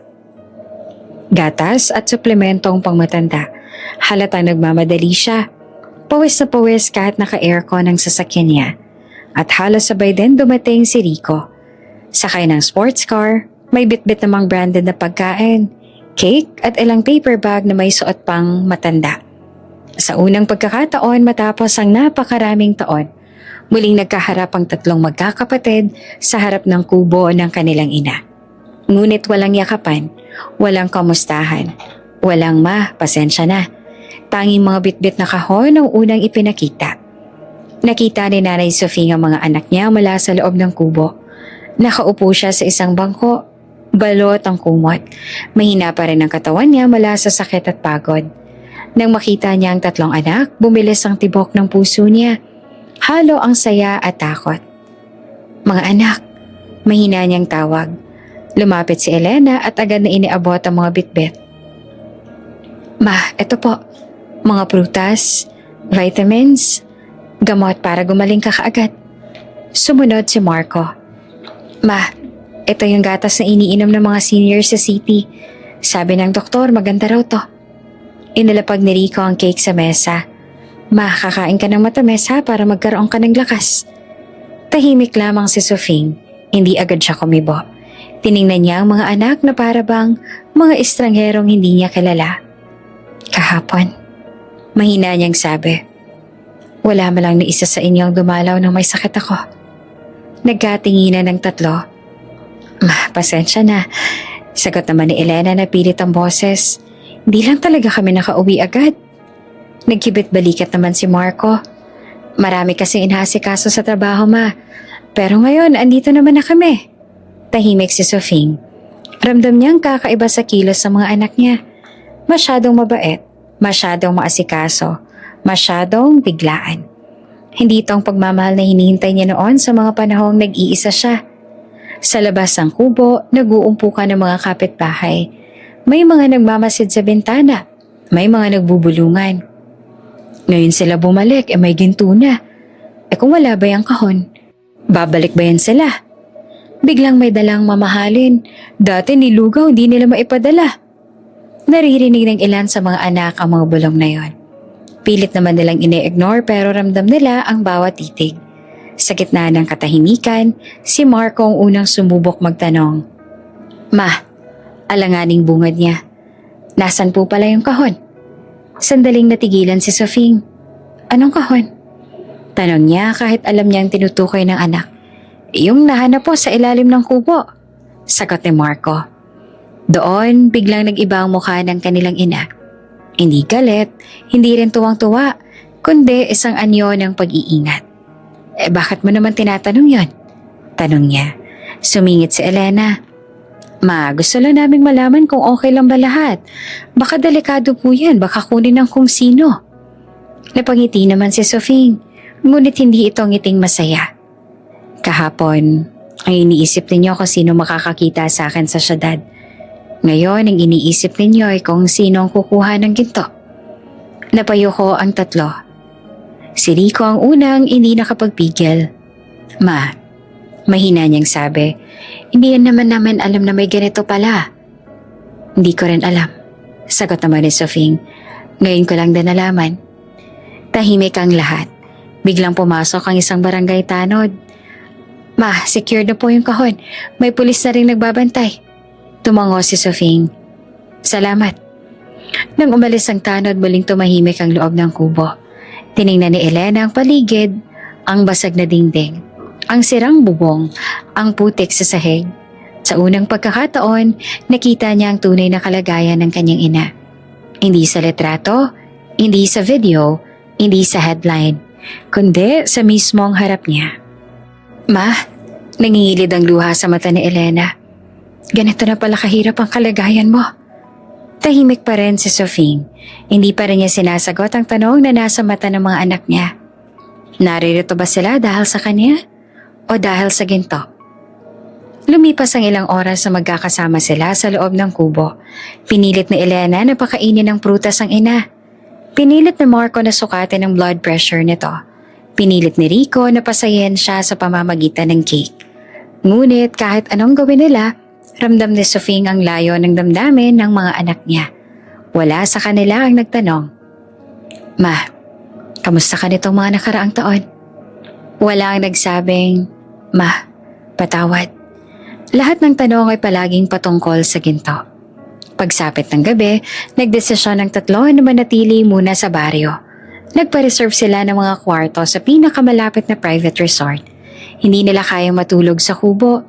A: gatas at suplementong pangmatanda. Halatang nagmamadali siya. Pawis na pawis kahit naka-aircon ang sasakyan niya. At halos sabay din dumating si Rico. Sakay ng sports car, may bitbit namang branded na pagkain, cake at ilang paper bag na may suot pang matanda. Sa unang pagkakataon matapos ang napakaraming taon, muling nagkaharap ang tatlong magkakapatid sa harap ng kubo ng kanilang ina. Ngunit walang yakapan, walang kamustahan, walang pasensya na. Tanging mga bitbit na kahon ang unang ipinakita. Nakita ni Nanay Sophie ang mga anak niya mula sa loob ng kubo. Nakaupo siya sa isang bangko, balot ang kumot. Mahina pa rin ang katawan niya mula sa sakit at pagod. Nang makita niya ang tatlong anak, bumilis ang tibok ng puso niya. Halo ang saya at takot. Mga anak, mahina niyang tawag. Lumapit si Elena at agad na iniabot ang mga bitbit. Ma, eto po. Mga prutas, vitamins, gamot para gumaling ka kaagad. Sumunod si Marco. Ma, ito yung gatas na iniinom ng mga seniors sa city. Sabi ng doktor, maganda raw to. Inilapag ni Rico ang cake sa mesa. Ma, kakain ka ng matamis ha para magkaroon ka ng lakas. Tahimik lamang si Sofing. Hindi agad siya kumibo. Tiningnan niya ang mga anak na para bang mga estrangherong hindi niya kilala. Kahapon, mahina niyang sabi. Wala malang na isa sa inyong dumalaw nang may sakit ako. Nagkatinginan ng tatlo. Ma, pasensya na. Sagot naman ni Elena na pilit ang boses. Hindi lang talaga kami nakauwi agad. Nagkibit balikat naman si Marco. Marami kasing inhasikaso sa trabaho, ma. Pero ngayon, andito naman na kami. Tahimik si Sofing. Ramdam niyang kakaiba sa kilos ng mga anak niya. Masyadong mabait, masyadong maasikaso, masyadong biglaan. Hindi itong pagmamahal na hinihintay niya noon sa mga panahong nag-iisa siya. Sa labas ng kubo, nag-uumpukan ng mga kapitbahay. May mga nagmamasid sa bintana, may mga nagbubulungan. Ngayon sila bumalik, may ginto na. Kung wala ba yung kahon? Babalik ba yan sila? Biglang may dalang mamahalin. Dati nilugaw, hindi nila maipadala. Naririnig ng ilan sa mga anak ang mga bulong na yon. Pilit naman nilang ine-ignore pero ramdam nila ang bawat titig. Sa gitna ng katahimikan, si Marco ang unang sumubok magtanong. Ma, alanganing bungad niya. Nasaan po pala yung kahon? Sandaling natigilan si Sofing. Anong kahon? Tanong niya kahit alam niyang tinutukoy ng anak. Yung nahanap po sa ilalim ng kubo. Sagot ni Marco. Doon, biglang nag-iba ang mukha ng kanilang ina. Hindi galit, hindi rin tuwang-tuwa, kundi isang anyo ng pag-iingat. Bakit mo naman tinatanong yon? Tanong niya. Sumingit si Elena. Ma, gusto lang naming malaman kung okay lang ba lahat. Baka delikado po yan, baka kunin ng kung sino. Napangiti naman si Sofing, ngunit hindi ito ngiting masaya. Kahapon, ang iniisip ninyo kung sino makakakita sa akin sa syudad. Ngayon, ang iniisip ninyo ay kung sino ang kukuha ng ginto. Napayuko ang tatlo. Si Rico ang unang hindi nakapagpigil. Ma, mahina niyang sabi, hindi yan naman namin alam na may ganito pala. Hindi ko rin alam. Sagot naman ni Sofing. Ngayon ko lang din nalaman. Tahimik ang lahat. Biglang pumasok ang isang barangay tanod. Ma, secured na po yung kahon. May pulis na rin nagbabantay. Tumango si Sofing. Salamat. Nang umalis ang tanod, muling tumahimik ang loob ng kubo. Tiningnan ni Elena ang paligid, ang basag na dingding, ang sirang bubong, ang putik sa sahig. Sa unang pagkakataon, nakita niya ang tunay na kalagayan ng kanyang ina. Hindi sa litrato, hindi sa video, hindi sa headline, kundi sa mismong harap niya. Ma, nangingilid ang luha sa mata ni Elena. Ganito na pala kahirap ang kalagayan mo. Tahimik pa rin si Sofing. Hindi pa rin niya sinasagot ang tanong na nasa mata ng mga anak niya. Naririto ba sila dahil sa kanya? O dahil sa ginto? Lumipas ang ilang oras na magkakasama sila sa loob ng kubo. Pinilit ni Elena na pakainin ng prutas ang ina. Pinilit ni Marco na sukatin ang blood pressure nito. Pinilit ni Rico na pasayin siya sa pamamagitan ng cake. Ngunit kahit anong gawin nila, Ramdam ni Sofing ang layo ng damdamin ng mga anak niya. Wala sa kanila ang nagtanong, "Ma, kamusta ka nitong mga nakaraang taon?" Wala ang nagsabing, "Ma, patawad." Lahat ng tanong ay palaging patungkol sa ginto. Pagsapit ng gabi, nagdesisyon ng tatlo na manatili muna sa baryo. Nagpa-reserve sila ng mga kwarto sa pinakamalapit na private resort. Hindi nila kayang matulog sa kubo.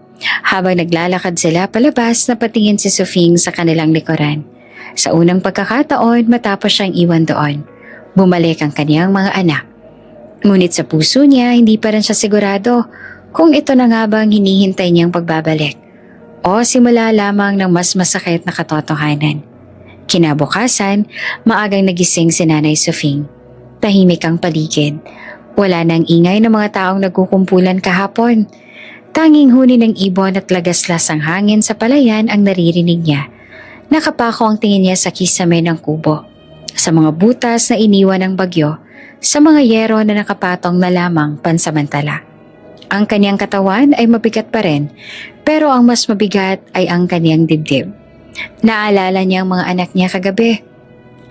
A: Habang naglalakad sila palabas, napatingin si Sofing sa kanilang likuran. Sa unang pagkakataon, matapos siyang iwan doon, bumalik ang kaniyang mga anak. Ngunit sa puso niya, hindi pa rin siya sigurado kung ito na nga bang hinihintay niyang pagbabalik o simula lamang ng mas masakit na katotohanan. Kinabukasan, maagang nagising si Nanay Sofing. Tahimik ang paligid. Wala nang ingay ng mga taong nagkukumpulan kahapon. Tanging huni ng ibon at lagaslas ang hangin sa palayan ang naririnig niya. Nakapako ang tingin niya sa kisame ng kubo, sa mga butas na iniwan ng bagyo, sa mga yero na nakapatong na lamang pansamantala. Ang kanyang katawan ay mabigat pa rin, pero ang mas mabigat ay ang kanyang dibdib. Naalala niya ang mga anak niya kagabi.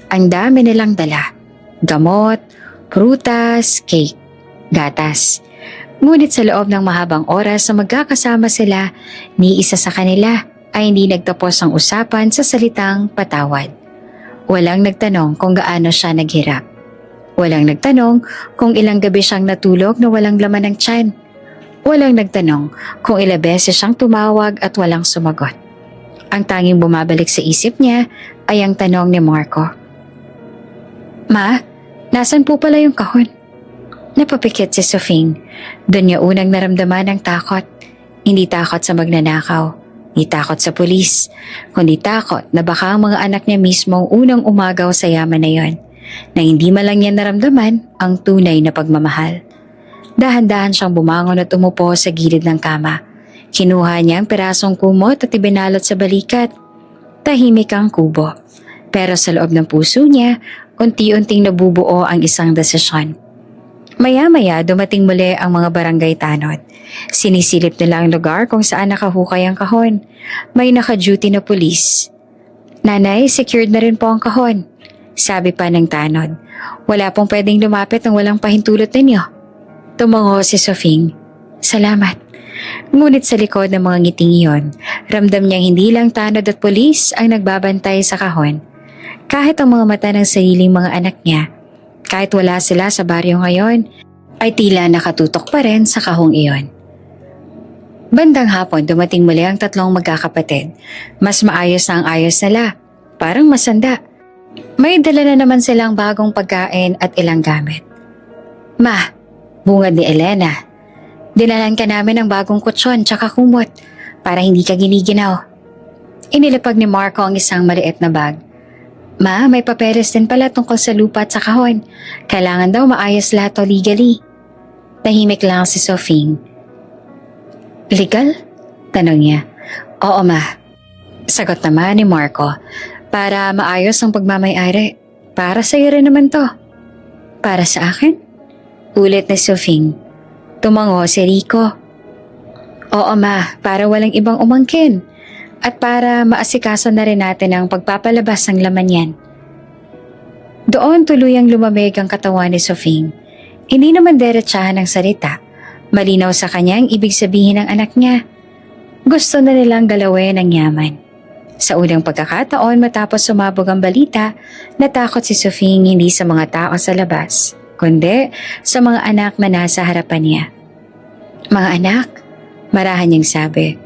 A: Ang dami nilang dala. Gamot, prutas, cake, gatas. Ngunit sa loob ng mahabang oras na magkakasama sila, ni isa sa kanila ay hindi nagtapos ang usapan sa salitang patawad. Walang nagtanong kung gaano siya naghirap. Walang nagtanong kung ilang gabi siyang natulog na walang laman ng tiyan. Walang nagtanong kung ilang beses siyang tumawag at walang sumagot. Ang tanging bumabalik sa isip niya ay ang tanong ni Marco. "Ma, nasan po pala yung kahon?" Napapikit si Sofing. Doon niya unang naramdaman ng takot. Hindi takot sa magnanakaw. Hindi takot sa pulis. Kundi takot na baka ang mga anak niya mismo ang unang umagaw sa yaman na yon. Na hindi man lang niya naramdaman ang tunay na pagmamahal. Dahan-dahan siyang bumangon at umupo sa gilid ng kama. Kinuha niya ang pirasong kumot at ibinalot sa balikat. Tahimik ang kubo. Pero sa loob ng puso niya, unti-unting nabubuo ang isang desisyon. Maya-maya dumating muli ang mga barangay tanod. Sinisilip nila ang lugar kung saan nakahukay ang kahon. May naka-duty na pulis. "Nanay, secured na rin po ang kahon," sabi pa ng tanod. "Wala pong pwedeng lumapit ng walang pahintulot ninyo." Tumango si Sofing. "Salamat." Ngunit sa likod ng mga ngiting iyon, ramdam niyang hindi lang tanod at pulis ang nagbabantay sa kahon. Kahit ang mga mata ng sariling mga anak niya, kahit wala sila sa baryo ngayon, ay tila nakatutok pa rin sa kahong iyon. Bandang hapon dumating muli ang tatlong magkakapatid. Mas maayos na ang ayos nila, parang masanda. May dala na naman silang bagong pagkain at ilang gamit. "Ma," bungad ni Elena, "dinalan ka namin ng bagong kutsyon tsaka kumot para hindi ka giniginaw." Inilapag ni Marco ang isang maliit na bag. "Ma, may papeles din pala tungkol sa lupa at sa kahon. Kailangan daw maayos lahat o legally." Tahimik lang si Sofing. "Legal?" tanong niya. "Oo, ma." Sagot naman ni Marco. "Para maayos ang pagmamayari. Para sa'yo rin naman to." "Para sa akin?" Ulit ni Sofing. Tumango si Rico. "Oo, ma, para walang ibang umangkin. At para maasikaso na rin natin ang pagpapalabas ng laman yan." Doon tuluyang lumamig ang katawan ni Sofing. Hindi naman diretsahan ng salita. Malinaw sa kanya ang ibig sabihin ng anak niya. Gusto na nilang galawin ang yaman. Sa unang pagkakataon matapos sumabog ang balita, natakot si Sofing hindi sa mga tao sa labas, kundi sa mga anak na nasa harapan niya. "Mga anak," marahan niyang sabi.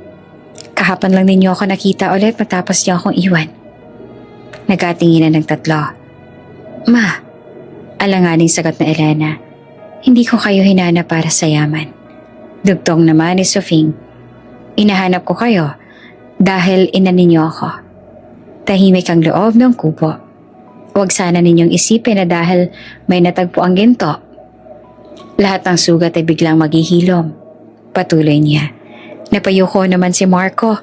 A: "Kahapon lang ninyo ako nakita ulit matapos niyo akong iwan." Nagkatinginan ng tatlo. "Ma," alanganing sagot na Elena, "hindi ko kayo hinanap para sa yaman." Dugtong naman ni Sofing. "Inahanap ko kayo dahil ina ninyo ako." Tahimik ang loob ng kubo. Huwag sana ninyong isipin na dahil may natagpo ang ginto, lahat ng sugat ay biglang maghihilom. Patuloy niya. Napayuko naman si Marco.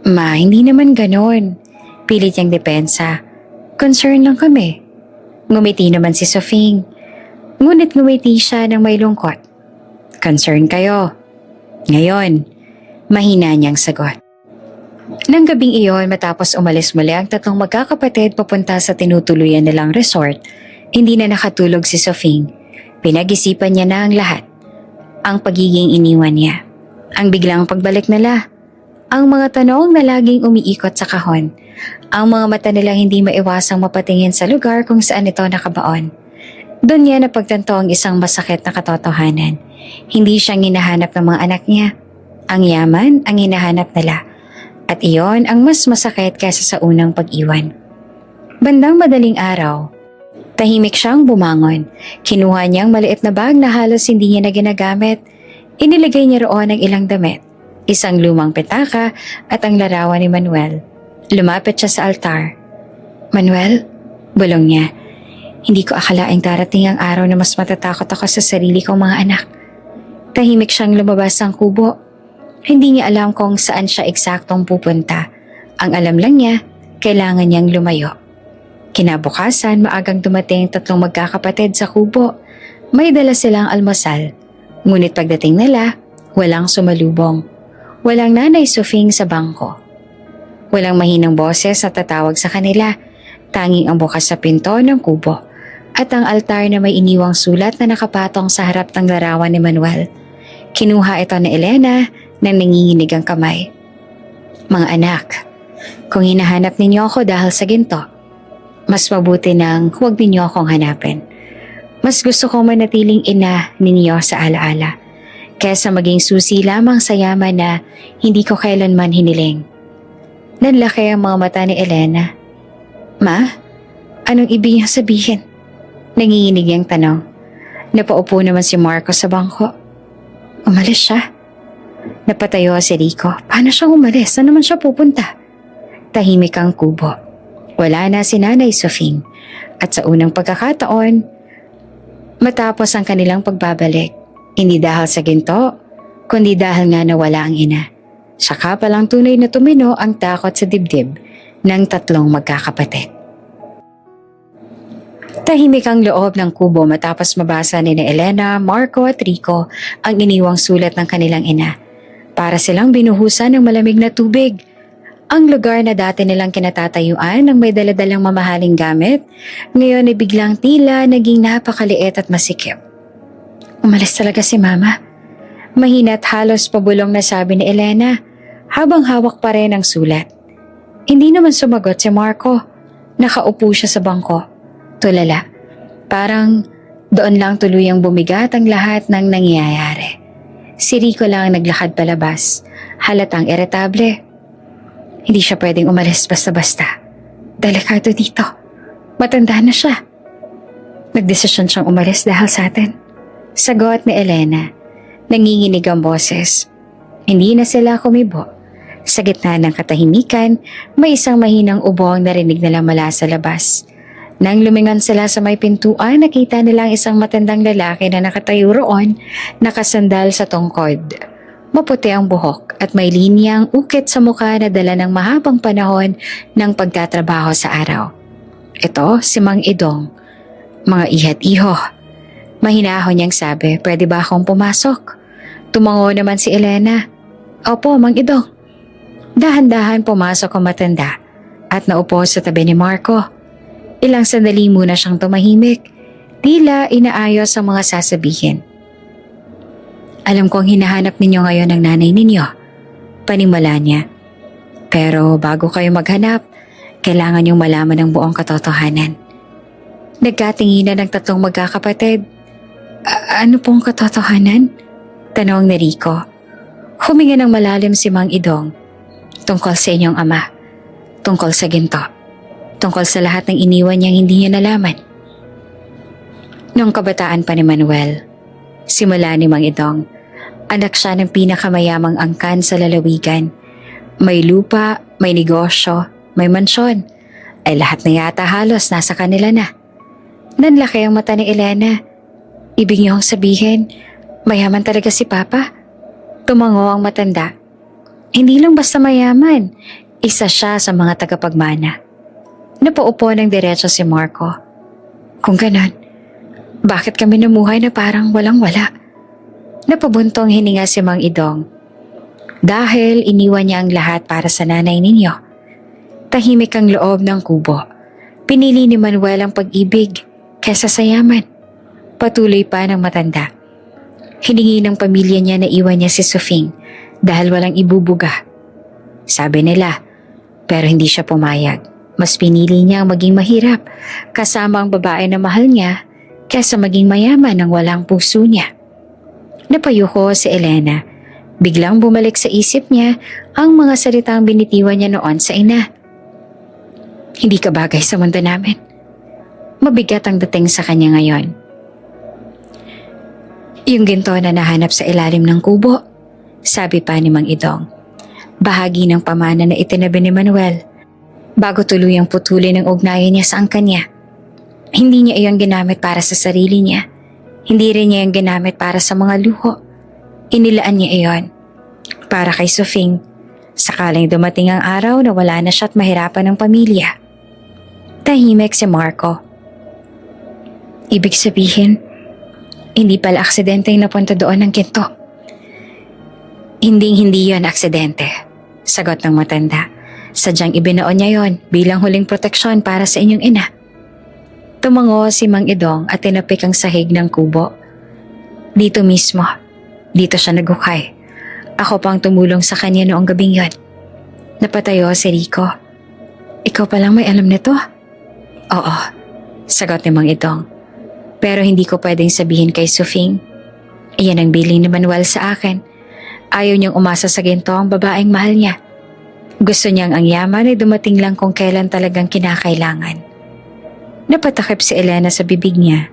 A: "Ma, hindi naman ganon." Pilit niyang depensa. "Concern lang kami." Ngumiti naman si Sofing. Ngunit ngumiti siya ng may lungkot. "Concern kayo." Ngayon, mahina niyang sagot. Nang gabing iyon matapos umalis muli ang tatlong magkakapatid papunta sa tinutuluyan nilang resort, hindi na nakatulog si Sofing. Pinag-isipan niya na ang lahat. Ang pagiging iniwan niya. Ang biglang pagbalik nila. Ang mga tanong na laging umiikot sa kahon. Ang mga mata nilang hindi maiwasang mapatingin sa lugar kung saan ito nakabaon. Doon niya napagtanto ang isang masakit na katotohanan. Hindi siyang hinahanap ng mga anak niya. Ang yaman ang hinahanap nila. At iyon ang mas masakit kaysa sa unang pag-iwan. Bandang madaling araw, tahimik siyang bumangon. Kinuha niyang maliit na bag na halos hindi niya na ginagamit. Inilagay niya roon ang ilang damit, isang lumang petaka at ang larawan ni Manuel. Lumapit siya sa altar. "Manuel," bulong niya, "hindi ko akalaing darating ang araw na mas matatakot ako sa sarili kong mga anak." Tahimik siyang lumabas ng kubo. Hindi niya alam kung saan siya eksaktong pupunta. Ang alam lang niya, kailangan niyang lumayo. Kinabukasan, maagang dumating tatlong magkakapatid sa kubo. May dala silang almusal. Ngunit pagdating nila, walang sumalubong. Walang Nanay Sofing sa bangko. Walang mahinang boses na tatawag sa kanila. Tanging ang bukas sa pinto ng kubo. At ang altar na may iniwang sulat na nakapatong sa harap ng larawan ni Manuel. Kinuha ito ni Elena nang nanginginig ang kamay. "Mga anak, kung hinahanap ninyo ako dahil sa ginto, mas mabuti nang huwag ninyo akong hanapin. Mas gusto kong manatiling ina ninyo sa alaala, kaysa maging susi lamang sa yaman na hindi ko kailanman hiniling." Nanlaki ang mga mata ni Elena. "Ma, anong ibig niyo sabihin?" Nanginginig ang tanong. Napaupo naman si Marco sa bangko. "Umalis siya." Napatayo si Rico. Paano siyang umalis? Saan naman siya pupunta? Tahimik ang kubo. Wala na si Nanay Sofing. At sa unang pagkakataon, matapos ang kanilang pagbabalik, hindi dahil sa ginto, kundi dahil nga nawala ang ina. Saka palang tunay na tumino ang takot sa dibdib ng tatlong magkakapatid. Tahimik ang loob ng kubo matapos mabasa ni Elena, Marco at Rico ang iniwang sulat ng kanilang ina. Para silang binuhusan ng malamig na tubig. Ang lugar na dati nilang kinatatayuan ng may daladalang mamahaling gamit, ngayon ay biglang tila naging napakaliit at masikip. "Umalis talaga si Mama." Mahina at halos pabulong na sabi ni Elena, habang hawak pa rin ang sulat. Hindi naman sumagot si Marco. Nakaupo siya sa bangko. Tulala. Parang doon lang tuluyang bumigat ang lahat ng nangyayari. Si Rico lang naglakad palabas. Halatang iritable. Hindi siya pwedeng umalis basta-basta. Delikado dito. Matanda na siya. Nagdesisyon siyang umalis dahil sa atin. Sagot ni Elena. Nanginginig ang boses. Hindi na sila kumibo. Sa gitna ng katahimikan, may isang mahinang ubong narinig nila mula sa labas. Nang lumingon sila sa may pintuan, nakita nila ang isang matandang lalaki na nakatayo roon, nakasandal sa tungkod. Maputi ang buhok at may linyang ukit sa mukha na dala ng mahabang panahon ng pagtatrabaho sa araw. Ito si Mang Idong. "Mga ihat iho." Mahinahon niyang sabi, "Pwede ba akong pumasok?" Tumango naman si Elena. "Opo, Mang Idong." Dahan-dahan pumasok ang matanda at naupo sa tabi ni Marco. Ilang sandali muna siyang tumahimik, tila inaayos ang mga sasabihin. "Alam kong hinahanap ninyo ngayon ang nanay ninyo," panimula niya. "Pero bago kayo maghanap, kailangan niyong malaman ang buong katotohanan." Nagkatinginan ng tatlong magkakapatid. Ano pong katotohanan?" Tanong ni Rico. Huminga ng malalim si Mang Idong. "Tungkol sa inyong ama, tungkol sa ginto. Tungkol sa lahat ng iniwan niyang hindi niya nalaman." Noong kabataan pa ni Manuel, simula ni Mang Idong, anak siya ng pinakamayamang angkan sa lalawigan. May lupa, may negosyo, may mansyon. Ay lahat na yata halos nasa kanila na. Nanlaki ang mata ni Elena. "Ibig niyong sabihin, mayaman talaga si Papa?" Tumango ang matanda. "Hindi lang basta mayaman, isa siya sa mga tagapagmana." Napaupo ng diretso si Marco. "Kung ganon, bakit kami namuhay na parang walang-wala?" Napabuntong hininga si Mang Idong. Dahil iniwan niya ang lahat para sa nanay ninyo. Tahimik ang loob ng kubo. Pinili ni Manuel ang pag-ibig kesa sa yaman. Patuloy pa ng matanda. Hiningi ng pamilya niya na iwan niya si Sofing dahil walang ibubuga. Sabi nila, pero hindi siya pumayag. Mas pinili niya ang maging mahirap kasama ang babae na mahal niya kesa maging mayaman ng walang puso niya. Napayuko si Elena. Biglang bumalik sa isip niya ang mga salitang binitiwan niya noon sa ina. Hindi ka bagay sa mundo namin. Mabigat ang dating sa kanya ngayon. Yung ginto na nahanap sa ilalim ng kubo, sabi pa ni Mang Idong. Bahagi ng pamana na itinabi ni Manuel bago tuluyang putulin ang ugnayan niya sa angkan niya. Hindi niya iyon ginamit para sa sarili niya. Hindi rin niya iyon ginamit para sa mga luho. Inilaan niya iyon para kay Sofing sakaling dumating ang araw na wala na siya at mahirapan ng pamilya. Tahimik si Marco. Ibig sabihin, hindi pala aksidente yung napunta doon ng ginto. Hindi yun aksidente, sagot ng matanda. Sadyang ibinuon niya yon bilang huling proteksyon para sa inyong ina. Tumango si Mang Idong at tinapik ang sahig ng kubo. Dito mismo, dito siya naghukay. Ako pang tumulong sa kanya noong gabing yon. Napatayo si Rico. Ikaw palang may alam nito? Oo, sagot ni Mang Idong. Pero hindi ko pwedeng sabihin kay Sofing. Iyan ang biling ni Manuel sa akin. Ayaw niyang umasa sa ginto ang babaeng mahal niya. Gusto niyang ang yaman ay dumating lang kung kailan talagang kinakailangan. Napatakip si Elena sa bibig niya.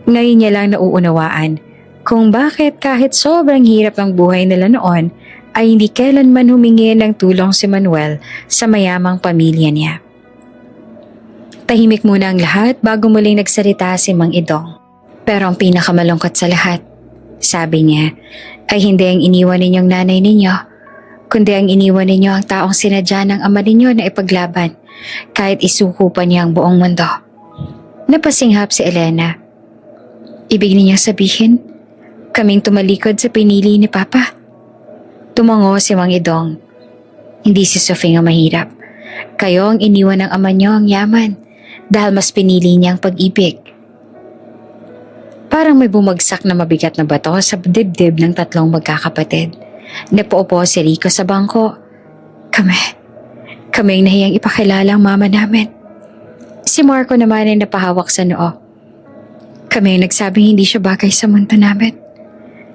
A: Ngayon niya lang nauunawaan kung bakit kahit sobrang hirap ang buhay nila noon ay hindi kailanman humingi ng tulong si Manuel sa mayamang pamilya niya. Tahimik muna ang lahat bago muling nagsalita si Mang Idong. Pero ang pinakamalungkot sa lahat, sabi niya, ay hindi ang iniwan ninyong nanay ninyo, kundi ang iniwan ninyo ang taong sinadya ng ama ninyo na ipaglaban kahit isuko pa niya ang buong mundo. Napasinghap si Elena. Ibig niya sabihin, kaming tumalikod sa pinili ni Papa. Tumango si Mang Idong. Hindi si Sofing ang mahirap. Kayo ang iniwan ng ama niyo ang yaman dahil mas pinili niya ang pag-ibig. Parang may bumagsak na mabigat na bato sa dibdib ng tatlong magkakapatid. Napaupo si Rico sa bangko. Kami ang nahiyang ipakilala ang mama namin. Si Marco naman ay napahawak sa noo. Kami ang nagsabing hindi siya bagay sa mundo namin.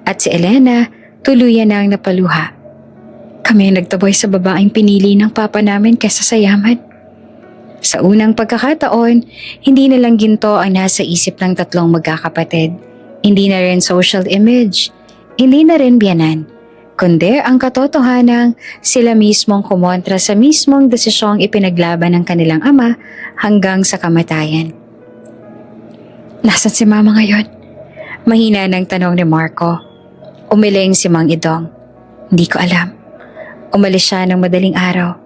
A: At si Elena tuluyan na ang napaluha. Kami ang nagtaboy sa babaeng pinili ng papa namin kesa sa yaman. Sa unang pagkakataon, hindi na lang ginto ang nasa isip ng tatlong magkakapatid. Hindi na rin social image. Hindi na rin biyanan. Kundi ang katotohanang sila mismong kumontra sa mismong desisyong ipinaglaban ng kanilang ama hanggang sa kamatayan. Nasaan si mama ngayon? Mahina ng tanong ni Marco. Umiling si Mang Idong. Hindi ko alam. Umalis siya ng madaling araw.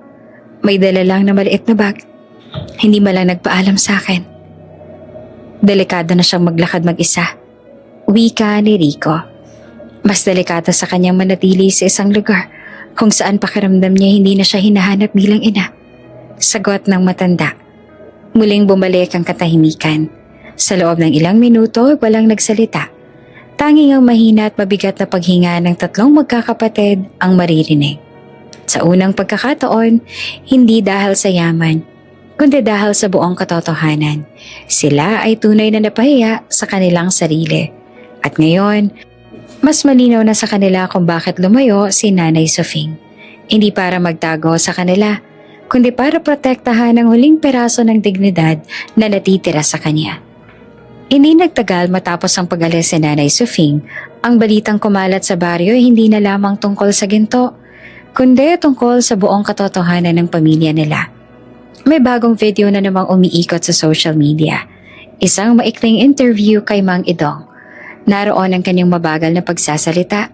A: May dala lang na maliit na bag. Hindi malang nagpaalam sa akin. Delikado na siyang maglakad mag-isa. Wika ni Rico. Mas delikado sa kanyang manatili sa isang lugar kung saan pakiramdam niya hindi na siya hinahanap bilang ina. Sagot ng matanda. Muling bumalik ang katahimikan. Sa loob ng ilang minuto, walang nagsalita. Tanging ang mahina at mabigat na paghinga ng tatlong magkakapatid ang maririnig. Sa unang pagkakataon, hindi dahil sa yaman, kundi dahil sa buong katotohanan. Sila ay tunay na napahiya sa kanilang sarili. At ngayon, mas malinaw na sa kanila kung bakit lumayo si Nanay Sofing. Hindi para magtago sa kanila, kundi para protektahan ang huling peraso ng dignidad na natitira sa kanya. Hindi nagtagal matapos ang pag-alis si Nanay Sofing, ang balitang kumalat sa baryo ay hindi na lamang tungkol sa ginto, kundi tungkol sa buong katotohanan ng pamilya nila. May bagong video na namang umiikot sa social media. Isang maikling interview kay Mang Idong. Naroon ang kanyang mabagal na pagsasalita.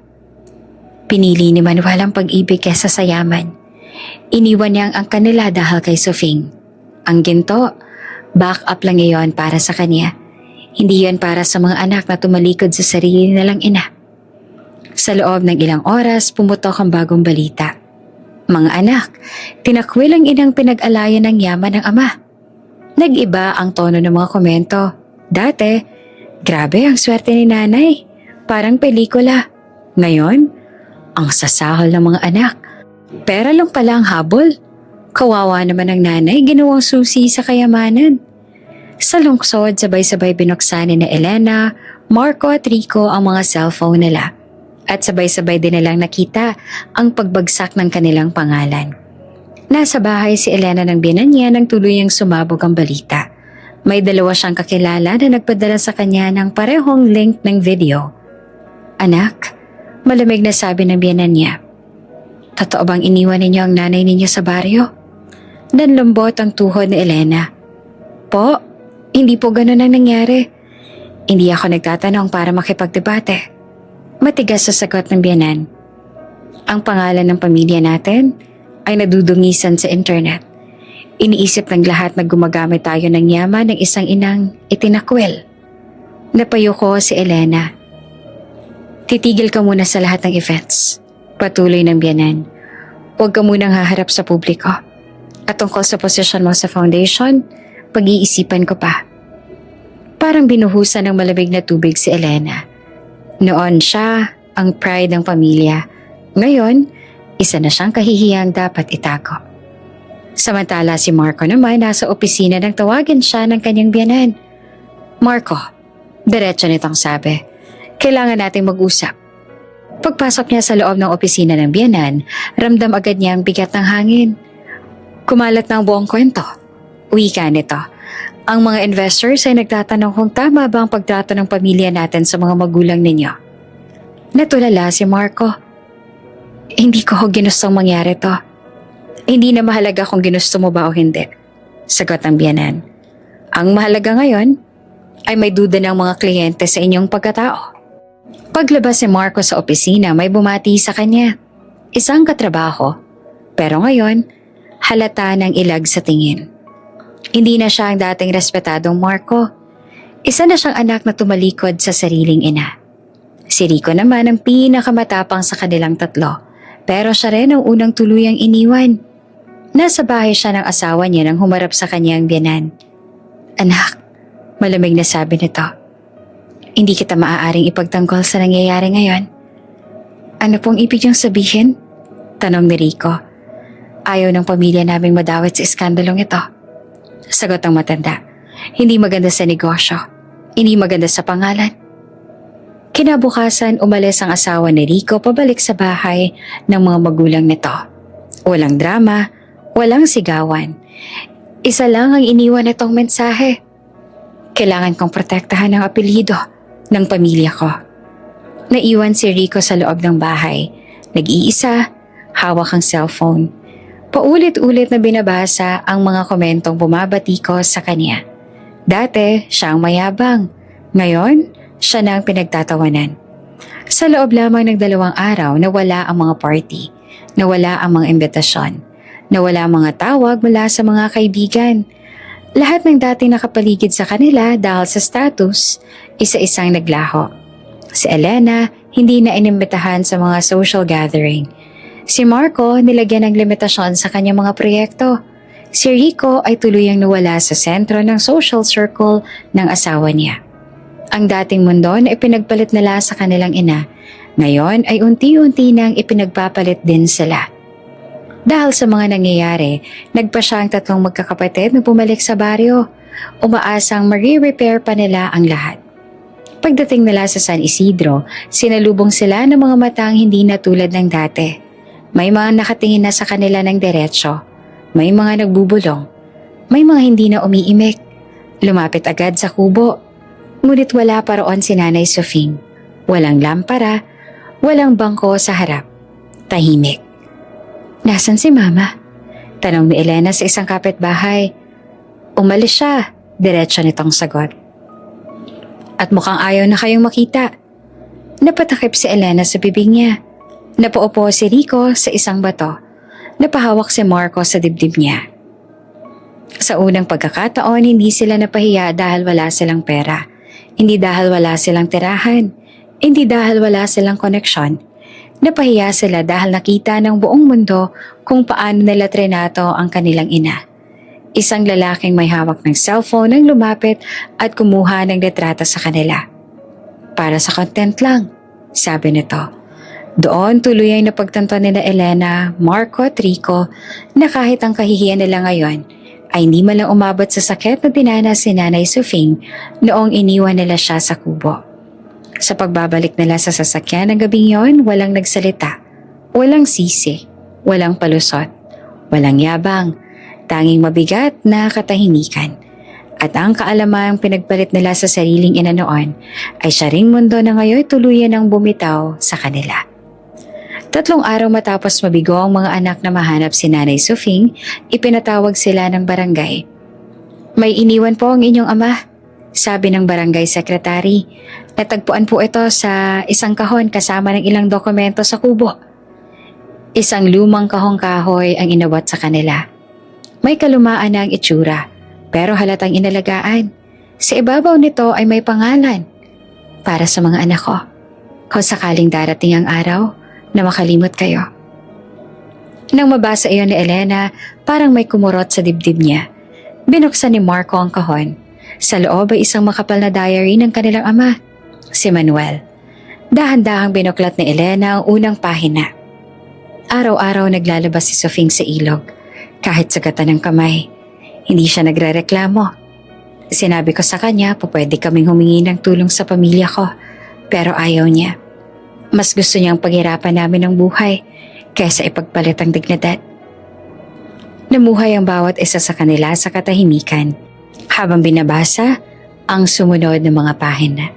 A: Pinili ni Manuel ang pag-ibig kesa sa yaman. Iniwan niya ang kanila dahil kay Sofing. Ang ginto, back up lang iyon para sa kanya. Hindi yan para sa mga anak na tumalikod sa sarili nilang ina. Sa loob ng ilang oras, pumutok ang bagong balita. Mga anak, tinakwil ang inang pinag-alayan ng yaman ng ama. Nag-iba ang tono ng mga komento. Dati, grabe ang swerte ni nanay. Parang pelikula. Ngayon, ang sasahol ng mga anak. Pera lang pala ang habol. Kawawa naman ang nanay, ginawang susi sa kayamanan. Sa lungsod, sabay-sabay binuksan ni Elena, Marco at Rico ang mga cellphone nila. At sabay-sabay din nilang nakita ang pagbagsak ng kanilang pangalan. Nasa bahay si Elena ng biyenan niya nang tuluyang sumabog ang balita. May dalawa siyang kakilala na nagpadala sa kanya ng parehong link ng video. Anak, malamig na sabi ng biyenan niya. Totoo bang iniwan ninyo ang nanay ninyo sa baryo? Nanlambot ang tuhod ni Elena. Po, hindi po ganun ang nangyari. Hindi ako nagtatanong para makipagdebate. Matigas sa sagot ng biyenan. Ang pangalan ng pamilya natin ay nadudungisan sa internet. Iniisip ng lahat na gumagamit tayo ng yaman ng isang inang itinakwil. Napayuko si Elena. Titigil ka muna sa lahat ng events. Patuloy ng biyenan. Huwag ka munang haharap sa publiko. At tungkol sa posisyon mo sa foundation, pag-iisipan ko pa. Parang binuhusan ng malamig na tubig si Elena. Noon siya ang pride ng pamilya. Ngayon, isa na siyang kahihiyang dapat itago. Samantala si Marco naman nasa opisina nang tawagan siya ng kanyang biyenan. Marco, diretso nitong sabi. Kailangan nating mag-usap. Pagpasok niya sa loob ng opisina ng biyenan, ramdam agad niya ang bigat ng hangin. Kumalat na ang buong kwento. Wika nito. Ang mga investors ay nagtatanong kung tama ba ang pagtrato ng pamilya natin sa mga magulang ninyo. Natulala si Marco. Hindi ko ginustong mangyari to. Hindi na mahalaga kung ginusto mo ba o hindi. Sagot ng biyenan. Ang mahalaga ngayon ay may duda ng mga kliyente sa inyong pagkatao. Paglabas si Marco sa opisina, may bumati sa kanya. Isang katrabaho. Pero ngayon, halata ng ilag sa tingin. Hindi na siya ang dating respetadong Marco. Isa na siyang anak na tumalikod sa sariling ina. Si Rico naman ang pinakamatapang sa kanilang tatlo. Pero siya rin ang unang tuluyang iniwan. Nasa bahay siya ng asawa niya nang humarap sa kanyang biyenan. Anak, malamig na sabi nito. Hindi kita maaaring ipagtanggol sa nangyayari ngayon. Ano pong ibig niyong sabihin? Tanong ni Rico. Ayaw ng pamilya naming madawit sa iskandalong ito. Sagot ng matanda. Hindi maganda sa negosyo. Hindi maganda sa pangalan. Kinabukasan, umalis ang asawa ni Rico pabalik sa bahay ng mga magulang nito. Walang drama, walang sigawan. Isa lang ang iniwan nitong mensahe. Kailangan kong protektahan ang apelyido ng pamilya ko. Naiwan si Rico sa loob ng bahay. Nag-iisa, hawak ang cellphone. Paulit-ulit na binabasa ang mga komentong bumabatikos sa kanya. Dati, siya ang mayabang. Ngayon, siya na ang pinagtatawanan. Sa loob lamang ng 2 araw, nawala ang mga party. Nawala ang mga imbitasyon. Nawala ang mga tawag mula sa mga kaibigan. Lahat ng dating nakapaligid sa kanila dahil sa status, isa-isang naglaho. Si Elena, hindi na inimbitahan sa mga social gathering. Si Marco, nilagyan ng limitasyon sa kanyang mga proyekto. Si Rico ay tuluyang nawala sa sentro ng social circle ng asawa niya. Ang dating mundo na ipinagpalit nila sa kanilang ina, ngayon ay unti-unti nang ipinagpapalit din sila. Dahil sa mga nangyayari, nagpa siya ang 3 magkakapatid na bumalik sa baryo. Umaasang mari-repair pa nila ang lahat. Pagdating nila sa San Isidro, sinalubong sila ng mga matang hindi na tulad ng dati. May mga nakatingin na sa kanila ng diretsyo. May mga nagbubulong. May mga hindi na umiimik. Lumapit agad sa kubo. Ngunit wala pa roon si Nanay Sofing. Walang lampara, walang bangko sa harap. Tahimik. Nasaan si Mama? Tanong ni Elena sa isang kapitbahay. Umalis siya, diretsyo nitong sagot. At mukhang ayaw na kayong makita. Napatakip si Elena sa bibig niya. Napaupo si Rico sa isang bato. Napahawak si Marco sa dibdib niya. Sa unang pagkakataon, hindi sila napahiya dahil wala silang pera. Hindi dahil wala silang tirahan. Hindi dahil wala silang koneksyon, napahiya sila dahil nakita ng buong mundo kung paano nila trinato ang kanilang ina. Isang lalaking may hawak ng cellphone ang lumapit at kumuha ng litrato sa kanila. Para sa content lang, sabi nito. Doon tuloy ay napagtanto nila Elena, Marco at Rico na kahit ang kahihiyan nila ngayon ay hindi man lang umabot sa sakit na dinanas si Nanay Sufing noong iniwan nila siya sa kubo. Sa pagbabalik nila sa sasakyan ng gabing yon, walang nagsalita, walang sisi, walang palusot, walang yabang, tanging mabigat na katahimikan. At ang kaalamang pinagpalit nila sa sariling ina noon ay siya ring mundo na ngayon tuluyan ng bumitaw sa kanila. 3 araw matapos mabigo ang mga anak na mahanap si Nanay Sufing, ipinatawag sila ng barangay. May iniwan po ang inyong ama, sabi ng barangay secretary. Natagpuan po ito sa isang kahon kasama ng ilang dokumento sa kubo. Isang lumang kahong kahoy ang inabot sa kanila. May kalumaan na ang itsura, pero halatang inalagaan. Sa ibabaw nito ay may pangalan. Para sa mga anak ko, kung sakaling darating ang araw na makalimot kayo. Nang mabasa iyon ni Elena, parang may kumurot sa dibdib niya. Binuksan ni Marco ang kahon. Sa loob ay isang makapal na diary ng kanilang ama, si Manuel. Dahan-dahang binuklat ni Elena ang unang pahina. Araw-araw naglalabas si Sufing sa ilog. Kahit sagatan ng kamay, hindi siya nagrereklamo. Sinabi ko sa kanya, pwede kaming humingi ng tulong sa pamilya ko, pero ayaw niya. Mas gusto niyang paghirapan namin ng buhay kaysa ipagpalit ang dignidad. Namuhay ang bawat isa sa kanila sa katahimikan habang binabasa ang sumunod na mga pahina.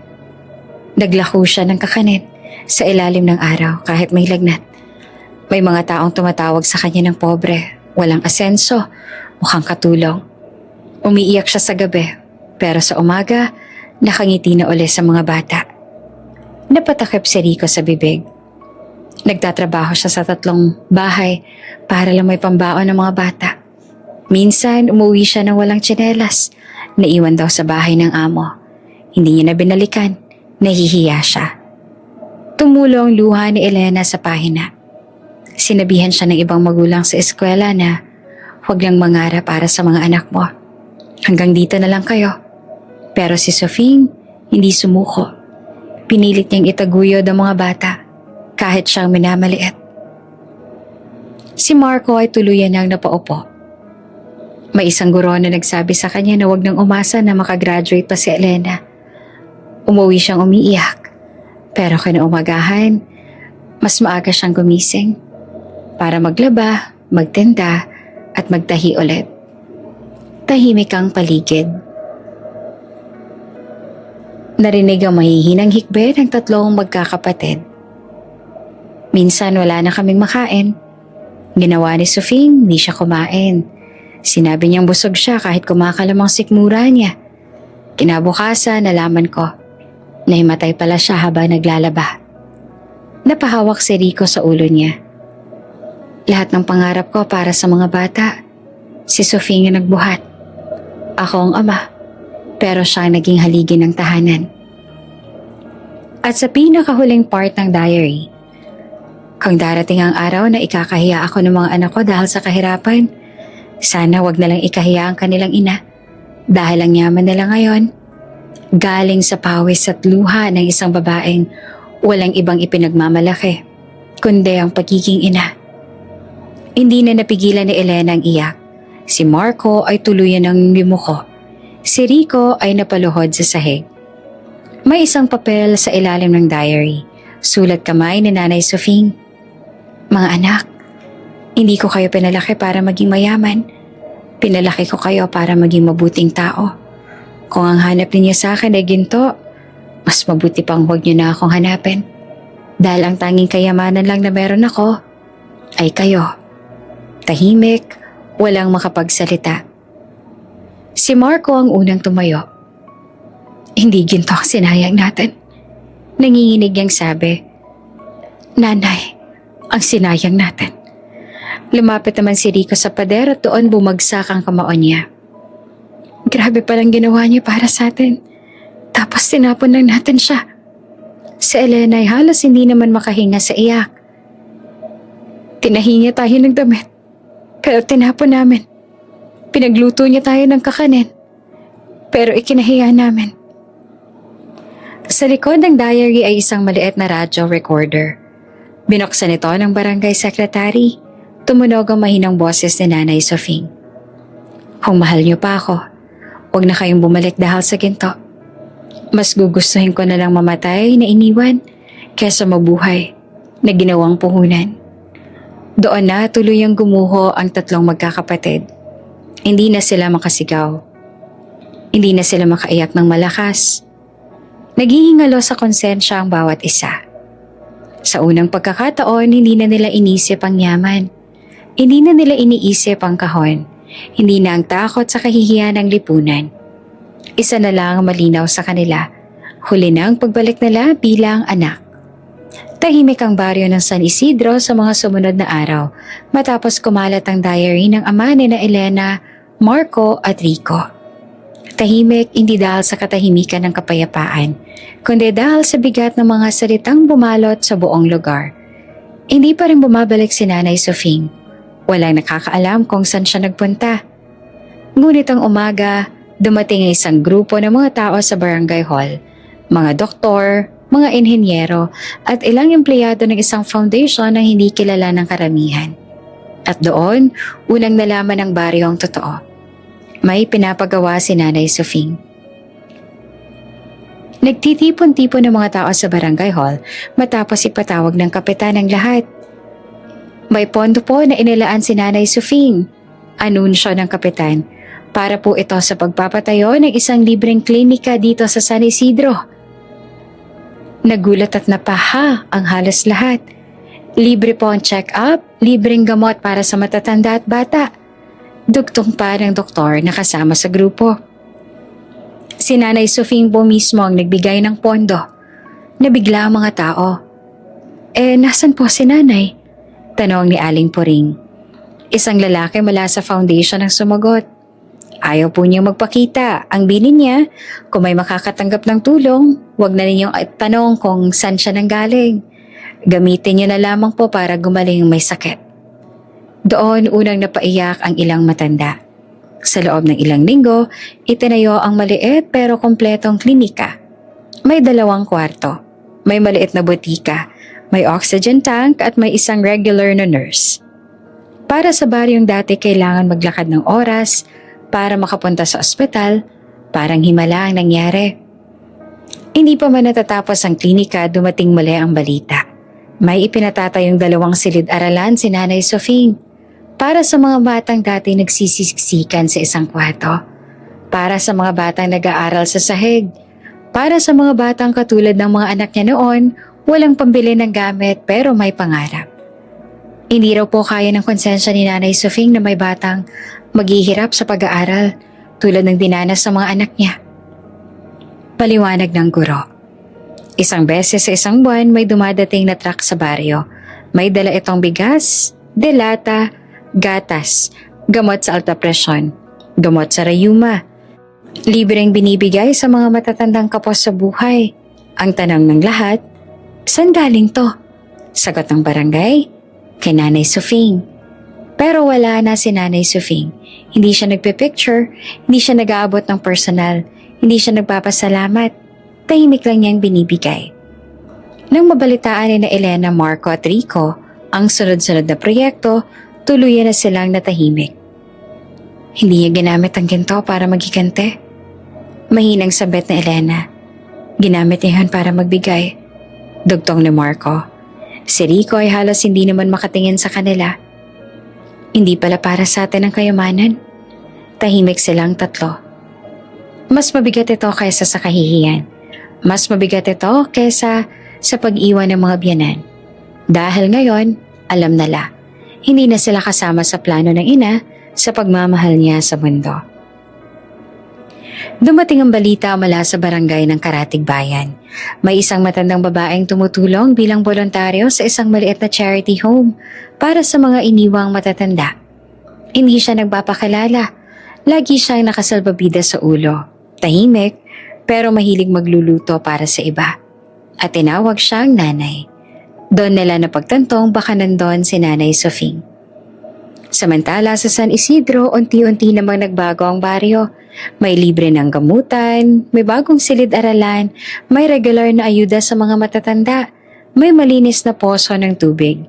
A: Naglako siya ng kakanin sa ilalim ng araw kahit may lagnat. May mga taong tumatawag sa kanya ng pobre, walang asenso, mukhang katulong. Umiiyak siya sa gabi, pero sa umaga, nakangiti na uli sa mga bata. Napatakip si Rico sa bibig. Nagtatrabaho siya sa 3 bahay para lang may pambaon ng mga bata. Minsan, umuwi siya ng walang tsinelas. Naiwan daw sa bahay ng amo. Hindi niya na binalikan. Nahihiya siya. Tumulo ang luha ni Elena sa pahina. Sinabihan siya ng ibang magulang sa eskwela na huwag lang mangarap para sa mga anak mo. Hanggang dito na lang kayo. Pero si Sufing hindi sumuko. Pinilit niyang itaguyod ang mga bata kahit siyang minamaliit. Si Marco ay tuluyan nang napaupo. May isang guro na nagsabi sa kanya na huwag nang umasa na makagraduate pa si Elena. Umuwi siyang umiiyak. Pero kinaumagahan, mas maaga siyang gumising para maglaba, magtinda at magtahi ulit. Tahimik ang paligid. Narinig ang mahihinang hikbi ng 3 magkakapatid. Minsan wala na kaming makain. Ginawa ni Sufing, hindi siya kumain. Sinabi niyang busog siya kahit kumakalamang sikmura niya. Kinabukasan, nalaman ko. Nahimatay pala siya habang naglalaba. Napahawak si Rico sa ulo niya. Lahat ng pangarap ko para sa mga bata, si Sufing ang nagbuhat. Ako ang ama. Pero siya naging haligi ng tahanan. At sa pinakahuling part ng diary, kung darating ang araw na ikakahiya ako ng mga anak ko dahil sa kahirapan, sana wag na lang ikahiya ang kanilang ina dahil ang yaman nila ngayon, galing sa pawis at luha ng isang babaeng walang ibang ipinagmamalaki, kundi ang pagiging ina. Hindi na napigilan ni Elena ang iyak. Si Marco ay tuluyan ng yumuko. Si Rico ay napaluhod sa sahig. May isang papel sa ilalim ng diary. Sulat kamay ni Nanay Sufing. Mga anak, hindi ko kayo pinalaki para maging mayaman. Pinalaki ko kayo para maging mabuting tao. Kung ang hanap niyo sa akin ay ginto, mas mabuti pang huwag niyo na akong hanapin. Dahil ang tanging kayamanan lang na meron ako ay kayo. Tahimik, walang makapagsalita. Si Marco ang unang tumayo. Hindi ginto ang sinayang natin. Nanginginig niyang sabi, Nanay, ang sinayang natin. Lumapit naman si Rico sa pader at doon bumagsak ang kamao niya. Grabe palang ginawa niya para sa atin. Tapos tinapon lang natin siya. Si Elena ay halos hindi naman makahinga sa iyak. Tinahingi tayo ng damit, pero tinapon namin. Pinagluto niya tayo ng kakanin, pero ikinahiya namin. Sa likod ng diary ay isang maliit na radyo recorder. Binuksan ito ng barangay secretary. Tumunog ang mahinang boses ni Nanay Sofing. Kung mahal niyo pa ako, huwag na kayong bumalik dahil sa ginto. Mas gugustuhin ko na lang mamatay na iniwan kesa mabuhay na ginawang puhunan. Doon na tuluyang gumuho ang tatlong magkakapatid. Hindi na sila makasigaw. Hindi na sila makaiyak ng malakas. Naghihingalo sa konsensya ang bawat isa. Sa unang pagkakataon, hindi na nila inisip ang yaman. Hindi na nila iniisip ang kahon. Hindi na ang takot sa kahihiyan ng lipunan. Isa na lang ang malinaw sa kanila. Huli na ang pagbalik nila bilang anak. Tahimik ang baryo ng San Isidro sa mga sumunod na araw matapos kumalat ang diary ng ama ni na Elena, Marco at Rico. Tahimik hindi dahil sa katahimikan ng kapayapaan, kundi dahil sa bigat ng mga salitang bumalot sa buong lugar. Hindi pa rin bumabalik si Nanay Sofing. Walang nakakaalam kung saan siya nagpunta. Ngunit ang umaga, dumating ang isang grupo ng mga tao sa barangay hall. Mga doktor, mga inhenyero, at ilang empleyado ng isang foundation na hindi kilala ng karamihan. At doon, unang nalaman ng baryo ang totoo. May pinapagawa si Nanay Sofing. Nagtitipon-tipon ng mga tao sa barangay hall matapos ipatawag ng kapitan ng lahat. May pondo po na inilaan si Nanay Sofing, anunsyo ng kapitan, para po ito sa pagpapatayo ng isang libreng klinika dito sa San Isidro. Nagulat at napaha ang halos lahat. Libre po ang check-up, libreng gamot para sa matatanda at bata. Dugtong pa ng doktor na kasama sa grupo. Si Nanay Sofing po mismo ang nagbigay ng pondo. Nabigla ang mga tao. Nasan po si Nanay? Tanong ni Aling Puring. Isang lalaki mula sa foundation ang sumagot. Ayaw po niyang magpakita. Ang bilin niya, kung may makakatanggap ng tulong, huwag na ninyong tanong kung saan siya nanggaling. Gamitin niyo na lamang po para gumaling may sakit. Doon unang napaiyak ang ilang matanda. Sa loob ng ilang linggo, itinayo ang maliit pero kompletong klinika. May 2 kwarto, may maliit na butika, may oxygen tank at may isang regular na nurse. Para sa baryong dati kailangan maglakad ng oras para makapunta sa ospital, parang himala ang nangyari. Hindi pa man natatapos ang klinika, dumating muli ang balita. May ipinatatayong 2 silid-aralan si Nanay Sofing. Para sa mga batang dati nagsisiksikan sa isang kwarto. Para sa mga batang nag-aaral sa sahig. Para sa mga batang katulad ng mga anak niya noon, walang pambili ng gamit pero may pangarap. Hindi raw po kaya ng konsensya ni Nanay Sofing na may batang maghihirap sa pag-aaral tulad ng dinanas sa mga anak niya. Paliwanag ng guro. Isang beses sa isang buwan may dumadating na truck sa baryo. May dala itong bigas, delata, gatas, gamot sa alta presyon, gamot sa rayuma. Libreng binibigay sa mga matatandang kapos sa buhay. Ang tanong ng lahat, saan galing to? Sagot ng barangay, kay Nanay Sofing. Pero wala na si Nanay Sofing. Hindi siya nagpipicture, hindi siya nag-aabot ng personal, hindi siya nagpapasalamat. Tahimik lang niyang binibigay. Nang mabalitaan ni na Elena, Marco at Rico ang sunod-sunod na proyekto, tuluyan na silang natahimik. Hindi niya ginamit ang ginto para magigante. Mahinang sabet na Elena. Ginamit niya yun para magbigay. Dugtong ni Marco. Si Rico ay halos hindi naman makatingin sa kanila. Hindi pala para sa atin ang kayamanan. Tahimik silang tatlo. Mas mabigat ito kaysa sa kahihiyan. Mas mabigat ito kaysa sa pag-iwan ng mga biyanan. Dahil ngayon, alam nila. Hindi na sila kasama sa plano ng ina sa pagmamahal niya sa mundo. Dumating ang balita mula sa barangay ng Karatig Bayan. May isang matandang babaeng tumutulong bilang voluntaryo sa isang maliit na charity home para sa mga iniwang matatanda. Hindi siya nagpapakilala. Lagi siyang nakasalbabida sa ulo. Tahimik, pero mahilig magluluto para sa iba. at tinawag siyang nanay. Doon nila napagtantong baka nandun si Nanay Sofing. Samantala sa San Isidro, unti-unti namang nagbago ang baryo. May libre ng gamutan, may bagong silid-aralan, may regular na ayuda sa mga matatanda, may malinis na poso ng tubig.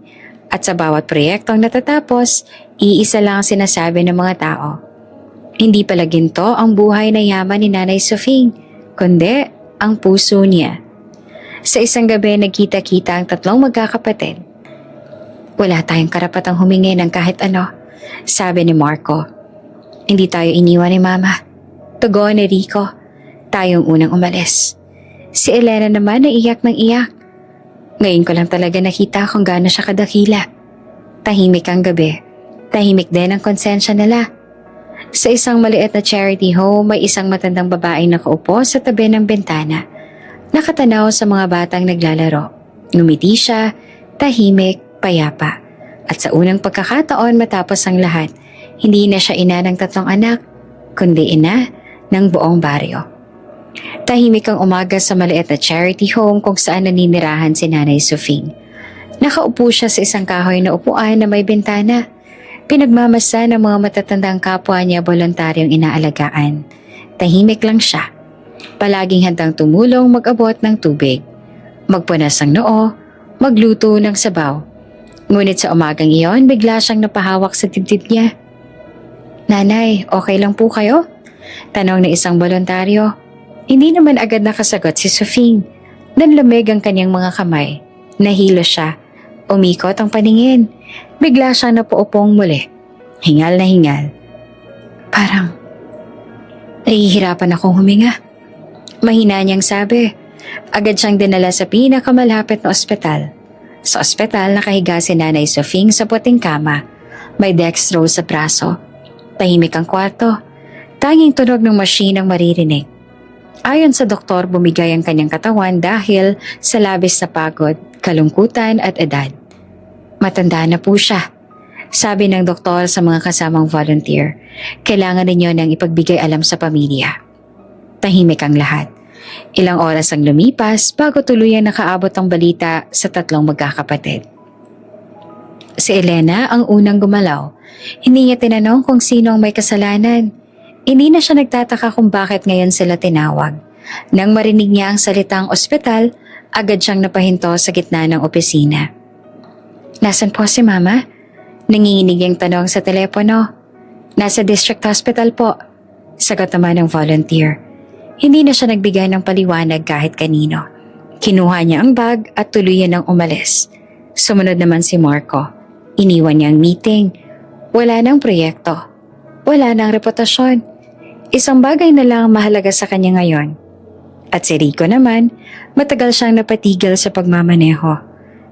A: At sa bawat proyektong natatapos, iisa lang ang sinasabi ng mga tao. Hindi pala ginto ang buhay na yaman ni Nanay Sofing, kundi ang puso niya. Sa isang gabi nagkita-kita ang tatlong magkakapatid. Wala tayong karapatang humingi ng kahit ano, sabi ni Marco. Hindi tayo iniwan ni Mama. Tugon ni Rico. Tayong unang umalis. Si Elena naman naiyak ng iyak. Ngayon ko lang talaga nakita kung gaano siya kadakila. Tahimik ang gabi. Tahimik din ang konsensya nila. Sa isang maliit na charity home, may isang matandang babaeng nakaupo sa tabi ng bintana. Nakatanaw sa mga batang naglalaro. Ngumiti siya, tahimik, payapa. At sa unang pagkakataon matapos ang lahat, hindi na siya ina ng 3 anak, kundi ina ng buong baryo. Tahimik ang umaga sa maliit na charity home kung saan naninirahan si Nanay Sofing. Nakaupo siya sa isang kahoy na upuan na may bintana. Pinagmamasa ng mga matatandang kapwa niya voluntaryong inaalagaan. Tahimik lang siya. Palaging handang tumulong mag-abot ng tubig, magpunas ng noo, magluto ng sabaw. Ngunit sa umagang iyon, bigla siyang napahawak sa dibdib niya. Nanay, okay lang po kayo? Tanong ng isang voluntaryo. Hindi naman agad nakasagot si Sofing. Nanlamig ang kanyang mga kamay. Nahilo siya. Umikot ang paningin. Bigla siyang napuupong muli. Hingal na hingal. Parang nahihirapan akong huminga. Mahina niyang sabi. Agad siyang dinala sa pinakamalapit na ospital. Sa ospital, nakahiga si Nanay Sofing sa puting kama. May dextrose sa braso. Tahimik ang kwarto. Tanging tunog ng machine ang maririnig. Ayon sa doktor, bumigay ang kanyang katawan dahil sa labis na pagod, kalungkutan at edad. Matanda na po siya. Sabi ng doktor sa mga kasamang volunteer, kailangan ninyo nang ipagbigay alam sa pamilya. Tahimik ang lahat. Ilang oras ang lumipas bago tuluyang nakaabot ang balita sa 3 magkakapatid. Si Elena ang unang gumalaw. Hindi niya tinanong kung sino ang may kasalanan. Hindi na siya nagtataka kung bakit ngayon sila tinawag. Nang marinig niya ang salitang ospital, agad siyang napahinto sa gitna ng opisina. Nasaan po si Mama? Nanginginig ang tanong sa telepono. Nasa district hospital po. Sagot naman ng volunteer. Hindi na siya nagbigay ng paliwanag kahit kanino. Kinuha niya ang bag at tuluyan ng umalis. Sumunod naman si Marco. Iniwan niya ang meeting. Wala nang proyekto. Wala nang reputasyon. Isang bagay na lang mahalaga sa kanya ngayon. At si Rico naman, matagal siyang napatigil sa pagmamaneho.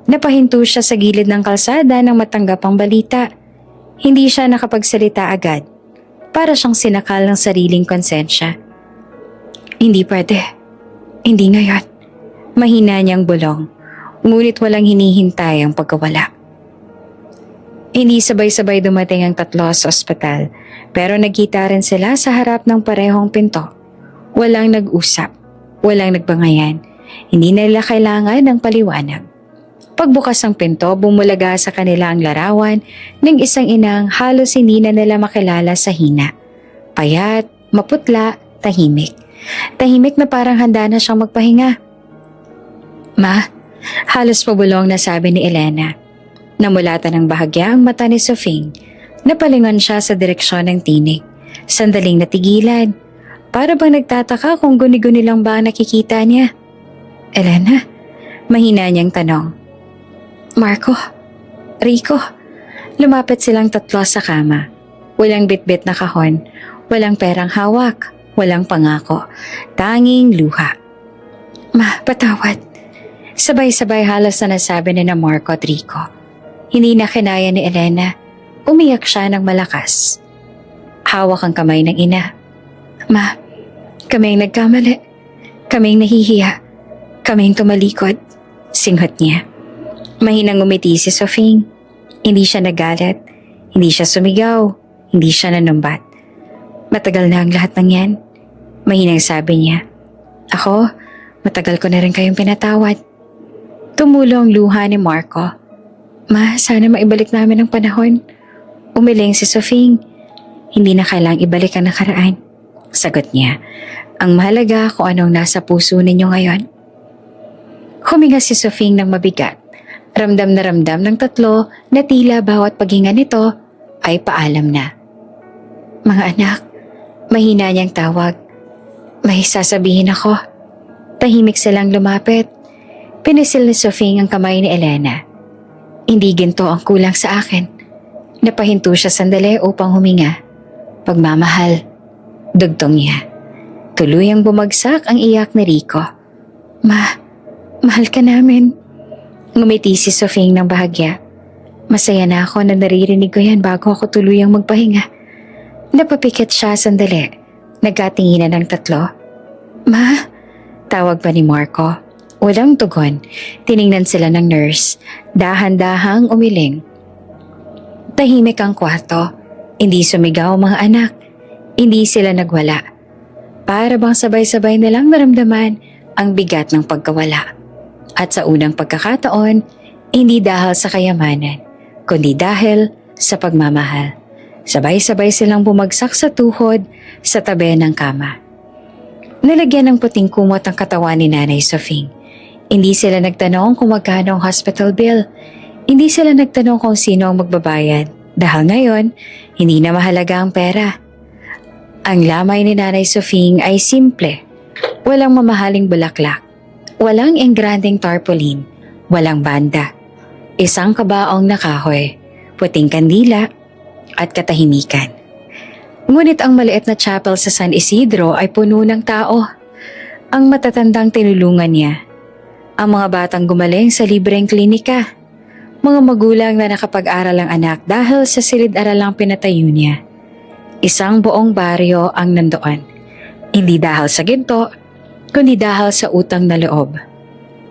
A: Napahinto siya sa gilid ng kalsada nang matanggap ang balita. Hindi siya nakapagsalita agad. Para siyang sinakal ng sariling konsensya. Hindi pwede. Hindi ngayon. Mahina niyang bulong. Ngunit walang hinihintay ang pagkawala. Hindi sabay-sabay dumating ang 3 sa ospital, pero nagkita rin sila sa harap ng parehong pinto. Walang nag-usap, walang nagbangayan, hindi nila kailangan ng paliwanag. Pagbukas ng pinto, bumulaga sa kanila ang larawan ng isang inang halos hindi na nila makilala sa hina. Payat, maputla, tahimik. Tahimik na parang handa na siyang magpahinga. Ma, halos pabulong na sabi ni Elena. Namulatan ng bahagya ang mata ni Sofing. Napalingon siya sa direksyon ng tinig. Sandaling natigilan. Para bang nagtataka kung guni-guni lang ba ang nakikita niya. Elena? Mahina niyang tanong. Marco? Rico? Lumapit silang 3 sa kama. Walang bitbit na kahon. Walang perang hawak. Walang pangako. Tanging luha. Ma, patawad. Sabay-sabay halos na nasabi ni na Marco at Rico. Hindi na kinaya ni Elena. Umiyak siya ng malakas. Hawak ang kamay ng ina. Ma, kaming nagkamali. Kaming nahihiya. Kaming tumalikod. Singhot niya. Mahinang umiti si Sofing. Hindi siya nagalit. Hindi siya sumigaw. Hindi siya nanumbat. Matagal na ang lahat ng yan. Mahinang sabi niya. Ako, Matagal ko na rin kayong pinatawad. Tumulo ang luha ni Marco. Ma, sana maibalik namin ang panahon. Umiling si Sofing. Hindi na kailangang ibalik ang nakaraan. Sagot niya. Ang mahalaga kung anong nasa puso ninyo ngayon. Huminga si Sofing ng mabigat. Ramdam ng tatlo na tila bawat paghinga nito ay paalam na. Mga anak, mahina niyang tawag. May sasabihin ako. Tahimik silang lumapit. Pinisil ni Sofing ang kamay ni Elena. Hindi ginto ang kulang sa akin. Napahinto siya sandali upang huminga. Pagmamahal, dugtong niya. Tuluyang bumagsak ang iyak ni Rico. Mahal ka namin. Ngumiti si Sofing ng bahagya. Masaya na ako na naririnig ko yan bago ako tuluyang magpahinga. Napapikit siya sandali. Nagkatinginan ng tatlo. Ma, tawag pa ni Marco. Walang tugon. Tiningnan sila ng nurse. Dahan-dahang umiling. Tahimik ang kwarto. Hindi sumigaw ang mga anak. Hindi sila nagwala. Para bang sabay-sabay nilang naramdaman ang bigat ng pagkawala. At sa unang pagkakataon, hindi dahil sa kayamanan, kundi dahil sa pagmamahal. Sabay-sabay silang bumagsak sa tuhod sa tabi ng kama. Nalagyan ng puting kumot ang katawan ni Nanay Sofing. Hindi sila nagtanong kung magkano ang hospital bill. Hindi sila nagtanong kung sino ang magbabayad. Dahil ngayon, hindi na mahalaga ang pera. Ang lamay ni Nanay Sofing ay simple. Walang mamahaling bulaklak. Walang engranding tarpaulin. Walang banda. Isang kabaong na kahoy. Puting kandila at katahimikan. Ngunit ang maliit na chapel sa San Isidro ay puno ng tao. Ang matatandang tinulungan niya. Ang mga batang gumaling sa libreng klinika. Mga magulang na nakapag-aral ang anak dahil sa silid-aralang pinatayo niya. Isang buong baryo ang nandoon. Hindi dahil sa ginto, kundi dahil sa utang na loob.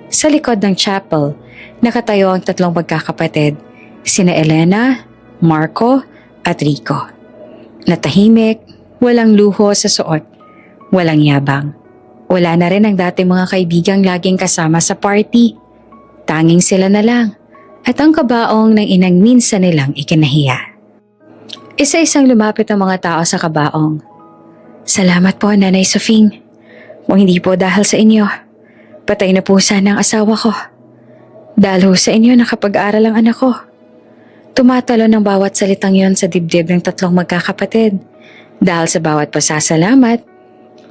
A: Sa likod ng chapel, nakatayo ang tatlong magkakapatid, sina Elena, Marco, at Rico. Natahimik, walang luho sa suot, walang yabang. Wala na rin ang dati mga kaibigang laging kasama sa party. Tanging sila na lang at ang kabaong ng inang minsan nilang ikinahiya. Isa-isang lumapit ang mga tao sa kabaong. Salamat po, Nanay Sofing. Kung hindi po dahil sa inyo, patay na po sana ang asawa ko. Dahil sa inyo nakapag-aral ang anak ko. Tumatalo ng bawat salitang yon sa dibdib ng tatlong magkakapatid. Dahil sa bawat pasasalamat,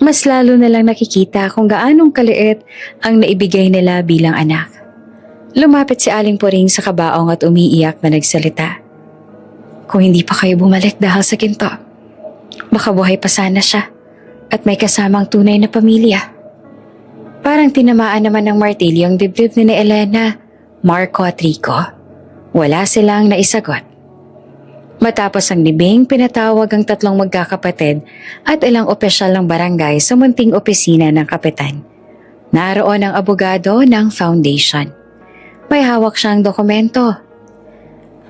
A: mas lalo na lang nakikita kung gaanong kaliit ang naibigay nila bilang anak. Lumapit si Aling Puring sa kabaong at umiiyak na nagsalita. Kung hindi pa kayo bumalik dahil sa ginto, baka buhay pa sana siya at may kasamang tunay na pamilya. Parang tinamaan naman ng martilyo ang dibdib ni Elena, Marco at Rico. Wala silang naisagot. Matapos ang libing, pinatawag ang tatlong magkakapatid at ilang opisyal ng barangay sa munting opisina ng kapitan. Naroon ang abogado ng foundation. May hawak siyang dokumento.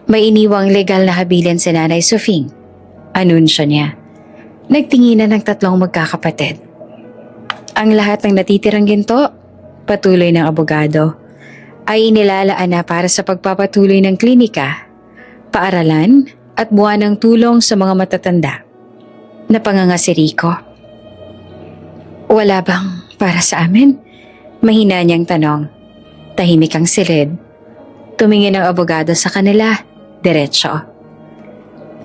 A: May iniwang legal na habilin si Nanay Sofing. Anunsyo niya. Nagtinginan ng tatlong magkakapatid. Ang lahat ng natitirang ginto, patuloy ng abogado, ay inilalaan na para sa pagpapatuloy ng klinika, paaralan, at buwan ng tulong sa mga matatanda. Napanganga si Rico. Wala bang para sa amin? Mahina niyang tanong. Tahimik ang silid. Tumingin ang abogado sa kanila, diretso.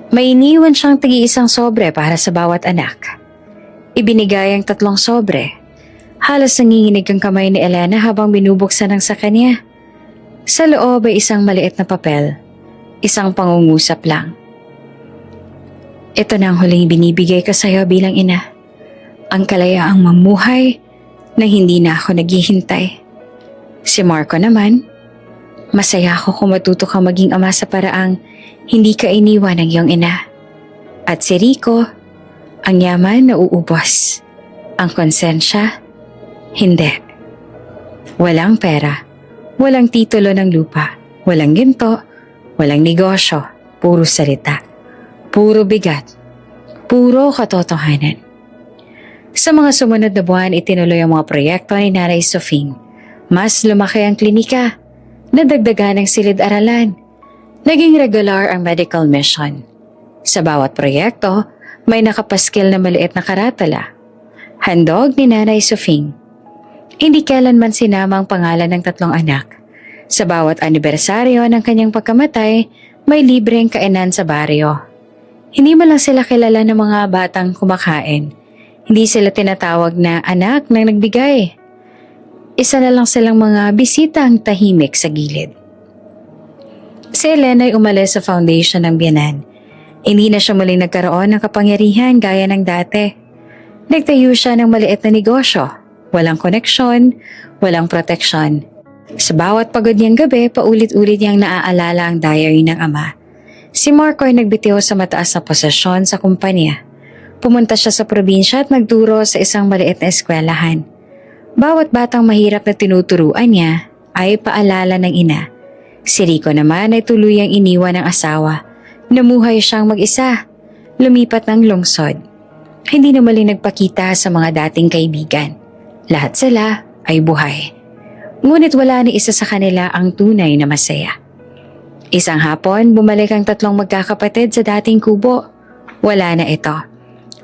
A: May iniwan siyang tigi-isang sobre para sa bawat anak. Ibinigay ang tatlong sobre. Halos nanginginig ang kamay ni Elena habang binubuksan ang sa kanya. Sa loob ay isang maliit na papel. Isang pangungusap lang. Ito na ang huling binibigay ko sa iyo bilang ina. Ang kalayaang mamuhay na hindi na ako naghihintay. Si Marco naman, masaya ako kung matuto kang maging ama sa paraang hindi ka iniwan ng iyong ina. At si Rico, ang yaman na uubos. Ang konsensya, hindi. Walang pera, walang titulo ng lupa, walang ginto, walang negosyo, puro salita, puro bigat, puro katotohanan. Sa mga sumunod na buwan, itinuloy ang mga proyekto ni Nanay Sofing. Mas lumaki ang klinika, nadagdagan ang silid-aralan, naging regular ang medical mission. Sa bawat proyekto, may nakapaskil na maliit na karatala. Handog ni Nanay Sofing. Hindi kailanman sinama ang pangalan ng 3 anak. Sa bawat anibersaryo ng kanyang pagkamatay, may libreng kainan sa baryo. Hindi man lang sila kilala ng mga batang kumakain. Hindi sila tinatawag na anak ng nagbigay. Isa na lang silang mga bisitang tahimik sa gilid. Si Elena ay umalis sa foundation ng biyanan. Hindi na siya muling nagkaroon ng kapangyarihan gaya ng dati. Nagtayo siya ng maliit na negosyo. Walang koneksyon, walang proteksyon. Sa bawat pagod niyang gabi, paulit-ulit niyang naaalala ang diary ng ama. Si Marco ay nagbitiw sa mataas na posisyon sa kumpanya. Pumunta siya sa probinsya at nagturo sa isang maliit na eskwelahan. Bawat batang mahirap na tinuturuan niya ay paalala ng ina. Si Rico naman ay tuluyang iniwan ng asawa. Namuhay siyang mag-isa. Lumipat ng lungsod. Hindi na muli nagpakita sa mga dating kaibigan. Lahat sila ay buhay. Ngunit wala ni isa sa kanila ang tunay na masaya. Isang hapon, bumalik ang 3 magkakapatid sa dating kubo. Wala na ito.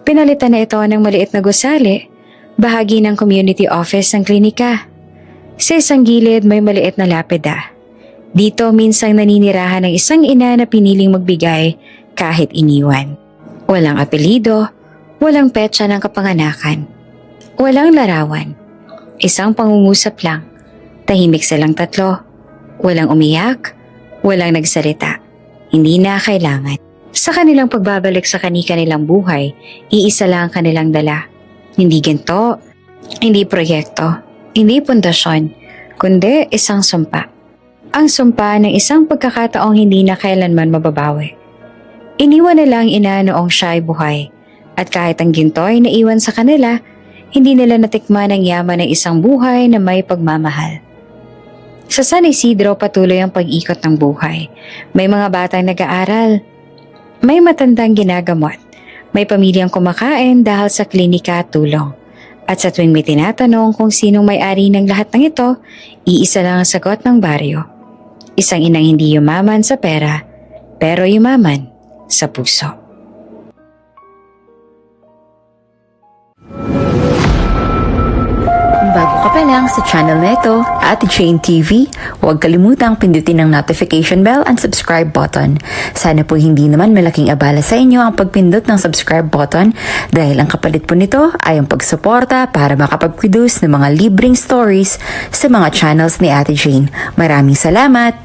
A: Pinalitan na ito ng maliit na gusali, bahagi ng community office ng klinika. Sa isang gilid may maliit na lapida. Dito minsang naninirahan ng isang ina na piniling magbigay kahit iniwan. Walang apelido, walang petsa ng kapanganakan. Walang larawan. Isang pangungusap lang. Tahimik silang 3. Walang umiyak, walang nagsalita. Hindi na kailangan. Sa kanilang pagbabalik sa kani-kanilang buhay, iisa lang ang kanilang dala. Hindi ginto, hindi proyekto, hindi pundasyon, kundi isang sumpa. Ang sumpa ng isang pagkakataong hindi na kailanman mababawi. Iniwan nila ang ina noong siya ay buhay, at kahit ang ginto ay naiwan sa kanila, hindi nila natikman ang yaman ng isang buhay na may pagmamahal. Sa San Isidro patuloy ang pag-ikot ng buhay. May mga batang nag-aaral, may matandang ginagamot, may pamilyang kumakain dahil sa klinika at tulong. At sa tuwing may tinatanong kung sinong may-ari ng lahat ng ito, iisa lang ang sagot ng baryo. Isang inang hindi yumaman sa pera, pero yumaman sa puso.
B: Bago ka pa lang sa channel na ito, Ate Jane TV, huwag kalimutang pindutin ang notification bell and subscribe button. Sana po hindi naman malaking abala sa inyo ang pagpindot ng subscribe button dahil ang kapalit po nito ay ang pagsuporta para makapag-produce ng mga libreng stories sa mga channels ni Ate Jane. Maraming salamat!